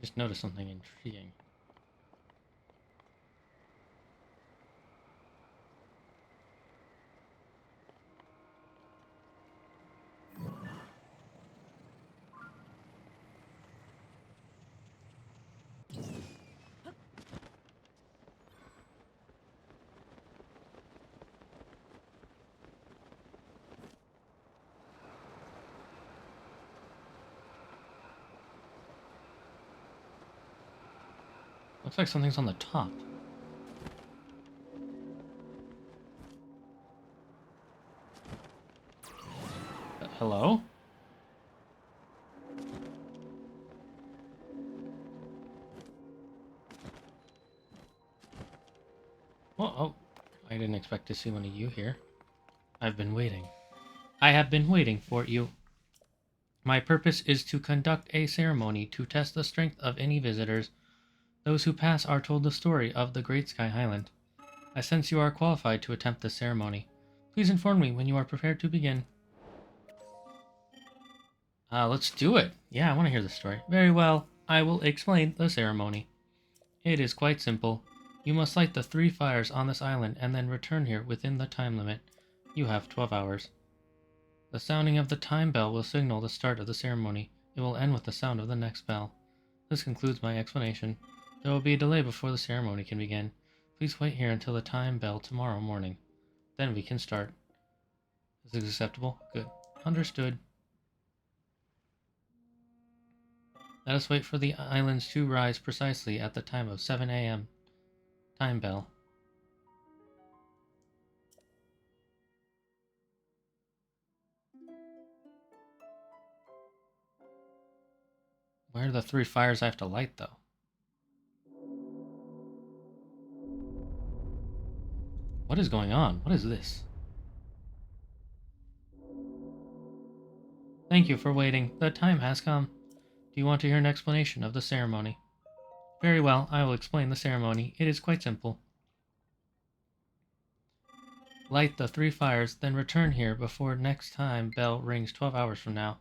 B: just noticed something intriguing. Looks like something's on the top. Hello? Oh, I didn't expect to see one of you here. I've been waiting. I have been waiting for you. My purpose is to conduct a ceremony to test the strength of any visitors. Those who pass are told the story of the Great Sky Highland. I sense you are qualified to attempt this ceremony. Please inform me when you are prepared to begin. Let's do it. Yeah, I want to hear the story. Very well. I will explain the ceremony. It is quite simple. You must light the 3 fires on this island and then return here within the time limit. You have 12 hours. The sounding of the time bell will signal the start of the ceremony. It will end with the sound of the next bell. This concludes my explanation. There will be a delay before the ceremony can begin. Please wait here until the time bell tomorrow morning. Then we can start. Is this acceptable? Good. Understood. Let us wait for the islands to rise precisely at the time of 7 a.m. Time bell. Where are the 3 fires I have to light, though? What is going on? What is this? Thank you for waiting. The time has come. Do you want to hear an explanation of the ceremony? Very well, I will explain the ceremony. It is quite simple. Light the 3 fires, then return here before next time bell rings 12 hours from now.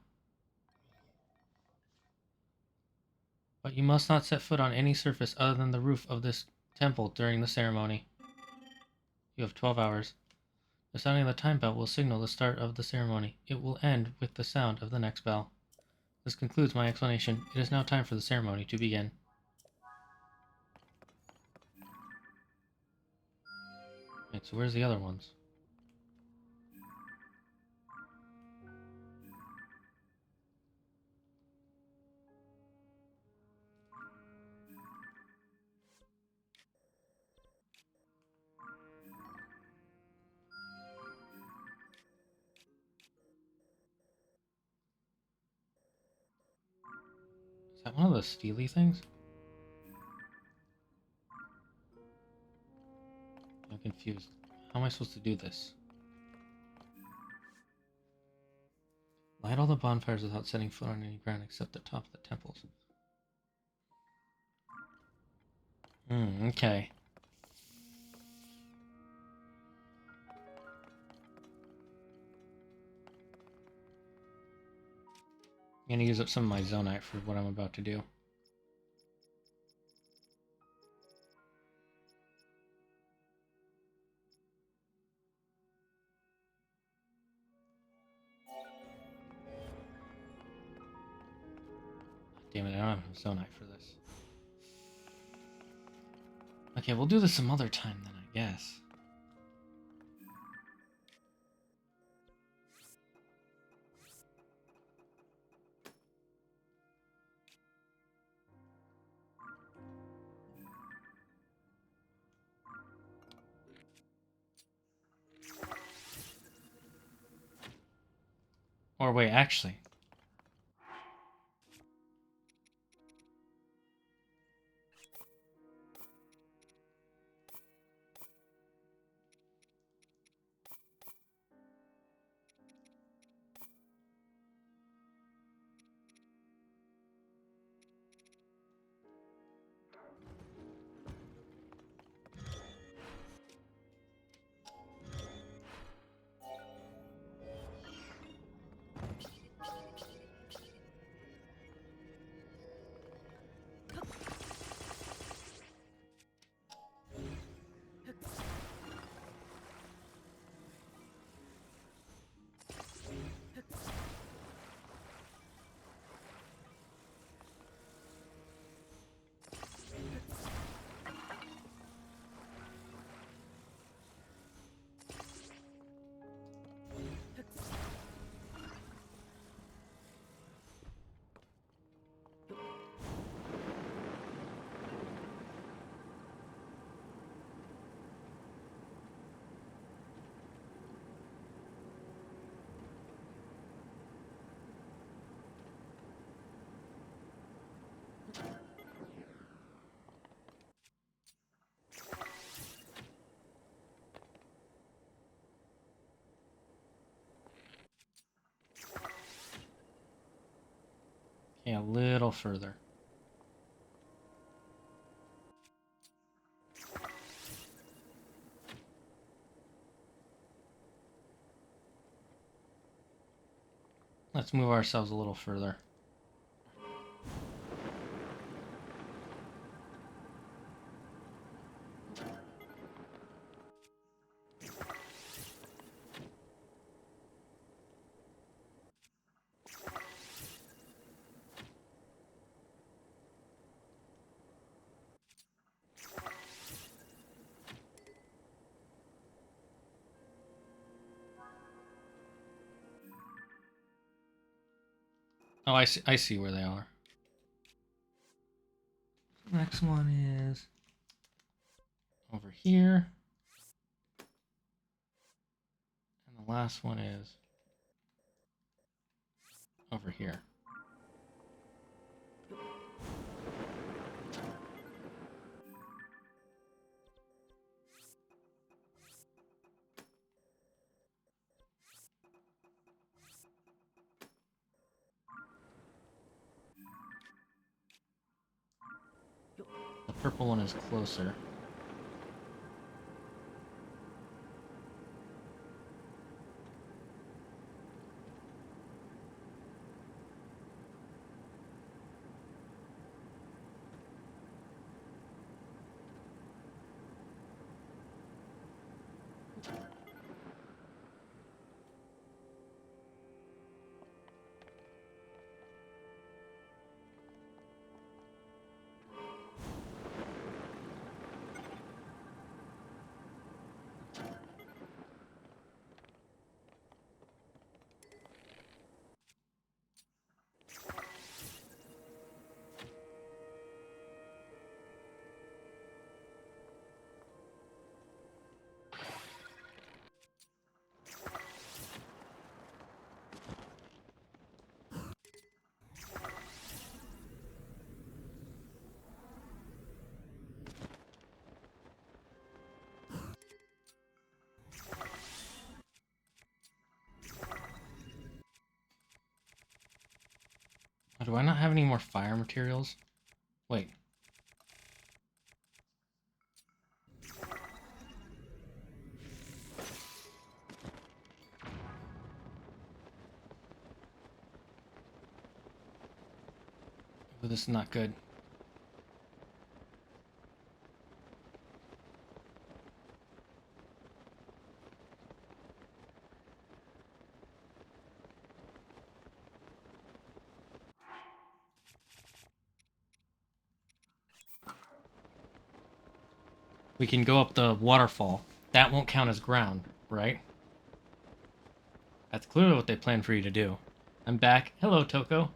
B: But you must not set foot on any surface other than the roof of this temple during the ceremony. You have 12 hours. The sounding of the time bell will signal the start of the ceremony. It will end with the sound of the next bell. This concludes my explanation. It is now time for the ceremony to begin. Right, so where's the other ones? Is that one of the steely things? I'm confused. How am I supposed to do this? Light all the bonfires without setting foot on any ground except the top of the temples. Okay. I'm gonna use up some of my zonite for what I'm about to do. Damn it, I don't have enough zonite for this. Okay, we'll do this some other time then, I guess. Or wait, actually. Okay, a little further. Let's move ourselves a little further. Oh, I see where they are. Next one is over here. And the last one is over here. The purple one is closer. Oh, do I not have any more fire materials? Wait. Oh, this is not good. We can go up the waterfall. That won't count as ground, right? That's clearly what they planned for you to do. I'm back. Hello, Toko.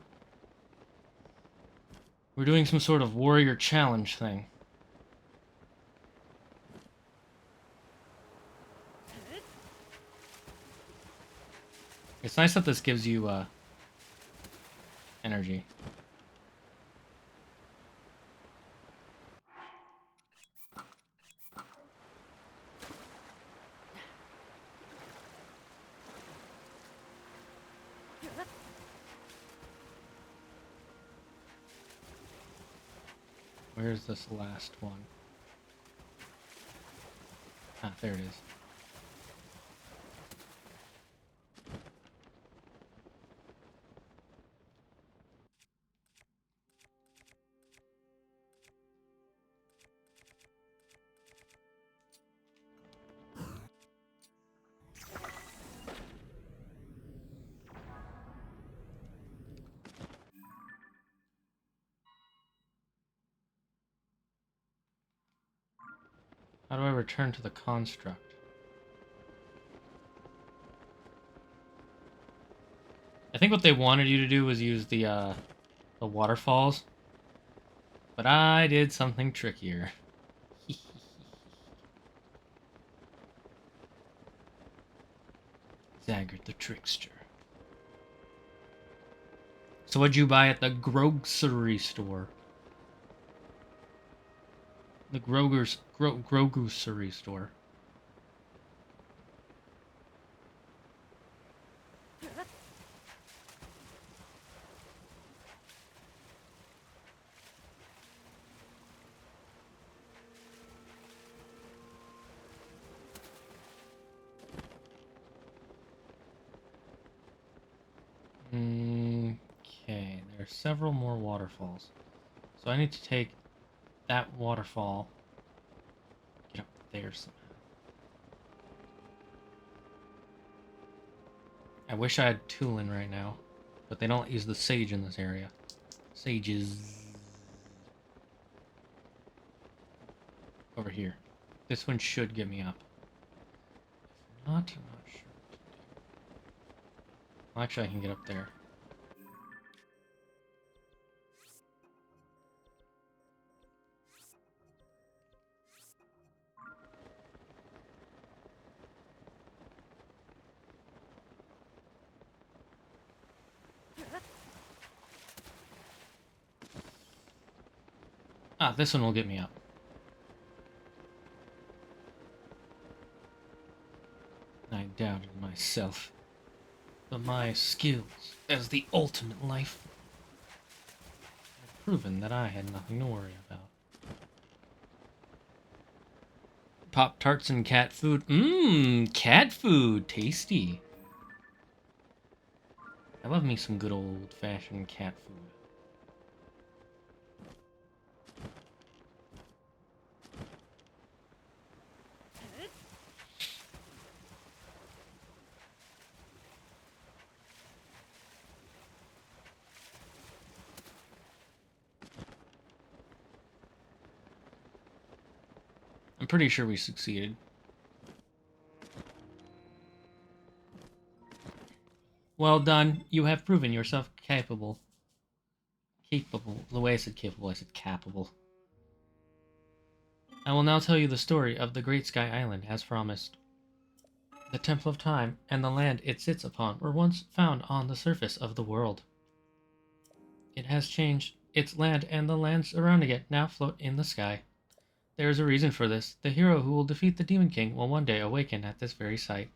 B: We're doing some sort of warrior challenge thing. It's nice that this gives you energy. Where's this last one? Ah, there it is. How do I return to the construct? I think what they wanted you to do was use the waterfalls, but I did something trickier. Zaggart the trickster. So what'd you buy at the grocery store? The grocery store. Okay, there are several more waterfalls. So I need to take that waterfall, get up there somehow. I wish I had Tulin right now, but they don't use the sage in this area. Sages over here. This one should get me up. If not, I'm not sure what to do. Well, actually, I can get up there. Ah, this one will get me up. I doubted myself, but my skills as the ultimate life have proven that I had nothing to worry about. Pop-Tarts and cat food. Mmm, cat food. Tasty. I love me some good old-fashioned cat food. I'm pretty sure we succeeded. Well done. You have proven yourself capable. Capable. The way I said capable, I said capable. I will now tell you the story of the Great Sky Island, as promised. The Temple of Time and the land it sits upon were once found on the surface of the world. It has changed. Its land and the lands surrounding it now float in the sky. There is a reason for this. The hero who will defeat the Demon King will one day awaken at this very site.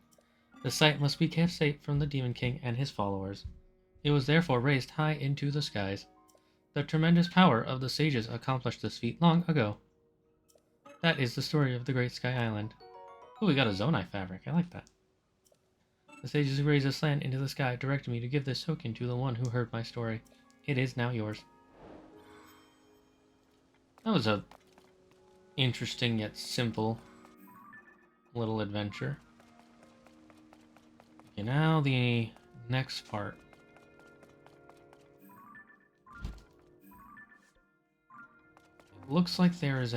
B: The site must be kept safe from the Demon King and his followers. It was therefore raised high into the skies. The tremendous power of the sages accomplished this feat long ago. That is the story of the Great Sky Island. Oh, we got a Zonai fabric. I like that. The sages who raised this land into the sky directed me to give this token to the one who heard my story. It is now yours. That was a interesting yet simple little adventure. Okay, now the next part. It looks like there is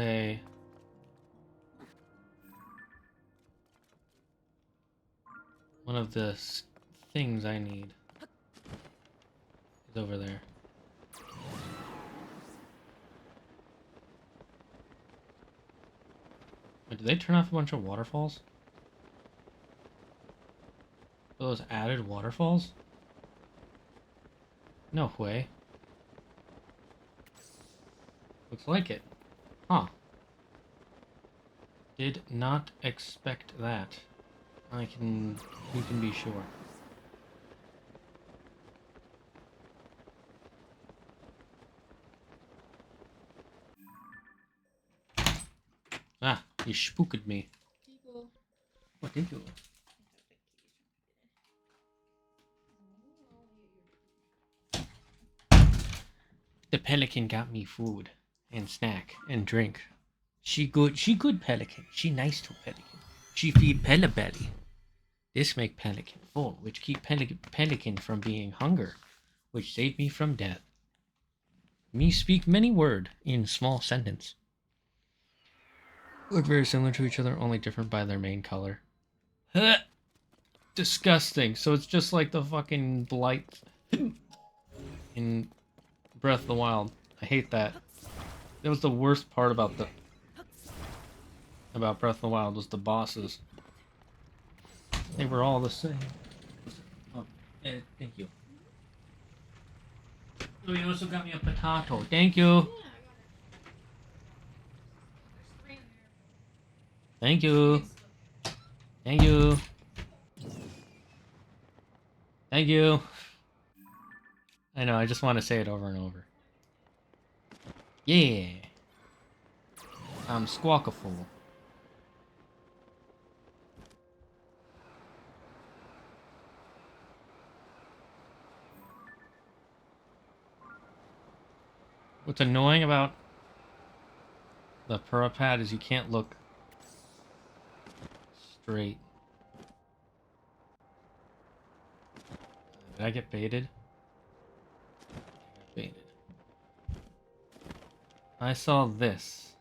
B: one of the things I need is over there. Wait, did they turn off a bunch of waterfalls? Those added waterfalls? No way. Looks like it. Huh. Did not expect that. You can be sure. Ah, you spooked me. What did you? The pelican got me food and snack and drink. She good pelican. She nice to pelican. She feed belly. This make pelican full, which keep pelican from being hunger, which save me from death. Me speak many word in small sentence. Look very similar to each other, only different by their main color. Huh. Disgusting. So it's just like the fucking blight in Breath of the Wild. I hate that. That was the worst part about Breath of the Wild was the bosses. They were all the same. Oh, thank you. Oh, you also got me a potato. Thank you. Thank you. Thank you. Thank you. I know, I just want to say it over and over. Yeah. I'm Squawkafool. What's annoying about the Purapad is you can't look straight. Did I get baited? I got baited. I saw this.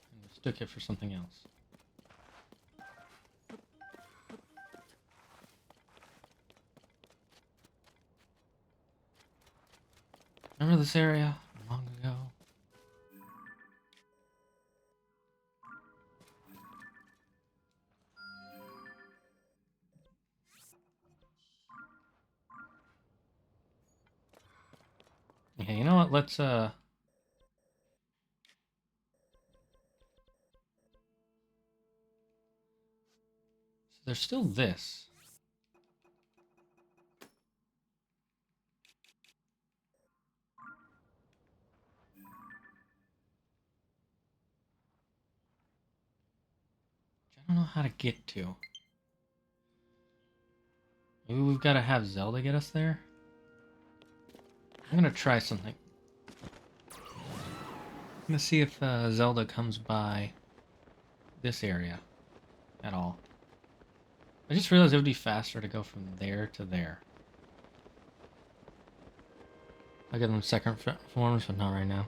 B: I mistook it for something else. Remember this area long ago? Okay, you know what? Let's So there's still this. I don't know how to get to. Maybe we've got to have Zelda get us there? I'm gonna try something. I'm gonna see if Zelda comes by this area at all. I just realized it would be faster to go from there to there. I'll get them second forms, but not right now.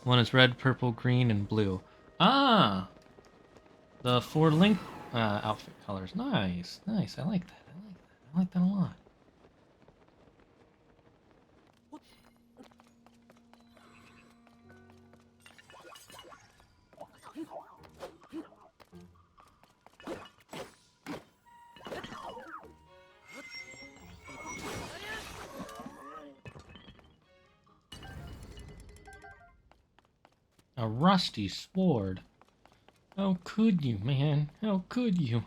B: One is red, purple, green, and blue. Ah! The 4 Link outfit colors. Nice, nice. I like that. I like that a lot. A rusty sword. How could you, man? How could you?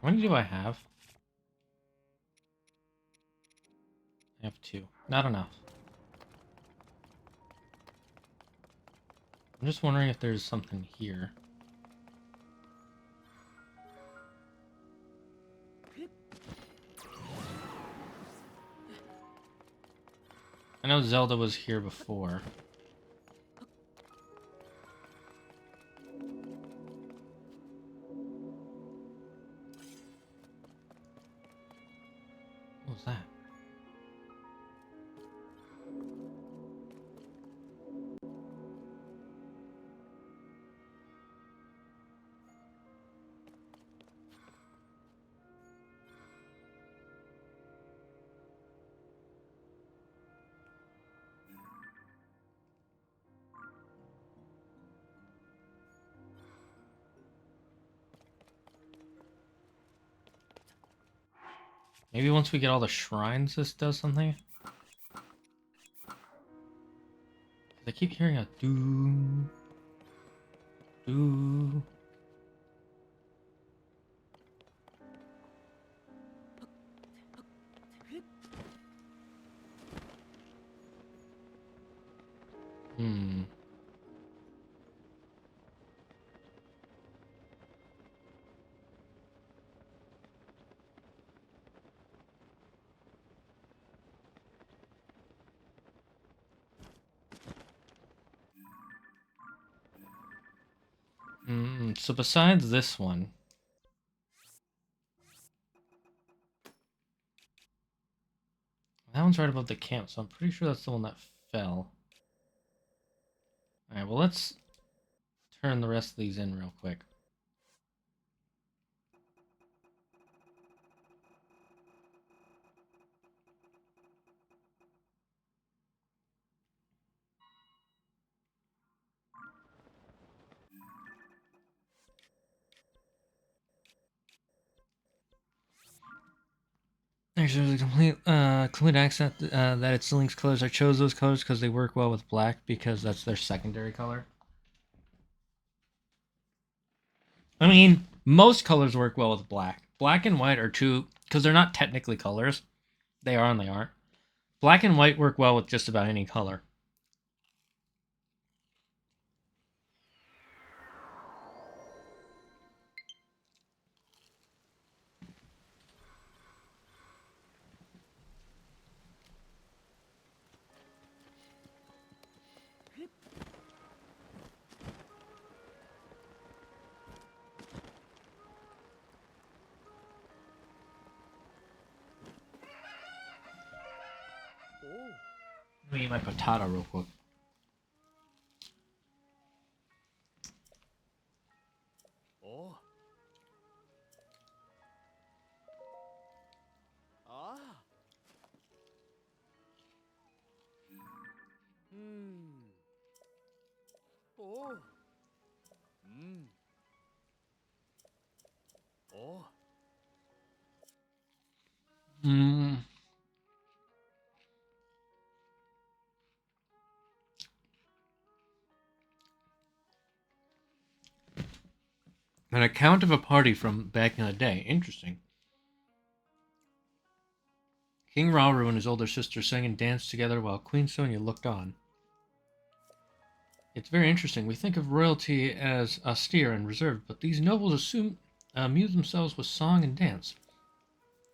B: How many do I have? I have 2. Not enough. I'm just wondering if there's something here. I know Zelda was here before. What was that? Maybe once we get all the shrines, this does something? I keep hearing a doo. Doo. Hmm. So besides this one, that one's right above the camp, so I'm pretty sure that's the one that fell. Alright, well let's turn the rest of these in real quick. Actually, there's a complete accent that its links colors. I chose those colors because they work well with black, because that's their secondary color. I mean, most colors work well with black. Black and white are two, because they're not technically colors. They are and they aren't. Black and white work well with just about any color. Let me eat my potato real quick.
D: Oh. Ah. Oh. Oh.
B: An account of a party from back in the day. Interesting. King Rauru and his older sister sang and danced together while Queen Sonia looked on. It's very interesting. We think of royalty as austere and reserved, but these nobles amuse themselves with song and dance.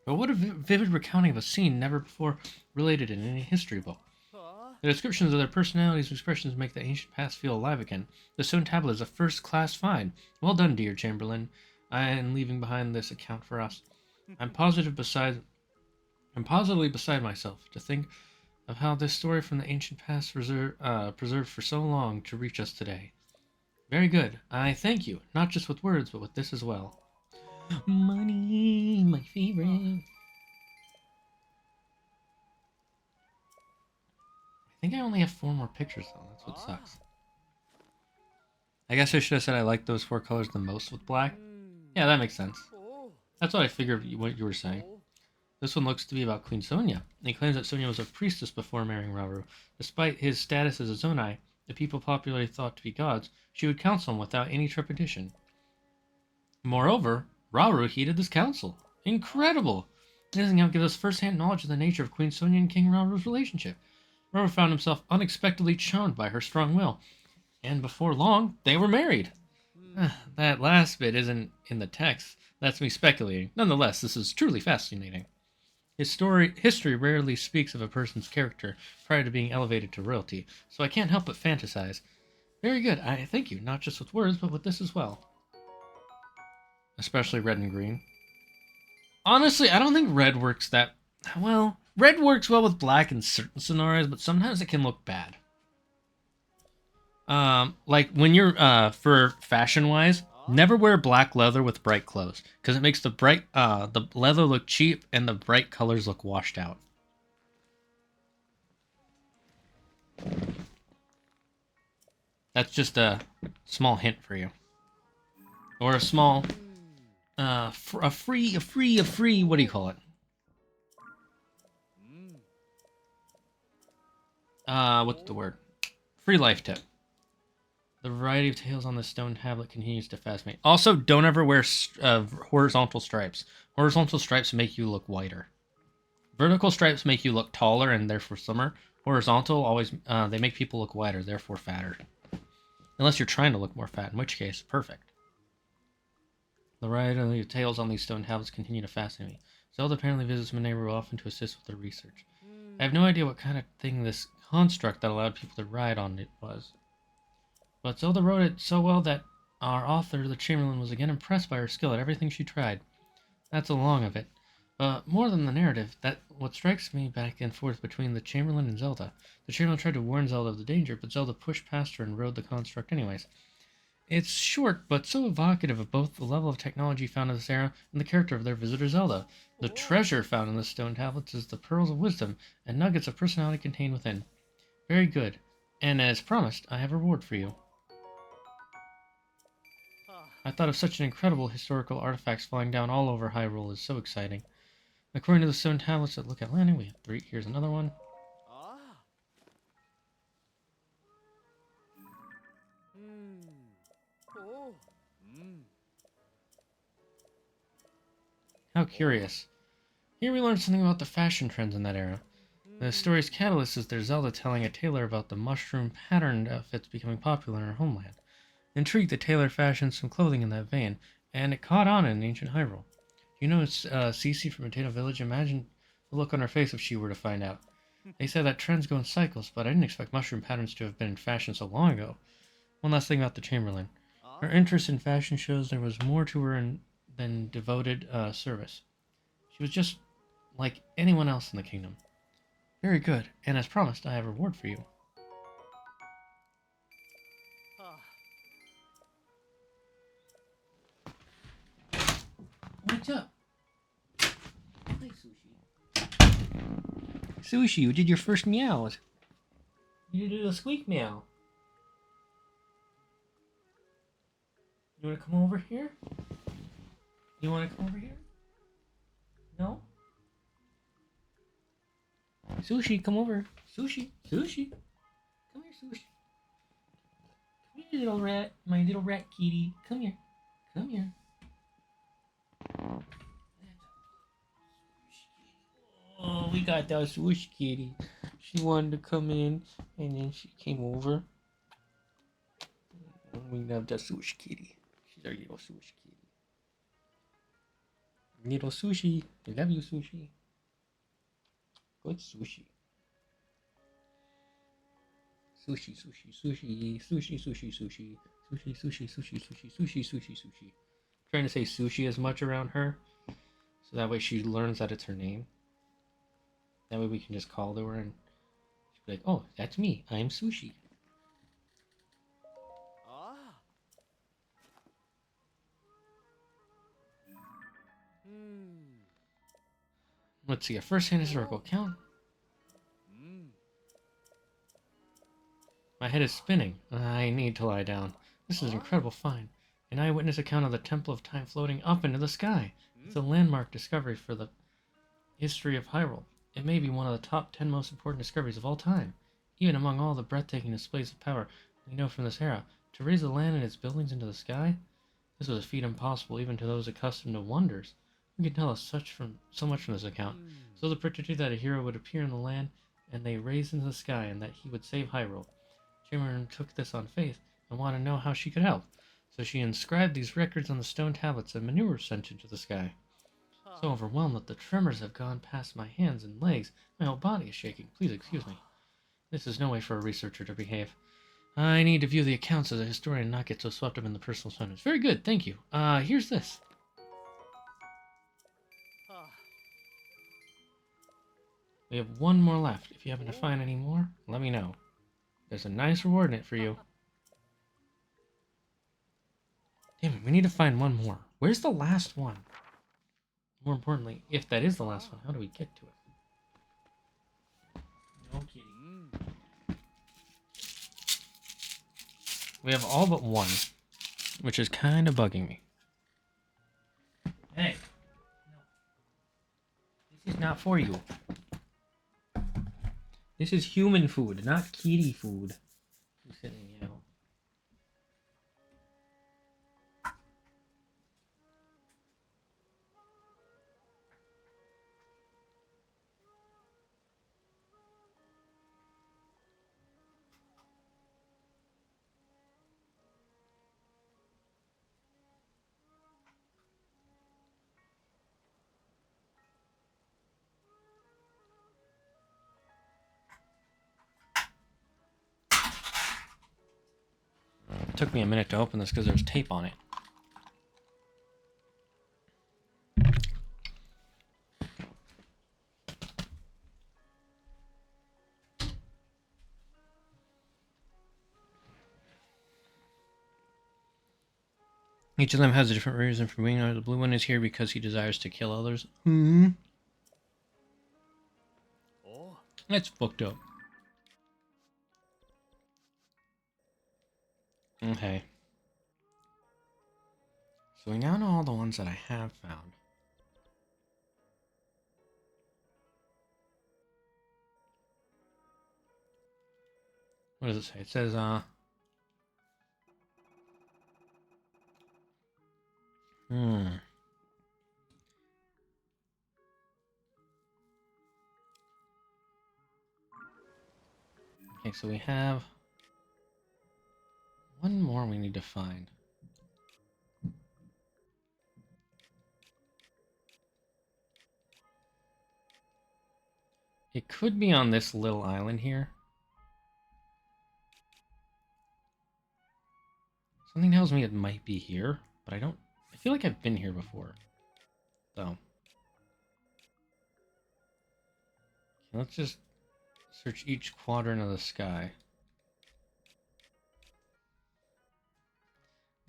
B: But what a vivid recounting of a scene never before related in any history book. The descriptions of their personalities and expressions make the ancient past feel alive again. The stone tablet is a first-class find. Well done, dear Chamberlain. I am leaving behind this account for us. I'm positively beside myself to think of how this story from the ancient past preserved for so long to reach us today. Very good. I thank you, not just with words, but with this as well. Money, my favorite. I think I only have 4 more pictures, though. That's what sucks. I guess I should have said I like those 4 colors the most with black. Yeah, that makes sense. That's what I figured what you were saying. This one looks to be about Queen Sonia. He claims that Sonia was a priestess before marrying Rauru. Despite his status as a Zonai, the people popularly thought to be gods, she would counsel him without any trepidation. Moreover, Rauru heeded this counsel. Incredible! This account gives us first-hand knowledge of the nature of Queen Sonia and King Rauru's relationship. Rauru found himself unexpectedly charmed by her strong will, and before long, they were married. That last bit isn't in the text. That's me speculating. Nonetheless, this is truly fascinating. History rarely speaks of a person's character prior to being elevated to royalty, so I can't help but fantasize. Very good. I thank you, not just with words, but with this as well. Especially red and green. Honestly, I don't think red works that Well, red works well with black in certain scenarios, but sometimes it can look bad. Like when you're for fashion wise, never wear black leather with bright clothes because it makes the leather look cheap and the bright colors look washed out. That's just a small hint for you, or a small a free what do you call it? What's the word? Free life tip. The variety of tails on the stone tablet continues to fascinate. Also, don't ever wear horizontal stripes. Horizontal stripes make you look whiter. Vertical stripes make you look taller and therefore slimmer. Horizontal always they make people look whiter, therefore fatter. Unless you're trying to look more fat, in which case, perfect. The variety of tails on these stone tablets continue to fascinate me. Zelda apparently visits my neighbor often to assist with their research. I have no idea what kind of thing this construct that allowed people to ride on it was. But Zelda wrote it so well that our author, the Chamberlain, was again impressed by her skill at everything she tried. That's the long of it. But more than the narrative, that what strikes me back and forth between the Chamberlain and Zelda. The Chamberlain tried to warn Zelda of the danger, but Zelda pushed past her and rode the construct anyways. It's short, but so evocative of both the level of technology found in this era and the character of their visitor Zelda. The treasure found in the stone tablets is the pearls of wisdom and nuggets of personality contained within. Very good. And as promised, I have a reward for you. I thought of such an incredible historical artifacts falling down all over Hyrule is so exciting. According to the stone tablets that look at landing, we have 3. Here's another one. How curious. Here we learn something about the fashion trends in that era. The story's catalyst is their Zelda telling a tailor about the mushroom-patterned outfits becoming popular in her homeland. Intrigued, the tailor fashioned some clothing in that vein, and it caught on in ancient Hyrule. You know Cece from Potato Village? Imagine the look on her face if she were to find out. They said that trends go in cycles, but I didn't expect mushroom patterns to have been in fashion so long ago. One last thing about the Chamberlain. Her interest in fashion shows there was more to her than devoted service. She was just like anyone else in the kingdom. Very good, and as promised, I have a reward for you. What's up? Hi, Sushi. Sushi, you did your first meows. You did a squeak meow. You want to come over here? You want to come over here? No? Sushi, come over. Sushi, Sushi. Come here, Sushi. Come here, little rat. My little rat kitty. Come here. Come here. Oh, we got that Sushi kitty. She wanted to come in, and then she came over. We love that Sushi kitty. She's our little Sushi kitty. Little Sushi. I love you, Sushi. Good Sushi. Sushi, sushi, sushi, sushi, sushi, sushi, sushi, sushi, sushi, sushi, sushi, sushi, sushi. Trying to say sushi as much around her, so that way she learns that it's her name. That way we can just call to her and she'll be like, "Oh, that's me. I'm Sushi." Let's see, a first-hand historical account. My head is spinning. I need to lie down. This is an incredible find. An eyewitness account of the Temple of Time floating up into the sky. It's a landmark discovery for the history of Hyrule. It may be one of the top 10 most important discoveries of all time. Even among all the breathtaking displays of power we know from this era, to raise the land and its buildings into the sky? This was a feat impossible even to those accustomed to wonders. We can tell us so much from this account. So the predicted that a hero would appear in the land and they raised into the sky and that he would save Hyrule. Chamberlain took this on faith and wanted to know how she could help. So she inscribed these records on the stone tablets and manure sent into the sky. So overwhelmed that the tremors have gone past my hands and legs. My whole body is shaking. Please excuse me. This is no way for a researcher to behave. I need to view the accounts as a historian and not get so swept up in the personal sentiments. Very good, thank you. Here's this. We have one more left. If you happen to find any more, let me know. There's a nice reward in it for you. Damn it, we need to find one more. Where's the last one? More importantly, if that is the last one, how do we get to it? No kidding. We have all but one, which is kind of bugging me. Hey. No. This is not for you. This is human food, not kitty food. Who's sitting out? It took me a minute to open this because there's tape on it. Each of them has a different reason for being there. The blue one is here because he desires to kill others. That's fucked up. Okay. So we now know all the ones that I have found. What does it say? It says, Okay, so we have one more we need to find. It could be on this little island here. Something tells me it might be here, but I feel like I've been here before. So. Okay, let's just search each quadrant of the sky.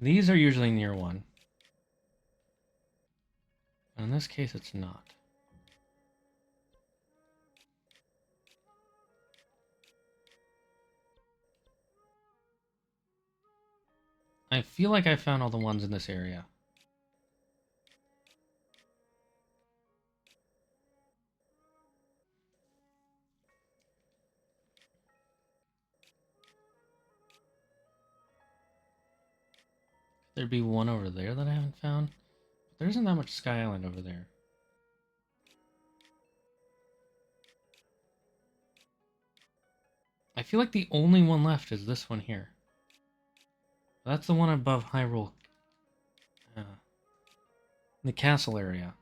B: These are usually near one. But in this case, it's not. I feel like I found all the ones in this area. There'd be one over there that I haven't found. But there isn't that much Sky Island over there. I feel like the only one left is this one here. That's the one above Hyrule. The castle area.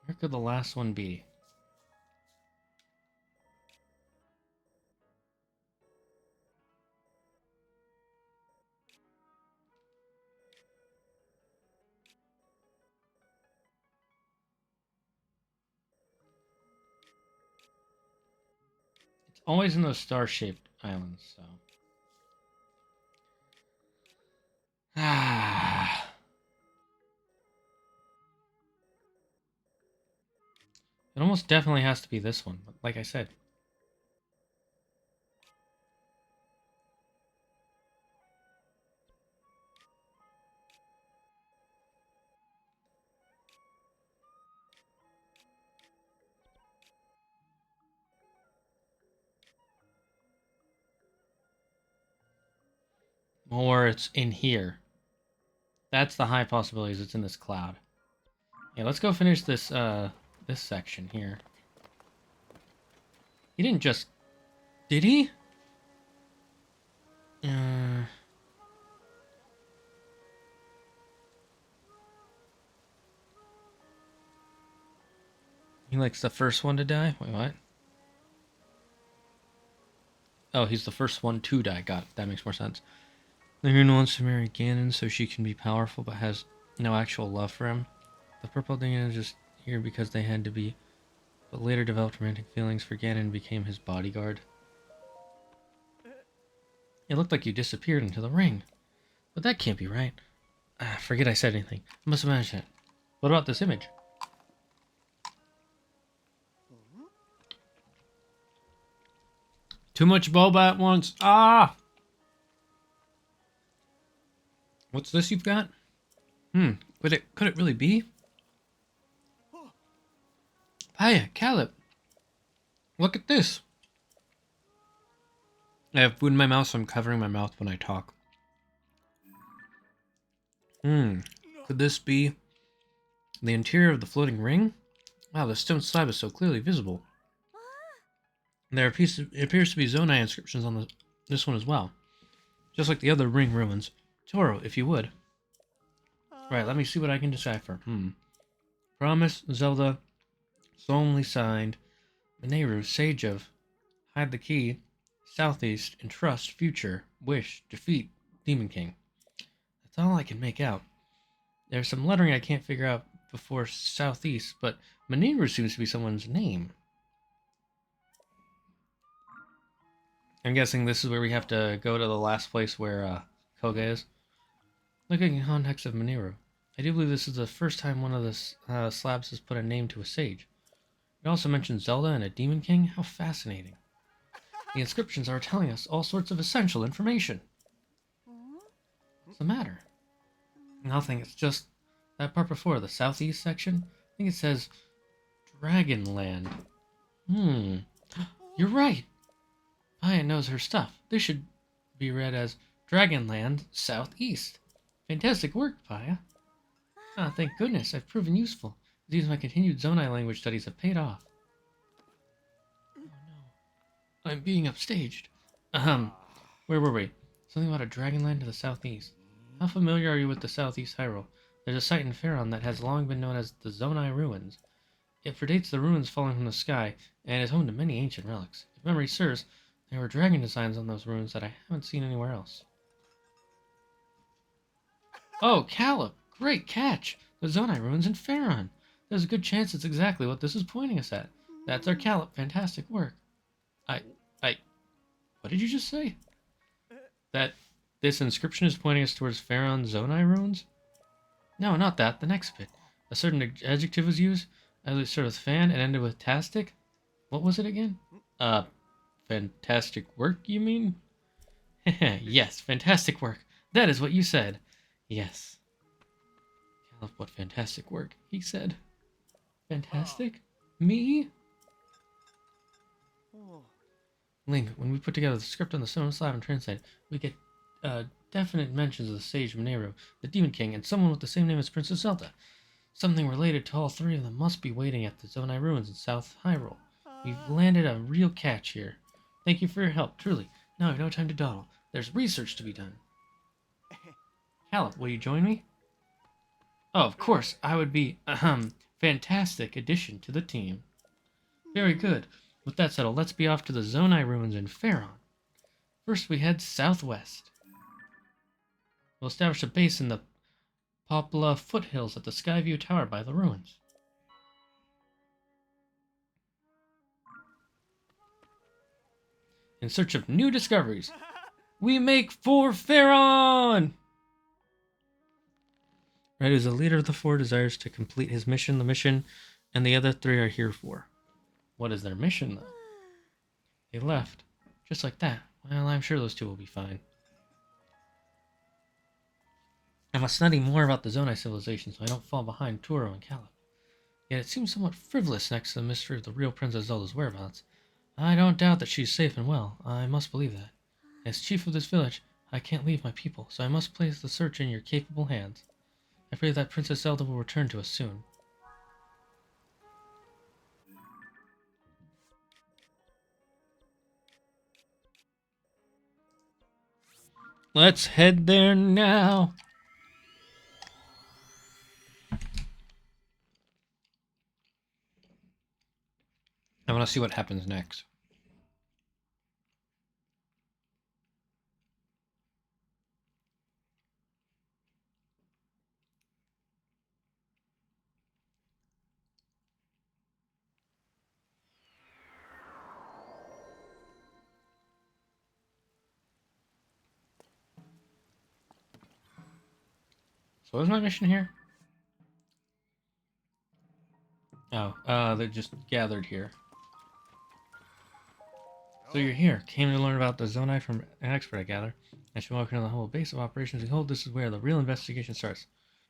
B: Where could the last one be? It's always in those star-shaped islands, so. It almost definitely has to be this one, but like I said. Or it's in here. That's the high possibilities it's in this cloud. Yeah, let's go finish this this section here. He didn't just... Did he? He likes the first one to die? Wait, what? Oh, he's the first one to die. Got it. That makes more sense. The Moon wants to marry Ganon so she can be powerful, but has no actual love for him. The Purple Demon is just here because they had to be, but later developed romantic feelings for Ganon and became his bodyguard. It looked like you disappeared into the ring. But that can't be right. Forget I said anything. I must have managed it. What about this image? Too much boba at once. Ah! What's this you've got? Could it really be? Hiya, Caleb. Look at this. I have food in my mouth, so I'm covering my mouth when I talk. Could this be the interior of the floating ring? Wow, the stone slab is so clearly visible. There appears to be Zonai inscriptions on this one as well. Just like the other ring ruins. Toro, if you would. Right, let me see what I can decipher. Promise, Zelda, solemnly signed, Mineru, Sage of, hide the key, southeast, entrust, future, wish, defeat, Demon King. That's all I can make out. There's some lettering I can't figure out before southeast, but Mineru seems to be someone's name. I'm guessing this is where we have to go to the last place where Koga is. Looking at the context of Mineru, I do believe this is the first time one of the slabs has put a name to a sage. It also mentions Zelda and a Demon King. How fascinating. The inscriptions are telling us all sorts of essential information. What's the matter? Nothing, it's just that part before, the southeast section. I think it says Dragonland. You're right. Paya knows her stuff. This should be read as Dragonland Southeast. Fantastic work, Paya. Thank goodness, I've proven useful. It seems my continued Zonai language studies have paid off. Oh no. I'm being upstaged. Where were we? Something about a Dragonland to the southeast. How familiar are you with the southeast Hyrule? There's a site in Faron that has long been known as the Zonai Ruins. It predates the ruins falling from the sky, and is home to many ancient relics. If memory serves, there were dragon designs on those ruins that I haven't seen anywhere else. Oh, Caleb! Great catch! The Zonai Ruins in Faron! There's a good chance it's exactly what this is pointing us at. That's our Caleb. Fantastic work. What did you just say? That this inscription is pointing us towards Faron Zonai Ruins? No, not that. The next bit. A certain adjective was used. I started with fan and ended with tastic. What was it again? Fantastic work, you mean? Yes, fantastic work. That is what you said. Yes. Caleb, what fantastic work, he said. Fantastic? Me? Link, when we put together the script on the stone slab and translate it, we get definite mentions of the sage Mineru, the Demon King, and someone with the same name as Princess Zelda. Something related to all three of them must be waiting at the Zonai Ruins in South Hyrule. We've landed a real catch here. Thank you for your help, truly. Now we have no time to dawdle. There's research to be done. Caleb, will you join me? Oh, of course. I would be, fantastic addition to the team. Very good. With that settled, let's be off to the Zonai Ruins in Faron. First, we head southwest. We'll establish a base in the Popla foothills at the Skyview Tower by the ruins. In search of new discoveries, we make for Faron! Right, as the leader of the four desires to complete his mission, the mission, and the other three are here for. What is their mission, though? They left. Just like that. Well, I'm sure those two will be fine. I must study more about the Zonai civilization so I don't fall behind Turo and Caleb. Yet it seems somewhat frivolous next to the mystery of the real Princess Zelda's whereabouts. I don't doubt that she's safe and well. I must believe that. As chief of this village, I can't leave my people, so I must place the search in your capable hands. I pray that Princess Zelda will return to us soon. Let's head there now. I want to see what happens next. So what is my mission here? Oh, they're just gathered here. So you're here. Came to learn about the Zonai from an expert, I gather. As you walk into the whole base of operations, behold, this is where the real investigation starts.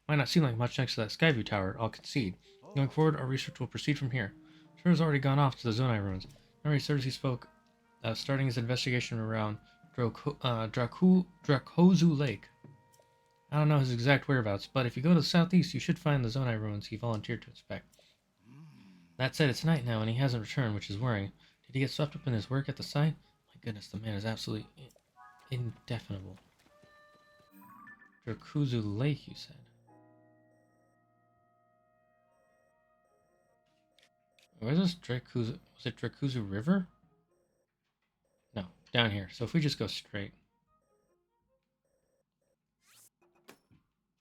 B: Might not seem like much next to that Skyview Tower, I'll concede. Going forward, our research will proceed from here. Sure has already gone off to the Zonai ruins. Memory serves he spoke, starting his investigation around Drakozu Lake. I don't know his exact whereabouts, but if you go to the southeast, you should find the Zonai ruins he volunteered to inspect. That said, it's night now, and he hasn't returned, which is worrying. Did he get swept up in his work at the site? My goodness, the man is absolutely indefinable. Drakuzu Lake, you said? Where's this Drakuzu? Was it Drakuzu River? No, down here. So if we just go straight.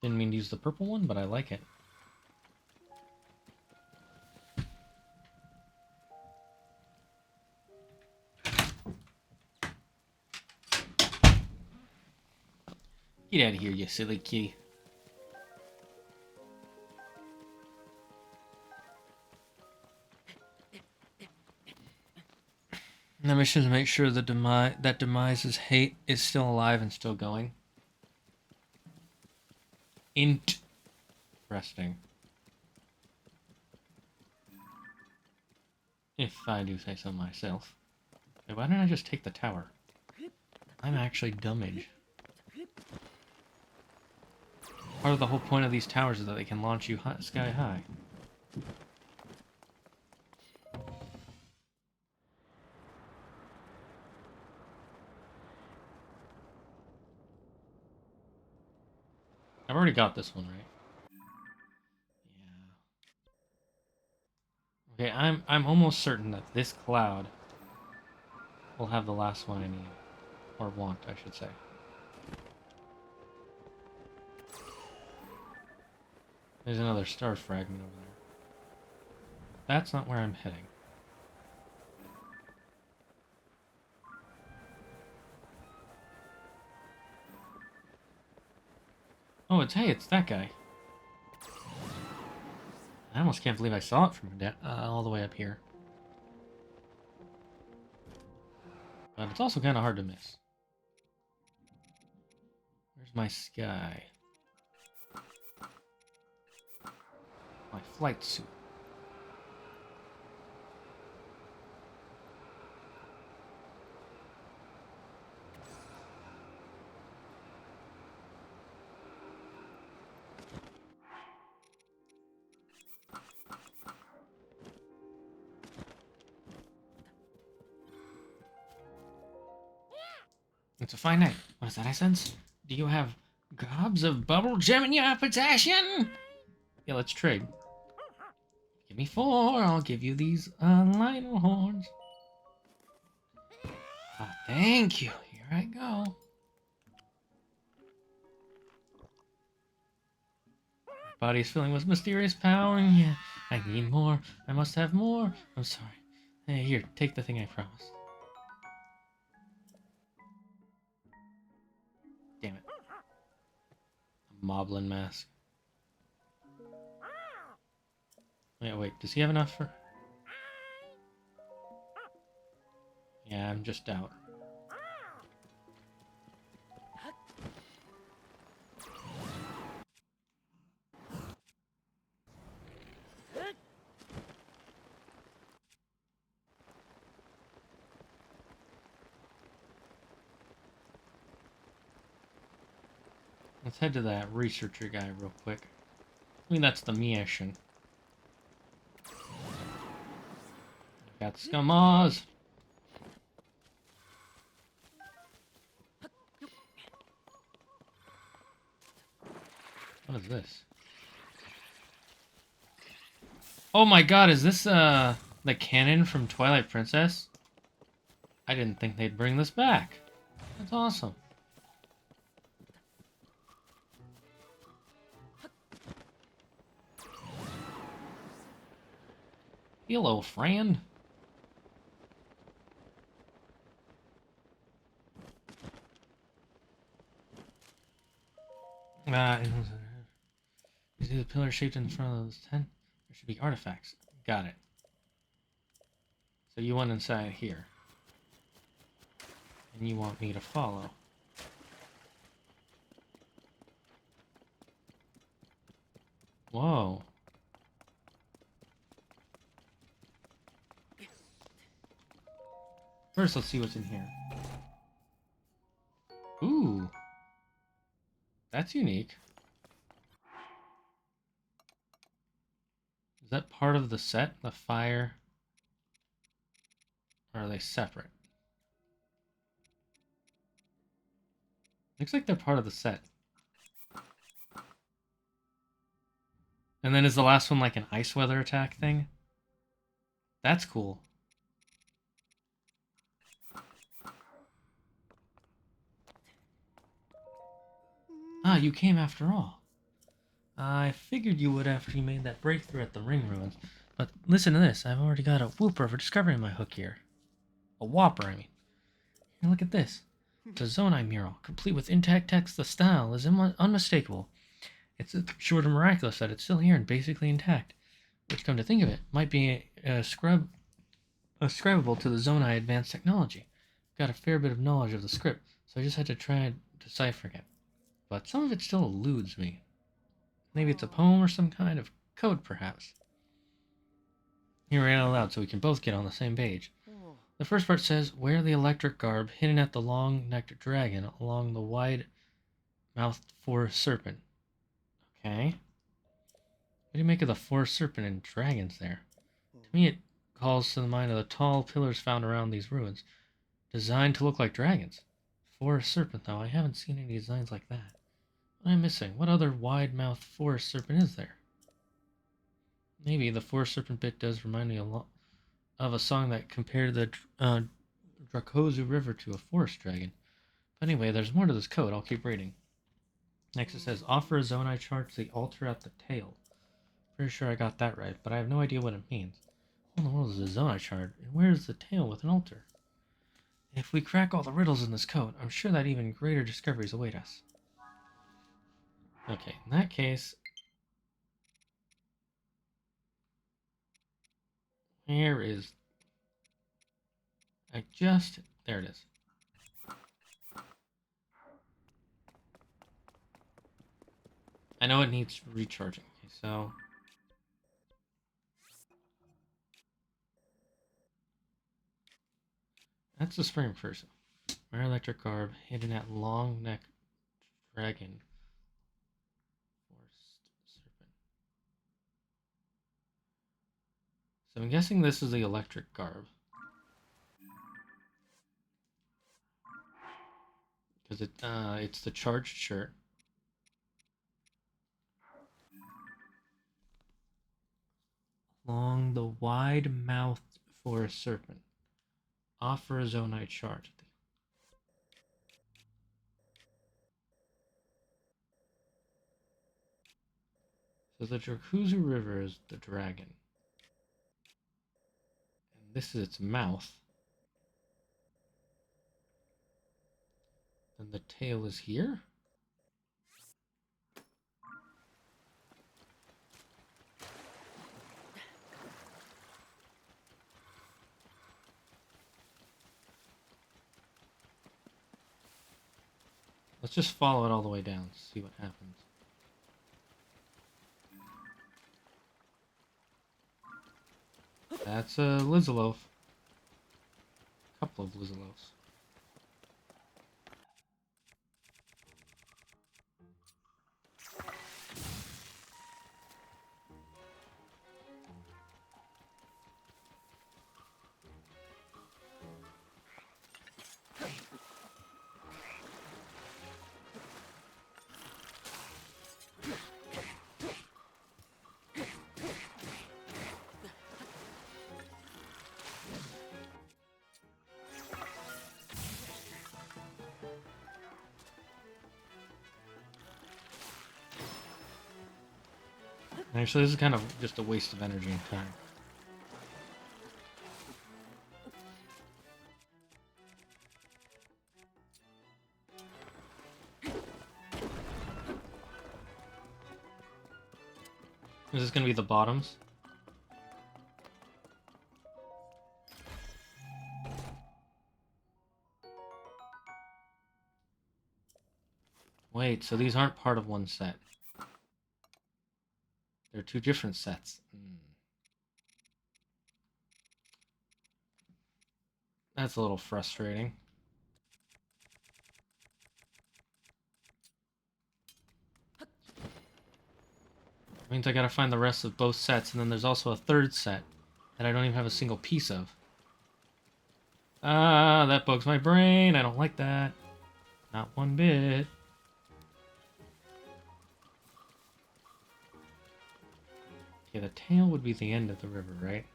B: Didn't mean to use the purple one, but I like it. Get out of here, you silly kitty. And the mission is to make sure that Demise's hate is still alive and still going. Interesting. If I do say so myself. Wait, why didn't I just take the tower? I'm actually dumbage. Part of the whole point of these towers is that they can launch you sky high. I've already got this one, right? Yeah. Okay, I'm almost certain that this cloud will have the last one I need. Or want, I should say. There's another star fragment over there. That's not where I'm heading. Oh, it's that guy. I almost can't believe I saw it from all the way up here. But it's also kind of hard to miss. Where's my sky? My flight suit. It's a fine night. What is that I sense? Do you have gobs of bubble gem in your possession? Yeah, let's trade. Give me 4, I'll give you these lionel horns. Ah, thank you. Here I go. My body's filling with mysterious power. Yeah, I need more. I must have more. I'm sorry. Hey, here, take the thing I promised. Damn it. A moblin mask. Wait, does he have enough for... Yeah, I'm just out. Let's head to that researcher guy real quick. I mean, that's the mission. Got Scammers. What is this? Oh my god, is this the cannon from Twilight Princess? I didn't think they'd bring this back. That's awesome. Hello, friend. see the pillar shaped in front of the tent? There should be artifacts. Got it. So you went inside here. And you want me to follow. Whoa. First, let's see what's in here. Ooh. That's unique. Is that part of the set? The fire? Or are they separate? Looks like they're part of the set. And then is the last one like an ice weather attack thing? That's cool. Ah, you came after all. I figured you would after you made that breakthrough at the ring ruins. But listen to this. I've already got a whooper for discovering my hook here. A whopper, I mean. Here, look at this. It's a Zonai mural, complete with intact text. The style is unmistakable. It's short and miraculous that it's still here and basically intact. Which, come to think of it, might be ascribable to the Zonai advanced technology. Got a fair bit of knowledge of the script, so I just had to try deciphering it. But some of it still eludes me. Maybe it's a poem or some kind of code, perhaps. Here, read it out loud so we can both get on the same page. The first part says, wear the electric garb hidden at the long-necked dragon along the wide-mouthed forest serpent. Okay. What do you make of the forest serpent and dragons there? To me, it calls to the mind of the tall pillars found around these ruins, designed to look like dragons. Forest serpent, though, I haven't seen any designs like that. What am I missing? What other wide-mouthed forest serpent is there? Maybe the forest serpent bit does remind me a lot of a song that compared the Drakozu River to a forest dragon. But anyway, there's more to this code. I'll keep reading. Next it says, offer a Zonai chart to the altar at the tail. Pretty sure I got that right, but I have no idea what it means. What in the world is a Zonai chart, and where is the tail with an altar? If we crack all the riddles in this code, I'm sure that even greater discoveries await us. Okay, in that case... Where is... There it is. I know it needs recharging. Okay, so... That's the spring person. Wear electric garb, hidden at long neck dragon. Forest serpent. So I'm guessing this is the electric garb. Because it's the charged shirt. Along the wide-mouthed forest serpent. Offer a Zonai chart. So the Drakuzu River is the dragon. And this is its mouth. Then the tail is here? Let's just follow it all the way down, see what happens. That's a Lizaloaf. A couple of Lizaloafs. Actually, this is kind of just a waste of energy and time. Is this gonna be the bottoms? Wait, so these aren't part of one set. They're two different sets. That's a little frustrating. Means I gotta find the rest of both sets, and then there's also a third set that I don't even have a single piece of. Ah, that bugs my brain. I don't like that. Not one bit. Okay, the tail would be the end of the river, right?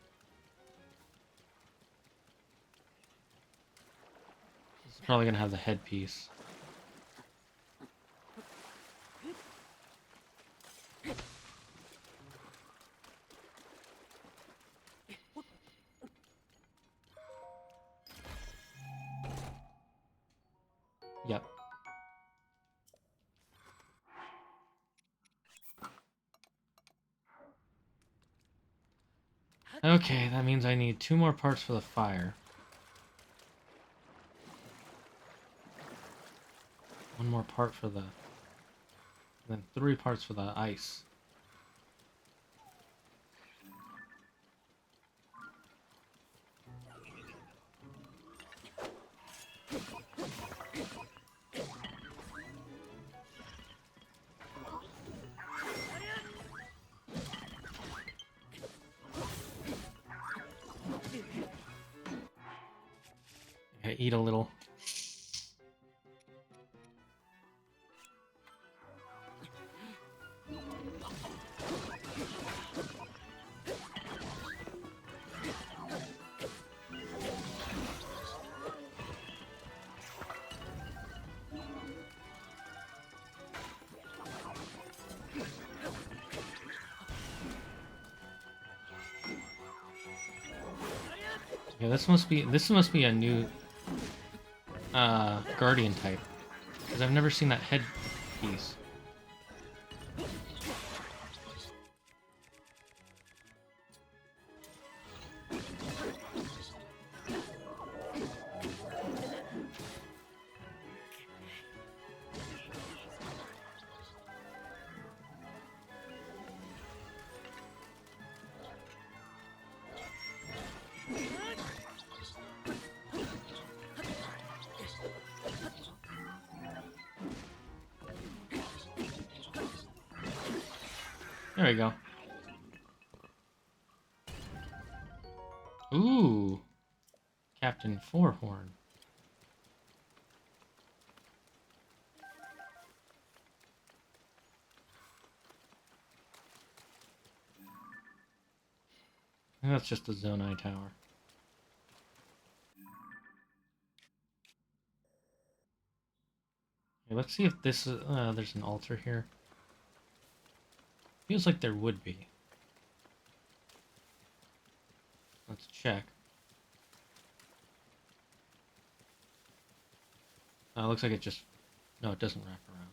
B: This is probably gonna have the headpiece. Yep. Okay, that means I need 2 more parts for the fire. 1 more part for the... And then 3 parts for the ice. I eat a little. Yeah, this must be a new Guardian type, because I've never seen that head piece. There we go. Ooh, Captain Fourhorn. I think that's just a Zonai tower. Okay, let's see if this is, there's an altar here. Feels like there would be. Let's check. Looks like it just... No, it doesn't wrap around.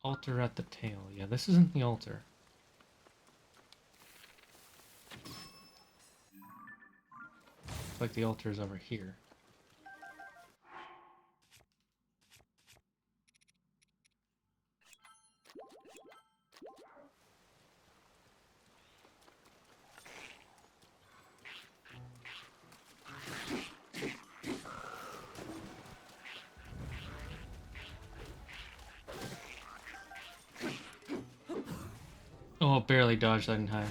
B: Altar at the tail. Yeah, this isn't the altar. Looks like the altar is over here. Oh, barely dodged that in time.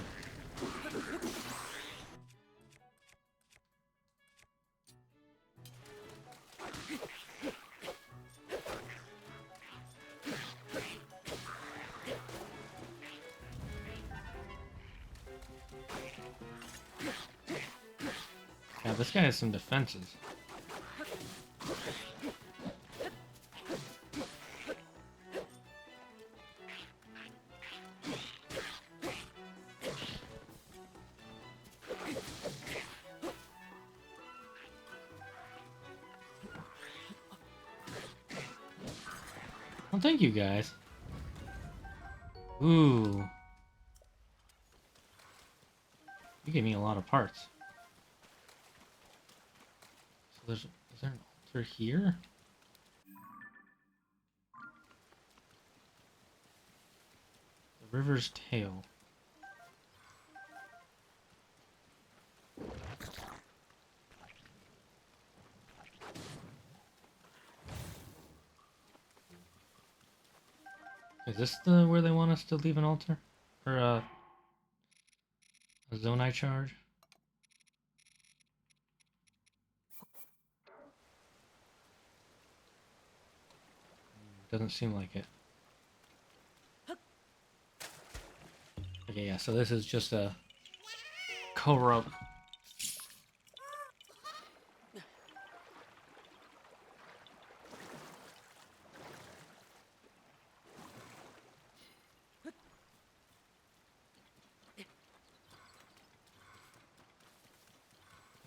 B: Yeah, this guy has some defenses. Well, thank you guys. Ooh. You gave me a lot of parts. So is there an altar here? The river's tail. Is this where they want us to leave an altar? Or a zonai charge? Doesn't seem like it. Okay, yeah, so this is just a cover-up.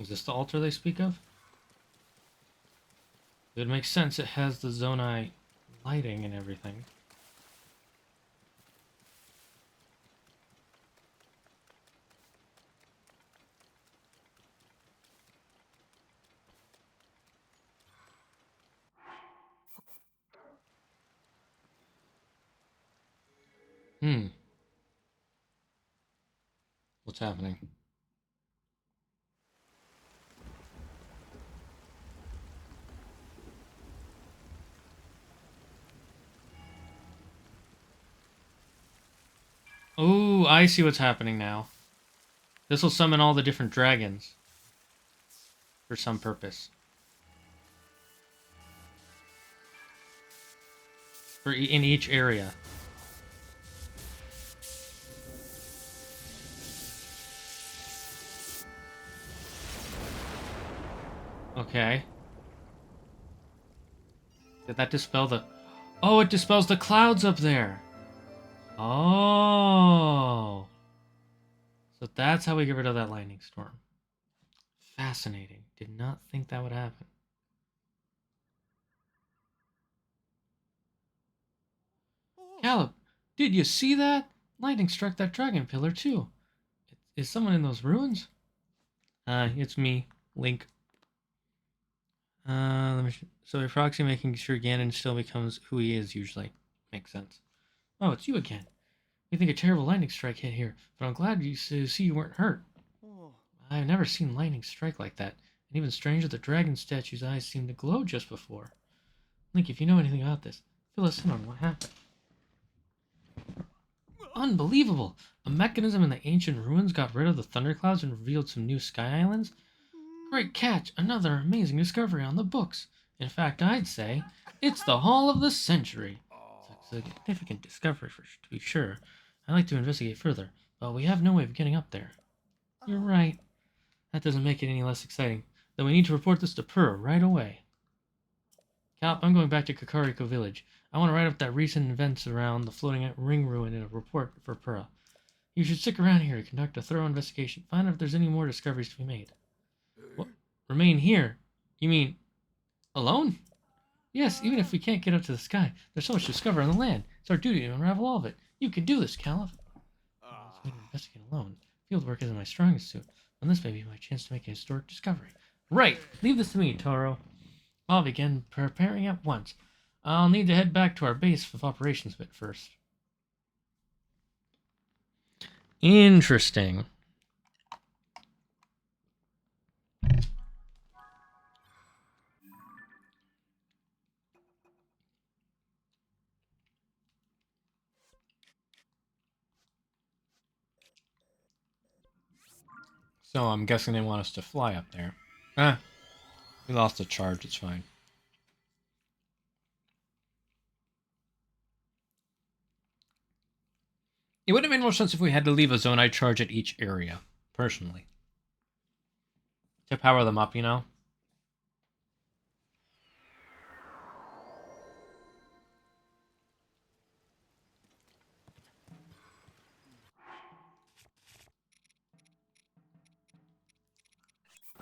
B: Is this the altar they speak of? It would make sense, it has the zonai lighting and everything. What's happening? Oh, I see what's happening now. This will summon all the different dragons. For some purpose. In each area. Okay. Did that dispel the... Oh, it dispels the clouds up there! Oh! So that's how we get rid of that lightning storm. Fascinating. Did not think that would happen. Caleb, did you see that? Lightning struck that dragon pillar too. Is someone in those ruins? It's me, Link. So by proxy, making sure Ganon still becomes who he is usually. Makes sense. Oh, it's you again. We think a terrible lightning strike hit here, but I'm glad to see you weren't hurt. I've never seen lightning strike like that, and even stranger, the dragon statue's eyes seemed to glow just before. Link, if you know anything about this, fill us in on what happened. Unbelievable! A mechanism in the ancient ruins got rid of the thunderclouds and revealed some new sky islands? Great catch! Another amazing discovery on the books. In fact, I'd say it's the haul of the century. It's a significant discovery, to be sure. I'd like to investigate further, but we have no way of getting up there. You're right. That doesn't make it any less exciting. Then we need to report this to Purah right away. Calp, I'm going back to Kakariko Village. I want to write up that recent events around the floating ring ruin in a report for Purah. You should stick around here to conduct a thorough investigation. Find out if there's any more discoveries to be made. What? Remain here? You mean alone? Yes, even if we can't get up to the sky, there's so much to discover on the land. It's our duty to unravel all of it. You can do this, Caliph. Let's make an investigate alone. Fieldwork isn't my strongest suit, and this may be my chance to make a historic discovery. Right! Leave this to me, Toro. I'll begin preparing at once. I'll need to head back to our base of operations a bit first. Interesting. So I'm guessing they want us to fly up there. We lost a charge, it's fine. It would have made more sense if we had to leave a zonai charge at each area, personally. To power them up, you know?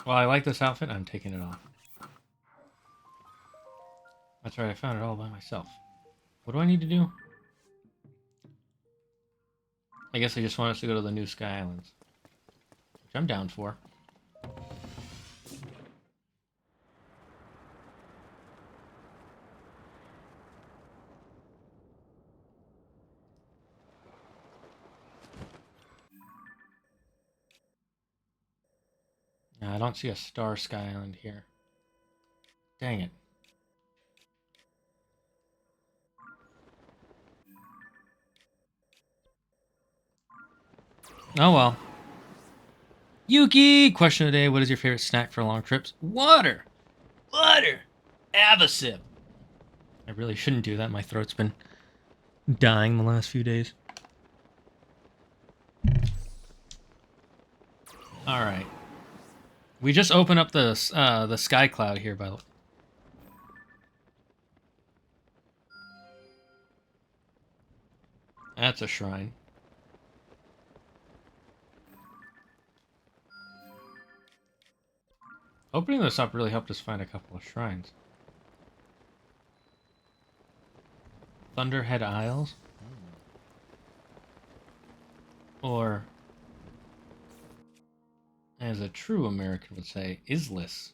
B: Well, I like this outfit, I'm taking it off. That's right, I found it all by myself. What do I need to do? I guess I just want us to go to the new Sky Islands. Which I'm down for. No, I don't see a star Sky Island here. Dang it. Oh well. Yuki! Question of the day, what is your favorite snack for long trips? Water! Water! Have a sip. I really shouldn't do that. My throat's been dying the last few days. Alright. We just opened up the sky cloud here, by the way. That's a shrine. Opening this up really helped us find a couple of shrines. Thunderhead Isles? Or, as a true American would say, Islis.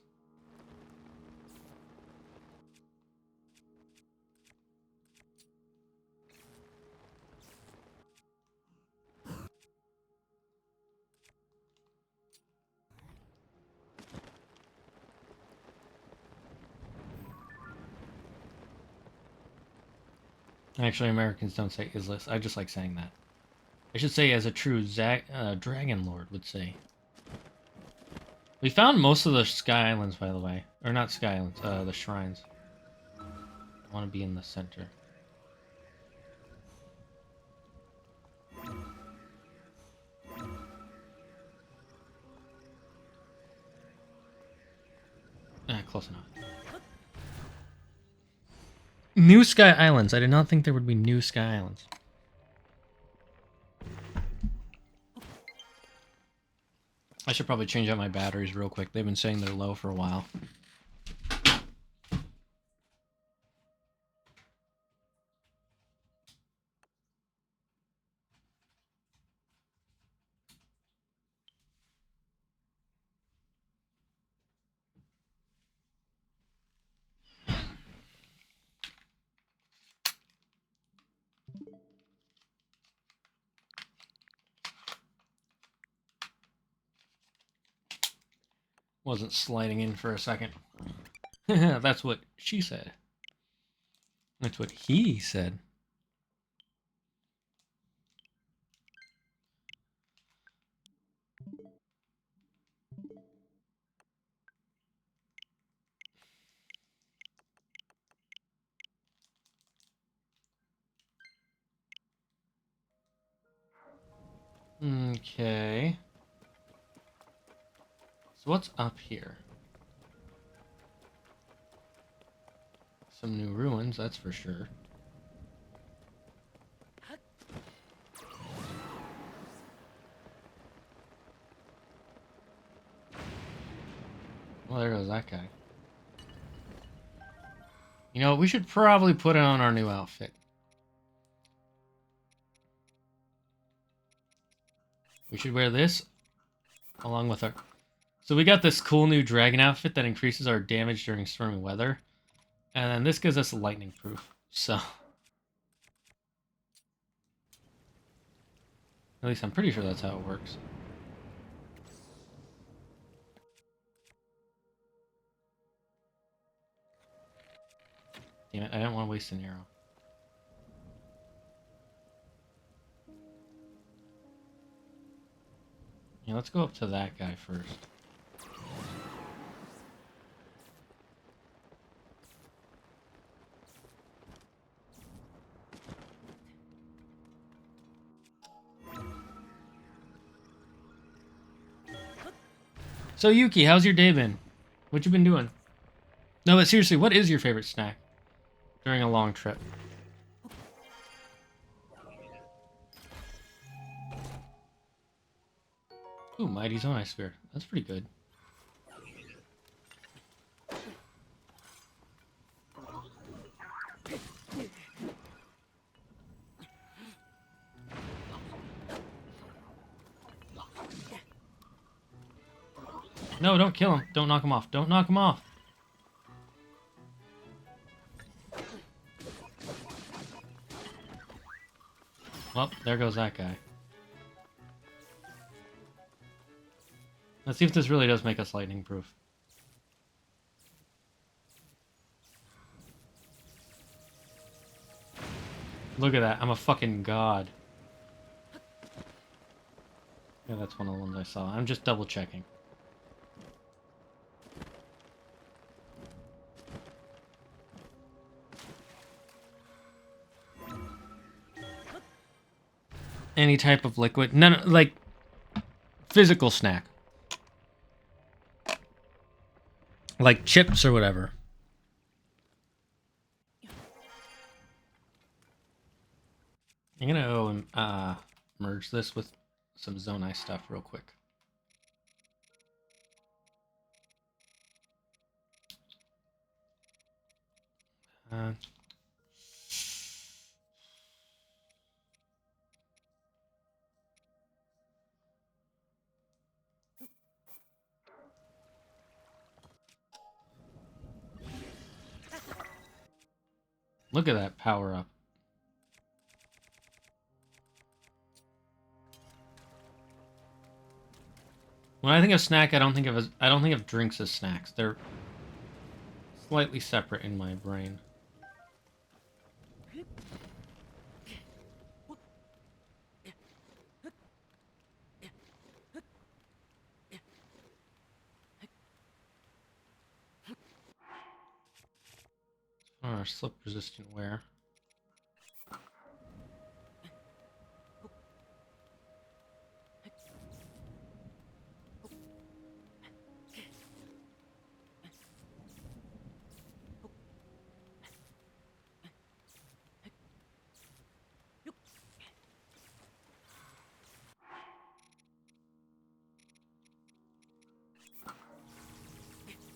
B: Actually, Americans don't say Islis. I just like saying that. I should say as a true Dragon Lord would say. We found most of the Sky Islands, by the way. Or not Sky Islands, the shrines. I want to be in the center. Close enough. New Sky Islands. I did not think there would be new Sky Islands. I should probably change out my batteries real quick. They've been saying they're low for a while. Wasn't sliding in for a second. That's what she said. That's what he said. Okay. So what's up here? Some new ruins, that's for sure. Well, there goes that guy. You know, we should probably put on our new outfit. We should wear this along with our... So we got this cool new dragon outfit that increases our damage during stormy weather. And then this gives us lightning proof. So... At least I'm pretty sure that's how it works. Damn it, I didn't want to waste an arrow. Yeah, let's go up to that guy first. So Yuki, how's your day been? What you been doing? No, but seriously, what is your favorite snack during a long trip? Ooh, Mighty Zone Ice Sphere. That's pretty good. No, don't kill him. Don't knock him off. Don't knock him off. Well, there goes that guy. Let's see if this really does make us lightning proof. Look at that. I'm a fucking god. Yeah, that's one of the ones I saw. I'm just double checking. Any type of liquid. None, like, physical snack. Like chips or whatever. I'm gonna go and merge this with some Zonai stuff real quick. Look at that power up. When I think of snack, I don't think of drinks as snacks. They're slightly separate in my brain. Or slip resistant wear.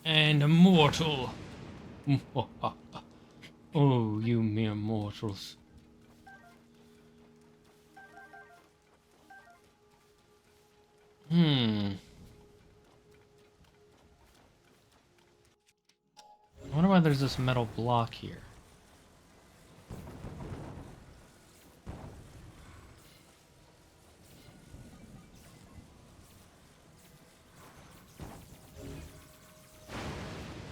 B: And immortal. Oh, you mere mortals. I wonder why there's this metal block here.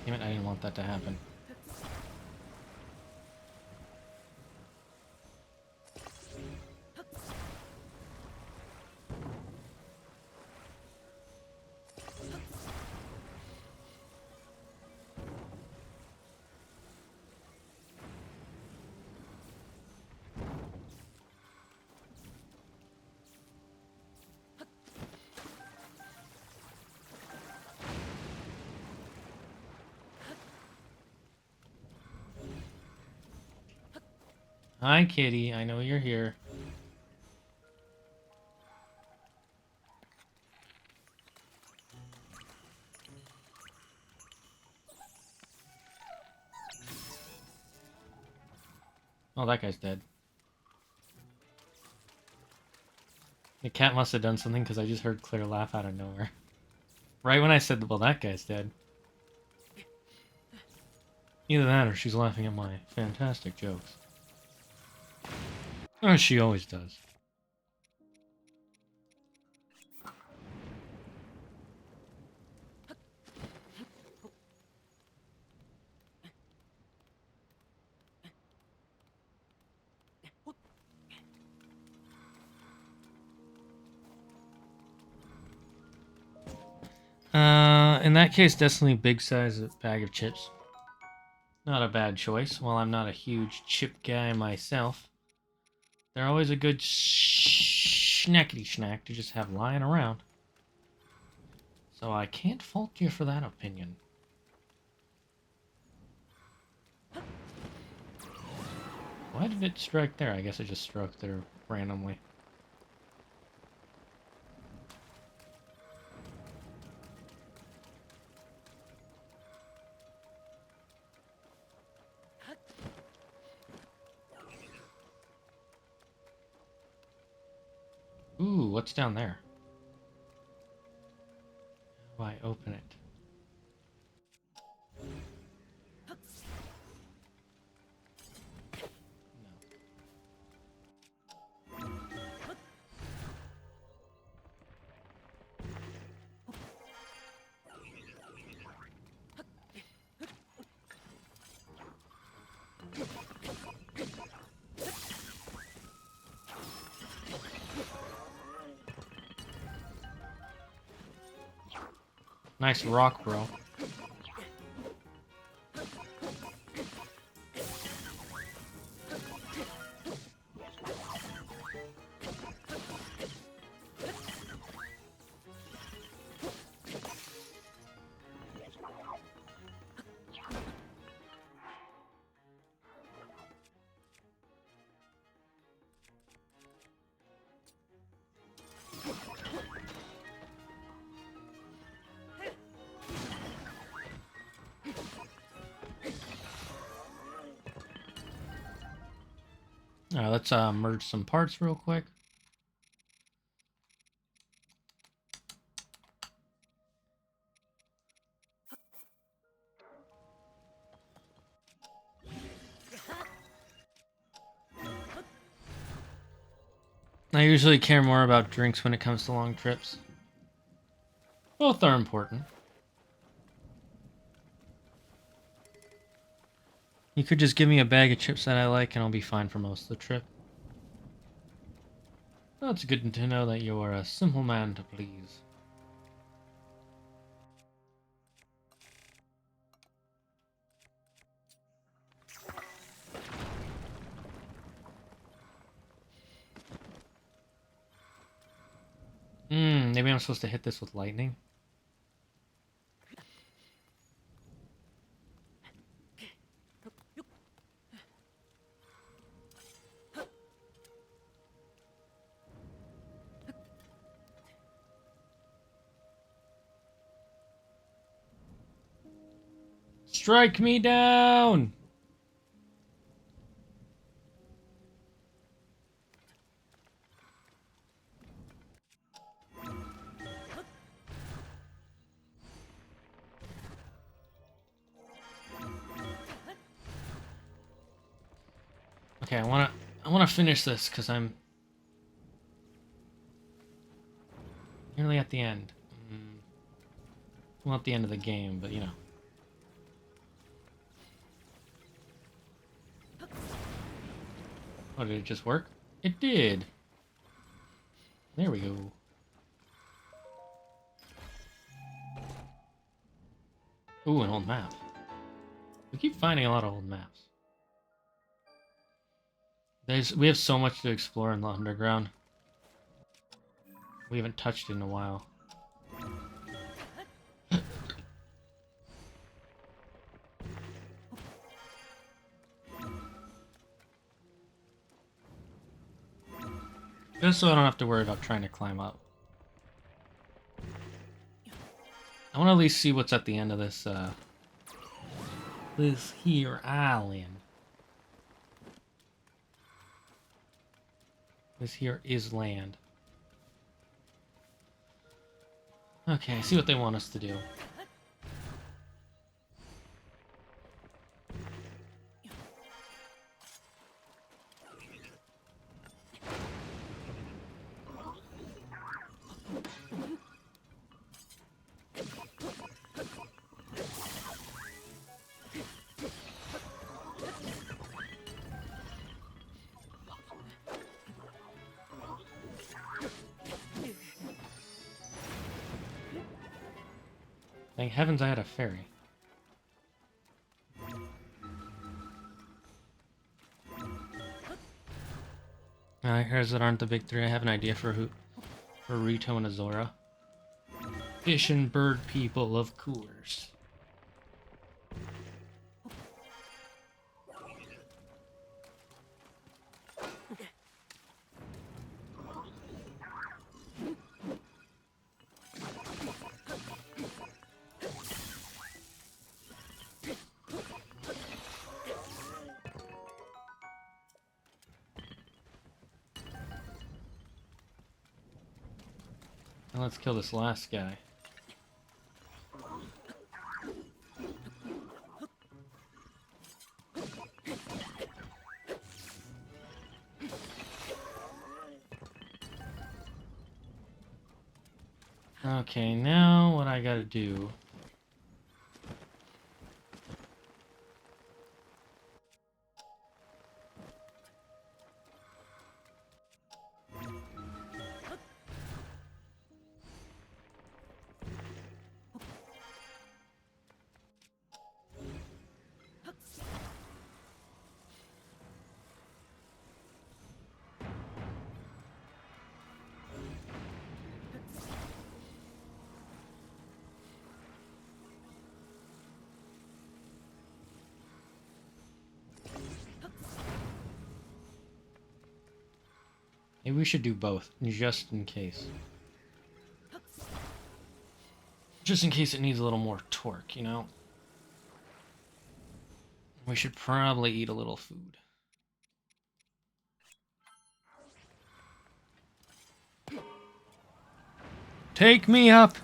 B: Damn it, I didn't want that to happen. Hi, kitty. I know you're here. Oh, that guy's dead. The cat must have done something because I just heard Claire laugh out of nowhere. Right when I said, well, that guy's dead. Either that or she's laughing at my fantastic jokes. Oh, she always does. In that case, definitely big size bag of chips. Not a bad choice. While I'm not a huge chip guy myself, they're always a good snackety snack to just have lying around. So I can't fault you for that opinion. Why did it strike there? I guess it just struck there randomly. Ooh, what's down there? I open it? Nice rock, bro. Alright, let's merge some parts real quick. I usually care more about drinks when it comes to long trips. Both are important. You could just give me a bag of chips that I like and I'll be fine for most of the trip. Well, it's good to know that you are a simple man to please. Maybe I'm supposed to hit this with lightning? Strike me down! Okay, I wanna finish this because I'm nearly at the end. Well, at the end of the game, but you know. Oh, did it just work? It did. There we go. Ooh, an old map. We keep finding a lot of old maps. We have so much to explore in the underground. We haven't touched it in a while. Just so I don't have to worry about trying to climb up. I want to at least see what's at the end of this, this here island. This here is land. Okay, see what they want us to do. Thank heavens I had a ferry. Here's that aren't the big three. I have an idea for Rito and Azora. Fish and bird people, of course. Now let's kill this last guy. Okay, now what I gotta do... Maybe we should do both, just in case. Just in case it needs a little more torque, you know? We should probably eat a little food. Take me up!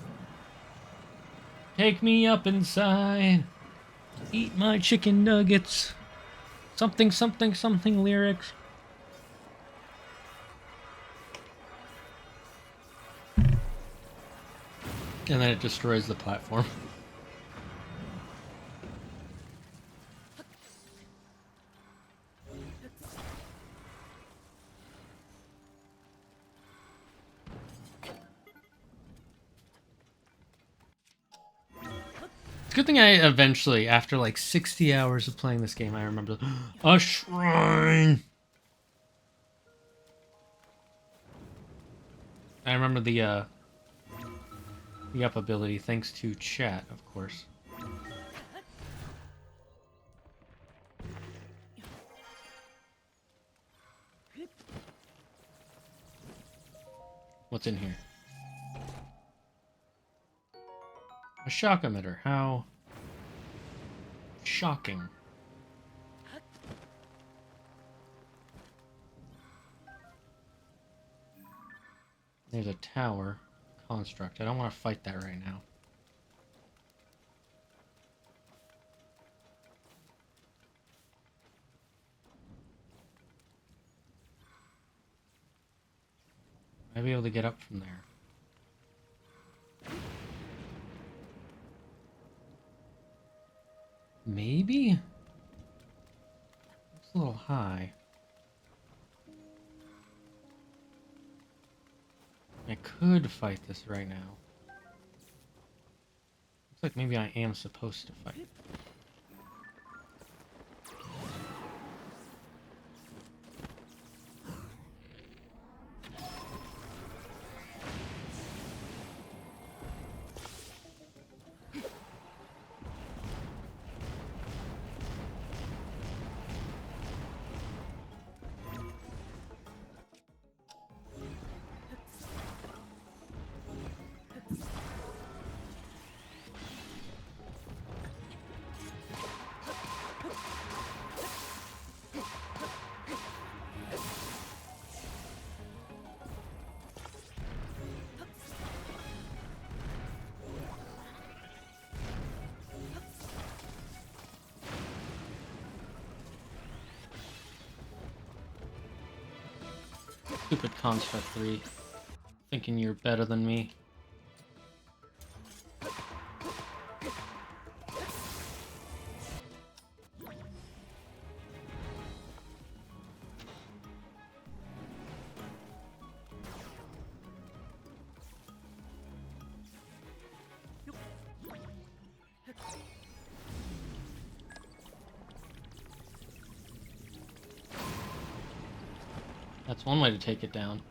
B: Take me up inside. Eat my chicken nuggets. Something, something, something lyrics. And then it destroys the platform. It's a good thing I eventually, after like 60 hours of playing this game, I remember a shrine. I remember the up ability, thanks to chat, of course. What's in here? A shock emitter. How shocking. There's a tower construct. I don't want to fight that right now. Might be able to get up from there. Maybe? It's a little high. I could fight this right now. Looks like maybe I am supposed to fight. Stupid Construct 3. Thinking you're better than me. That's one way to take it down.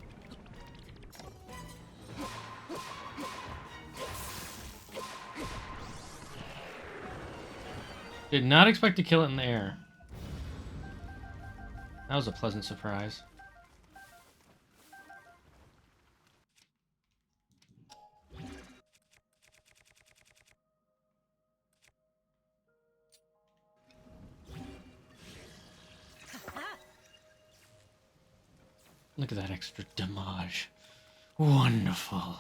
B: Did not expect to kill it in the air. That was a pleasant surprise. Look at that extra damage. Wonderful.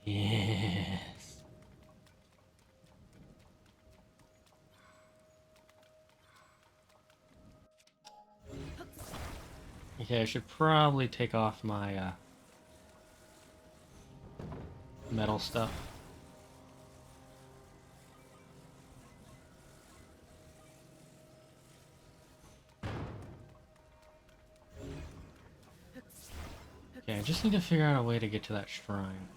B: Yes. Okay, I should probably take off my metal stuff. Okay, I just need to figure out a way to get to that shrine.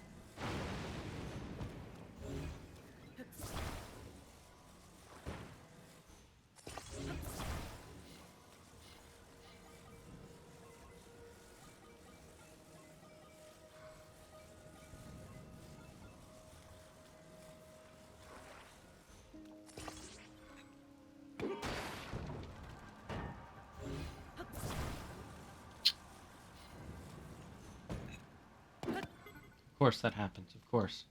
B: Of course that happens, of course.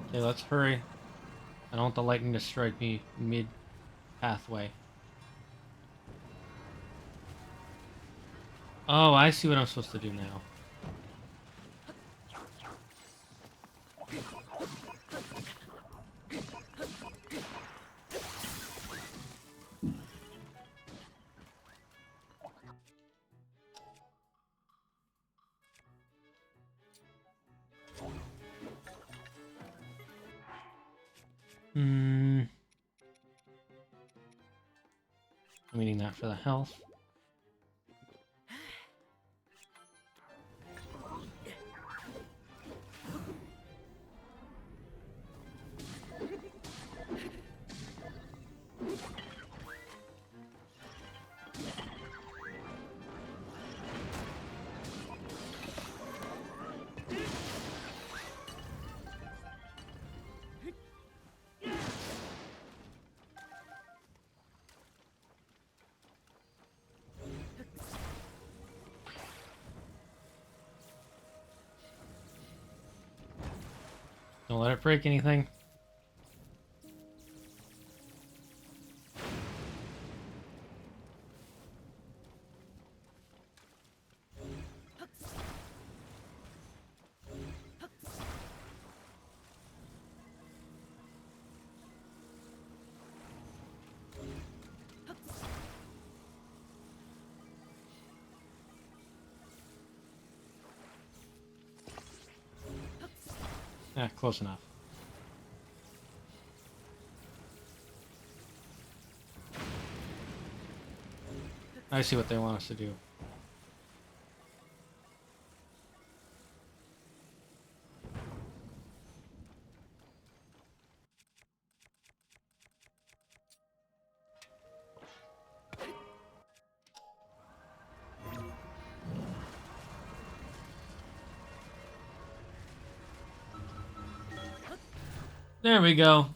B: Okay, let's hurry. I don't want the lightning to strike me mid-pathway. Oh, I see what I'm supposed to do now. I'm eating that for the health. Don't let it break anything. Ah, close enough. I see what they want us to do. There we go.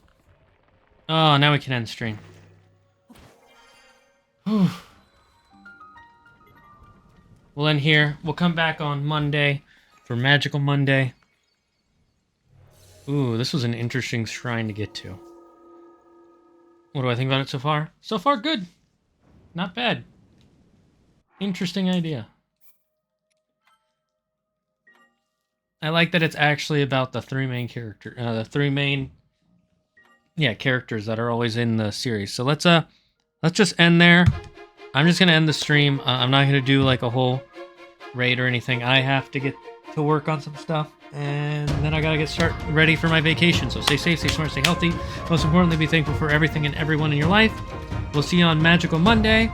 B: Oh, now we can end stream. Whew. We'll end here. We'll come back on Monday for Magical Monday. Ooh, this was an interesting shrine to get to. What do I think about it so far? So far, good. Not bad. Interesting idea. I like that it's actually about the three main characters, characters that are always in the series. So let's just end there. I'm just gonna end the stream. I'm not gonna do like a whole raid or anything. I have to get to work on some stuff, and then I gotta get ready for my vacation. So stay safe, stay smart, stay healthy. Most importantly, be thankful for everything and everyone in your life. We'll see you on Magical Monday.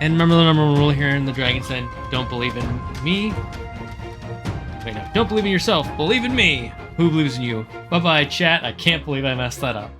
B: And remember the number one rule here in the Dragon's Den: don't believe in me. Wait, no, don't believe in yourself. Believe in me. Who believes in you? Bye-bye, chat. I can't believe I messed that up.